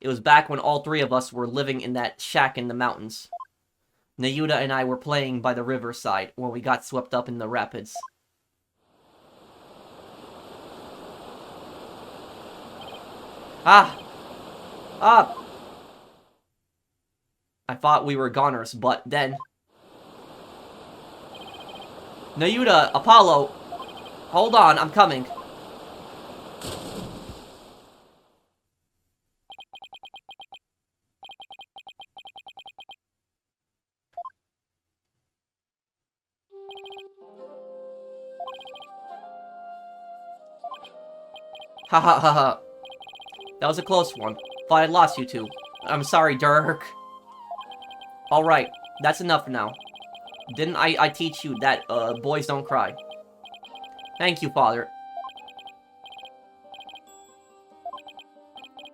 It was back when all three of us were living in that shack in the mountains. Nayuta and I were playing by the riverside when we got swept up in the rapids. Ah! I thought we were goners, but then... Nayuta, Apollo! Hold on, I'm coming. Ha ha ha ha. That was a close one. Thought I'd lost you two. I'm sorry, Dirk. Alright, that's enough now. Didn't I teach you that, boys don't cry? Thank you, Father.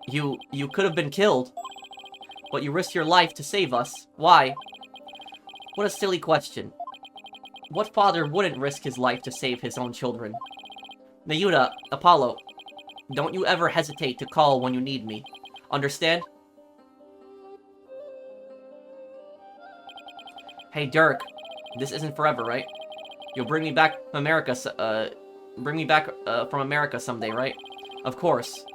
You could have been killed, but you risked your life to save us. Why? What a silly question. What father wouldn't risk his life to save his own children? Nayuta, Apollo, don't you ever hesitate to call when you need me. Understand? Hey, Dirk. This isn't forever, right? You'll bring me back from America, from America someday, right? Of course.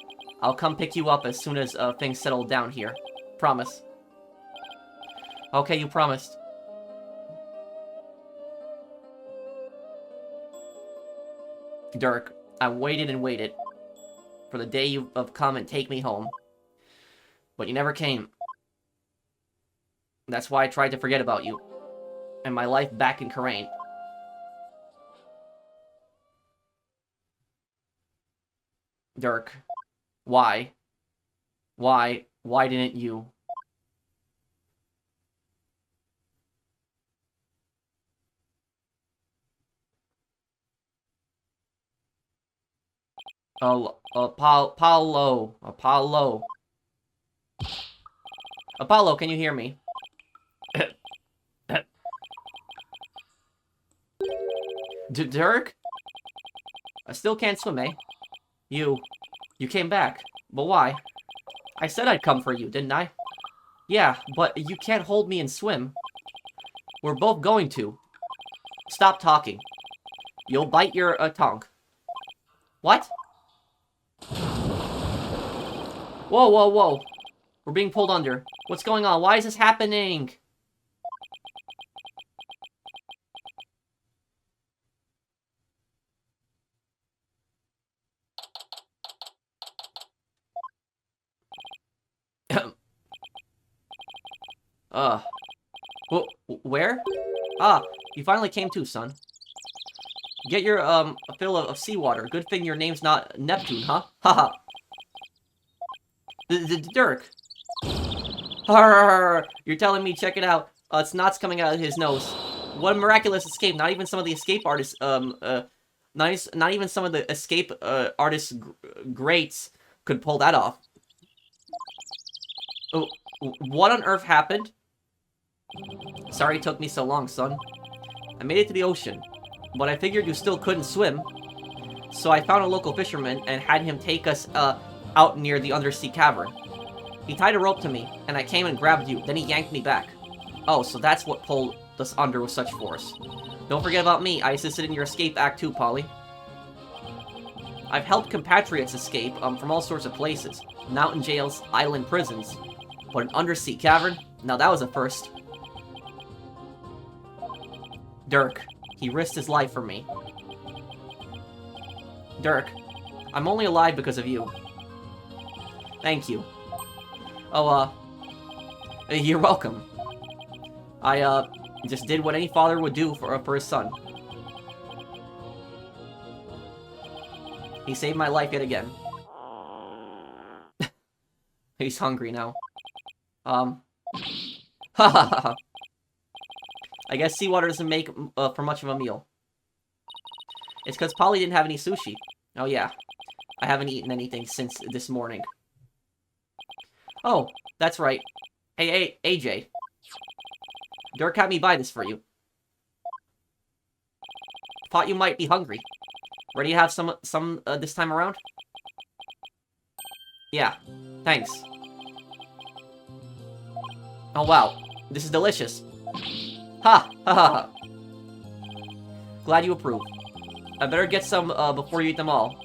I'll come pick you up as soon as, things settle down here. Promise. Okay, you promised. Dirk, I waited and waited for the day you have come and take me home. But you never came. That's why I tried to forget about you. And my life back in Karain. Dirk. Why? Why didn't you? Oh, Apollo. Apollo, can you hear me? Dirk? I still can't swim, eh? You came back. But why? I said I'd come for you, didn't I? Yeah, but you can't hold me and swim. We're both going to. Stop talking. You'll bite your tongue. What? Whoa, whoa, whoa. We're being pulled under. What's going on? Why is this happening? Where? Ah, you finally came to, son. Get your, a fill of seawater. Good thing your name's not Neptune, huh? Haha. Dirk. You're telling me, check it out. Snot's coming out of his nose. What a miraculous escape. Not even some of the escape artists, not even some of the escape, artists greats could pull that off. Oh, what on earth happened? Sorry it took me so long, son. I made it to the ocean, but I figured you still couldn't swim. So I found a local fisherman and had him take us, out near the undersea cavern. He tied a rope to me, and I came and grabbed you, then he yanked me back. Oh, so that's what pulled us under with such force. Don't forget about me, I assisted in your escape act too, Polly. I've helped compatriots escape from all sorts of places. Mountain jails, island prisons. But an undersea cavern? Now that was a first. Dirk. He risked his life for me. Dirk. I'm only alive because of you. Thank you. Oh, you're welcome. I, just did what any father would do for his son. He saved my life yet again. He's hungry now. Ha ha ha. I guess seawater doesn't make for much of a meal. It's because Polly didn't have any sushi. Oh yeah. I haven't eaten anything since this morning. Oh, that's right. Hey, AJ. Dirk had me buy this for you. Thought you might be hungry. Ready to have some this time around? Yeah, thanks. Oh wow, this is delicious. Ha! Ha ha ha. Glad you approve. I better get some before you eat them all.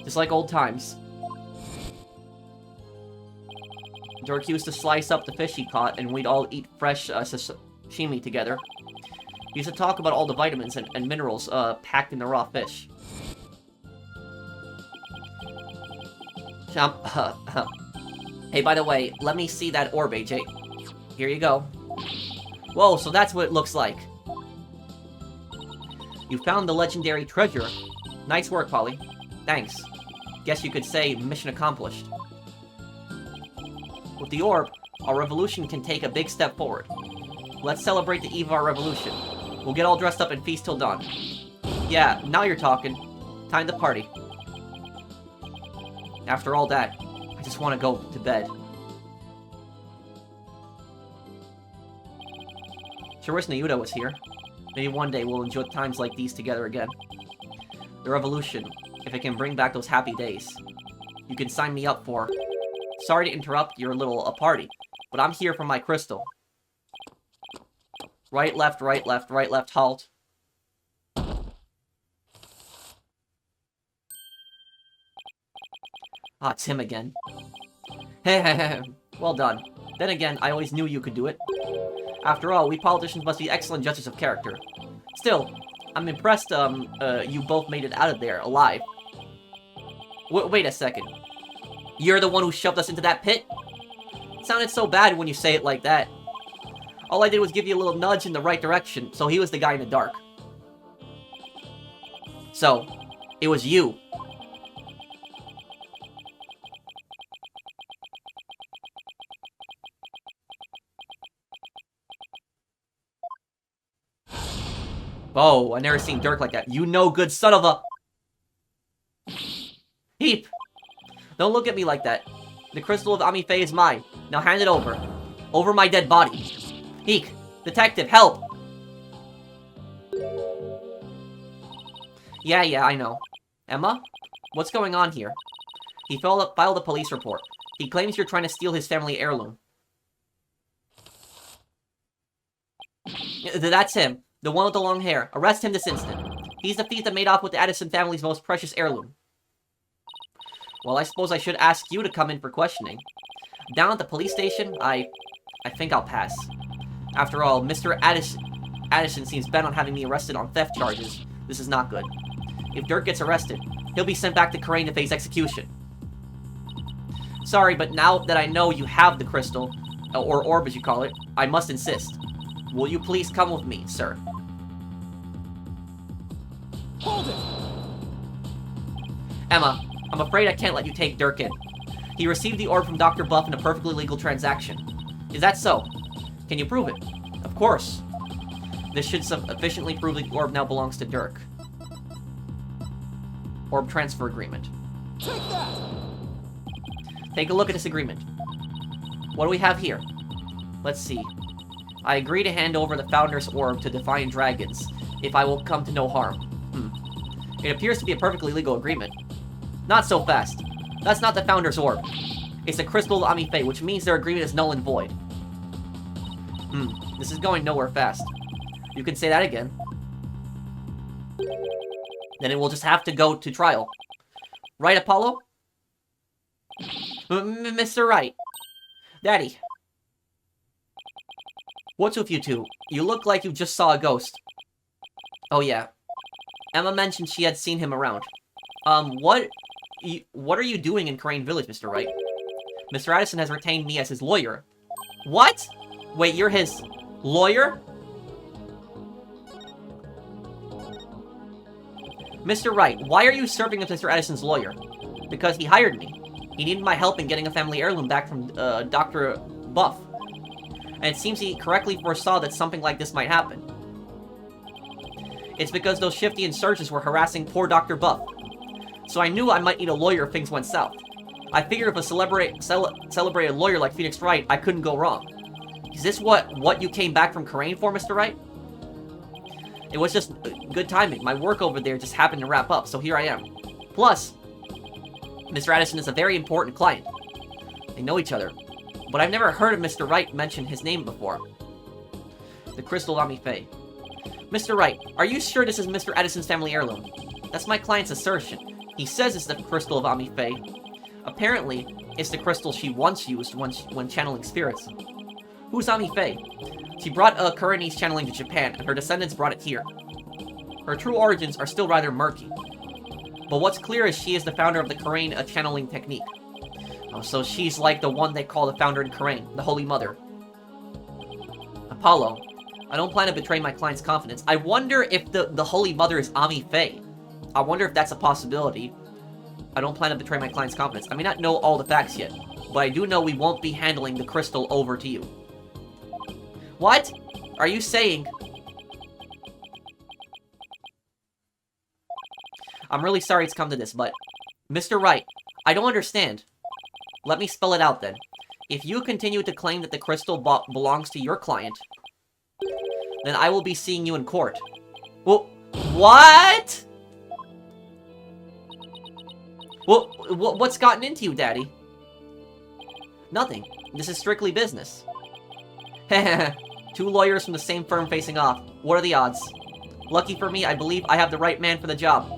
Just like old times. Dirk used to slice up the fish he caught, and we'd all eat fresh sashimi together. He used to talk about all the vitamins and minerals packed in the raw fish. Hey, by the way, let me see that orb, AJ. Here you go. Whoa, so that's what it looks like. You found the legendary treasure. Nice work, Polly. Thanks. Guess you could say mission accomplished. With the orb, our revolution can take a big step forward. Let's celebrate the eve of our revolution. We'll get all dressed up and feast till dawn. Yeah, now you're talking. Time to party. After all that, I just want to go to bed. Sure wish Nayuta was here. Maybe one day we'll enjoy times like these together again. The revolution, if it can bring back those happy days. You can sign me up for... Sorry to interrupt your little party, but I'm here for my crystal. Right, left, halt. Ah, it's him again. Well done. Then again, I always knew you could do it. After all, we politicians must be excellent judges of character. Still, I'm impressed, you both made it out of there, alive. Wait a second. You're the one who shoved us into that pit? It sounded so bad when you say it like that. All I did was give you a little nudge in the right direction, so he was the guy in the dark. So, it was you. Oh, I never seen Dirk like that. You no good son of a... Heap! Don't look at me like that. The crystal of Amife is mine. Now hand it over. Over my dead body. Eek! Detective, help! Yeah, I know. Emma? What's going on here? He filed a police report. He claims you're trying to steal his family heirloom. That's him. The one with the long hair. Arrest him this instant. He's the thief that made off with the Addison family's most precious heirloom. Well, I suppose I should ask you to come in for questioning. Down at the police station, I think I'll pass. After all, Mr. Addison seems bent on having me arrested on theft charges. This is not good. If Dirk gets arrested, he'll be sent back to Crane to face execution. Sorry, but now that I know you have the crystal, or orb as you call it, I must insist. Will you please come with me, sir? Hold it! Emma, I'm afraid I can't let you take Dirk in. He received the orb from Dr. Buff in a perfectly legal transaction. Is that so? Can you prove it? Of course. This should sufficiently prove the orb now belongs to Dirk. Orb transfer agreement. Take that! Take a look at this agreement. What do we have here? Let's see. I agree to hand over the Founder's Orb to Defiant Dragons, if I will come to no harm. It appears to be a perfectly legal agreement. Not so fast. That's not the Founder's Orb. It's a Crystal of Amife, which means their agreement is null and void. This is going nowhere fast. You can say that again. then it will just have to go to trial. Right, Apollo? Mr. Wright. Daddy. What's with you two? You look like you just saw a ghost. Oh yeah. Emma mentioned she had seen him around. What are you doing in Crane Village, Mr. Wright? Mr. Addison has retained me as his lawyer. What? Wait, you're his lawyer? Mr. Wright, why are you serving as Mr. Addison's lawyer? Because he hired me. He needed my help in getting a family heirloom back from, Dr. Buff. And it seems he correctly foresaw that something like this might happen. It's because those shifty insurgents were harassing poor Dr. Buff. So I knew I might need a lawyer if things went south. I figured if a celebrated lawyer like Phoenix Wright, I couldn't go wrong. Is this what you came back from Karain for, Mr. Wright? It was just good timing. My work over there just happened to wrap up, so here I am. Plus, Mr. Addison is a very important client. They know each other. But I've never heard of Mr. Wright mention his name before. The Crystal Ami Faye. Mr. Wright, are you sure this is Mr. Addison's family heirloom? That's my client's assertion. He says it's the Crystal of Ami Faye. Apparently, it's the crystal she once used when channeling spirits. Who's Ami Faye? She brought Kurani's channeling to Japan, and her descendants brought it here. Her true origins are still rather murky. But what's clear is she is the founder of the Karain channeling technique. Oh, so she's like the one they call the founder in Karain, the Holy Mother. Apollo, I don't plan to betray my client's confidence. I wonder if the Holy Mother is Ami Faye. I wonder if that's a possibility. I don't plan to betray my client's confidence. I may not know all the facts yet, but I do know we won't be handling the crystal over to you. What? Are you saying... I'm really sorry it's come to this, but... Mr. Wright, I don't understand. Let me spell it out then. If you continue to claim that the crystal belongs to your client, then I will be seeing you in court. Well, what? Well, what's gotten into you, Daddy? Nothing. This is strictly business. Two lawyers from the same firm facing off. What are the odds? Lucky for me, I believe I have the right man for the job.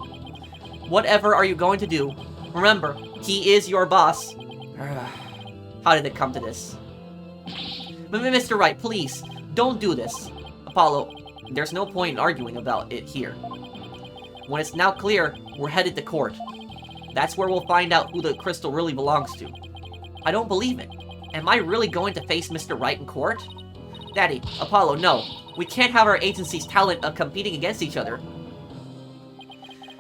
Whatever are you going to do? Remember, he is your boss. How did it come to this? Mr. Wright, please, don't do this. Apollo, there's no point in arguing about it here. When it's now clear, we're headed to court. That's where we'll find out who the crystal really belongs to. I don't believe it. Am I really going to face Mr. Wright in court? Daddy, Apollo, no. We can't have our agency's talent competing against each other.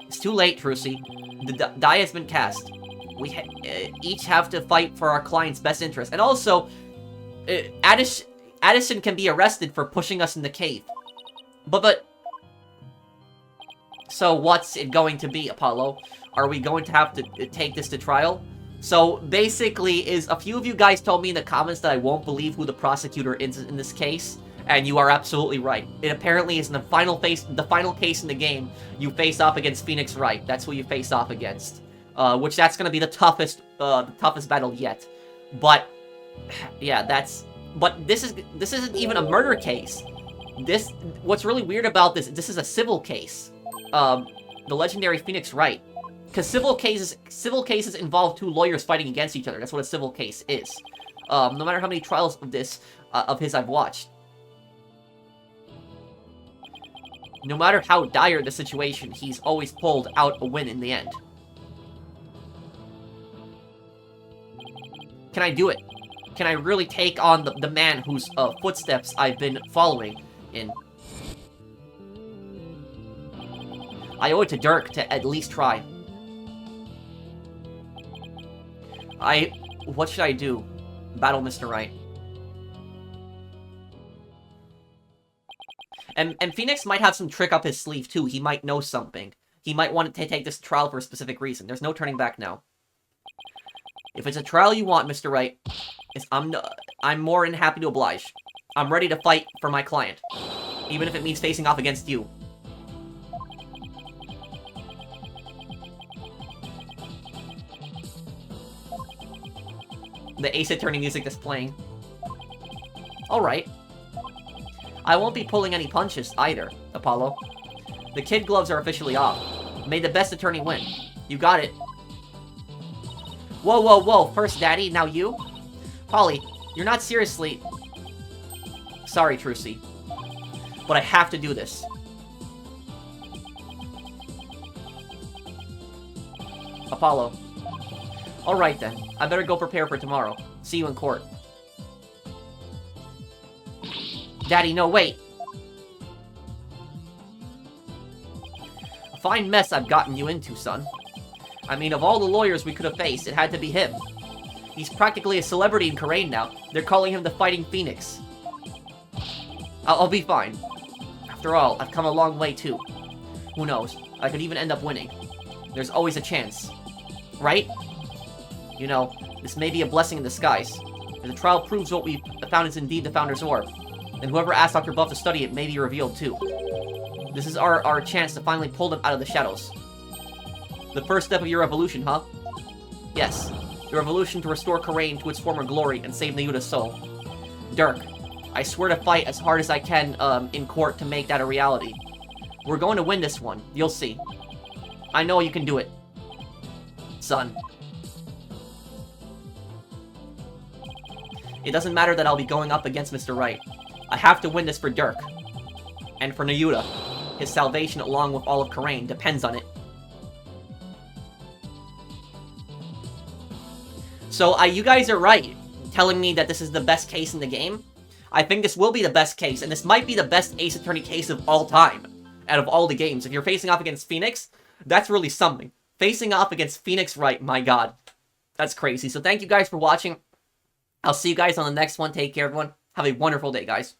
It's too late, Trucy. The die has been cast. We each have to fight for our client's best interest. And also, Addison can be arrested for pushing us in the cave. But... So what's it going to be, Apollo? Are we going to have to take this to trial? So basically, a few of you guys told me in the comments that I won't believe who the prosecutor is in this case, and you are absolutely right. It apparently is in the final case in the game. You face off against Phoenix Wright. That's who you face off against, which that's going to be the toughest battle yet. But yeah, But this isn't even a murder case. What's really weird about this is a civil case. The legendary Phoenix Wright. Because civil cases involve two lawyers fighting against each other. That's what a civil case is. No matter how many trials of his I've watched. No matter how dire the situation, he's always pulled out a win in the end. Can I do it? Can I really take on the man whose footsteps I've been following in? I owe it to Dirk to at least try. What should I do? Battle Mr. Wright. And Phoenix might have some trick up his sleeve too. He might know something. He might want to take this trial for a specific reason. There's no turning back now. If it's a trial you want, Mr. Wright, I'm more than happy to oblige. I'm ready to fight for my client, even if it means facing off against you. The Ace Attorney music is playing. Alright. I won't be pulling any punches either, Apollo. The kid gloves are officially off. May the best attorney win. You got it. Whoa, whoa, whoa. First Daddy, now you? Polly, you're not seriously... Sorry, Trucy. But I have to do this. Apollo. Alright then. I better go prepare for tomorrow. See you in court. Daddy, no, wait. A fine mess I've gotten you into, son. I mean, of all the lawyers we could have faced, it had to be him. He's practically a celebrity in Khura'in now. They're calling him the Fighting Phoenix. I'll be fine. After all, I've come a long way too. Who knows? I could even end up winning. There's always a chance. Right? You know, this may be a blessing in disguise. If the trial proves what we found is indeed the Founder's Orb, then whoever asked Dr. Buff to study it may be revealed too. This is our chance to finally pull them out of the shadows. The first step of your revolution, huh? Yes. The revolution to restore Khura'in to its former glory and save Nayuta's soul. Dirk, I swear to fight as hard as I can in court to make that a reality. We're going to win this one. You'll see. I know you can do it. Son. It doesn't matter that I'll be going up against Mr. Right. I have to win this for Dirk. And for Nayuta. His salvation along with all of Khura'in depends on it. So, you guys are right, telling me that this is the best case in the game. I think this will be the best case, and this might be the best Ace Attorney case of all time. Out of all the games. If you're facing off against Phoenix, that's really something. Facing off against Phoenix Wright, my god. That's crazy. So thank you guys for watching. I'll see you guys on the next one. Take care, everyone. Have a wonderful day, guys.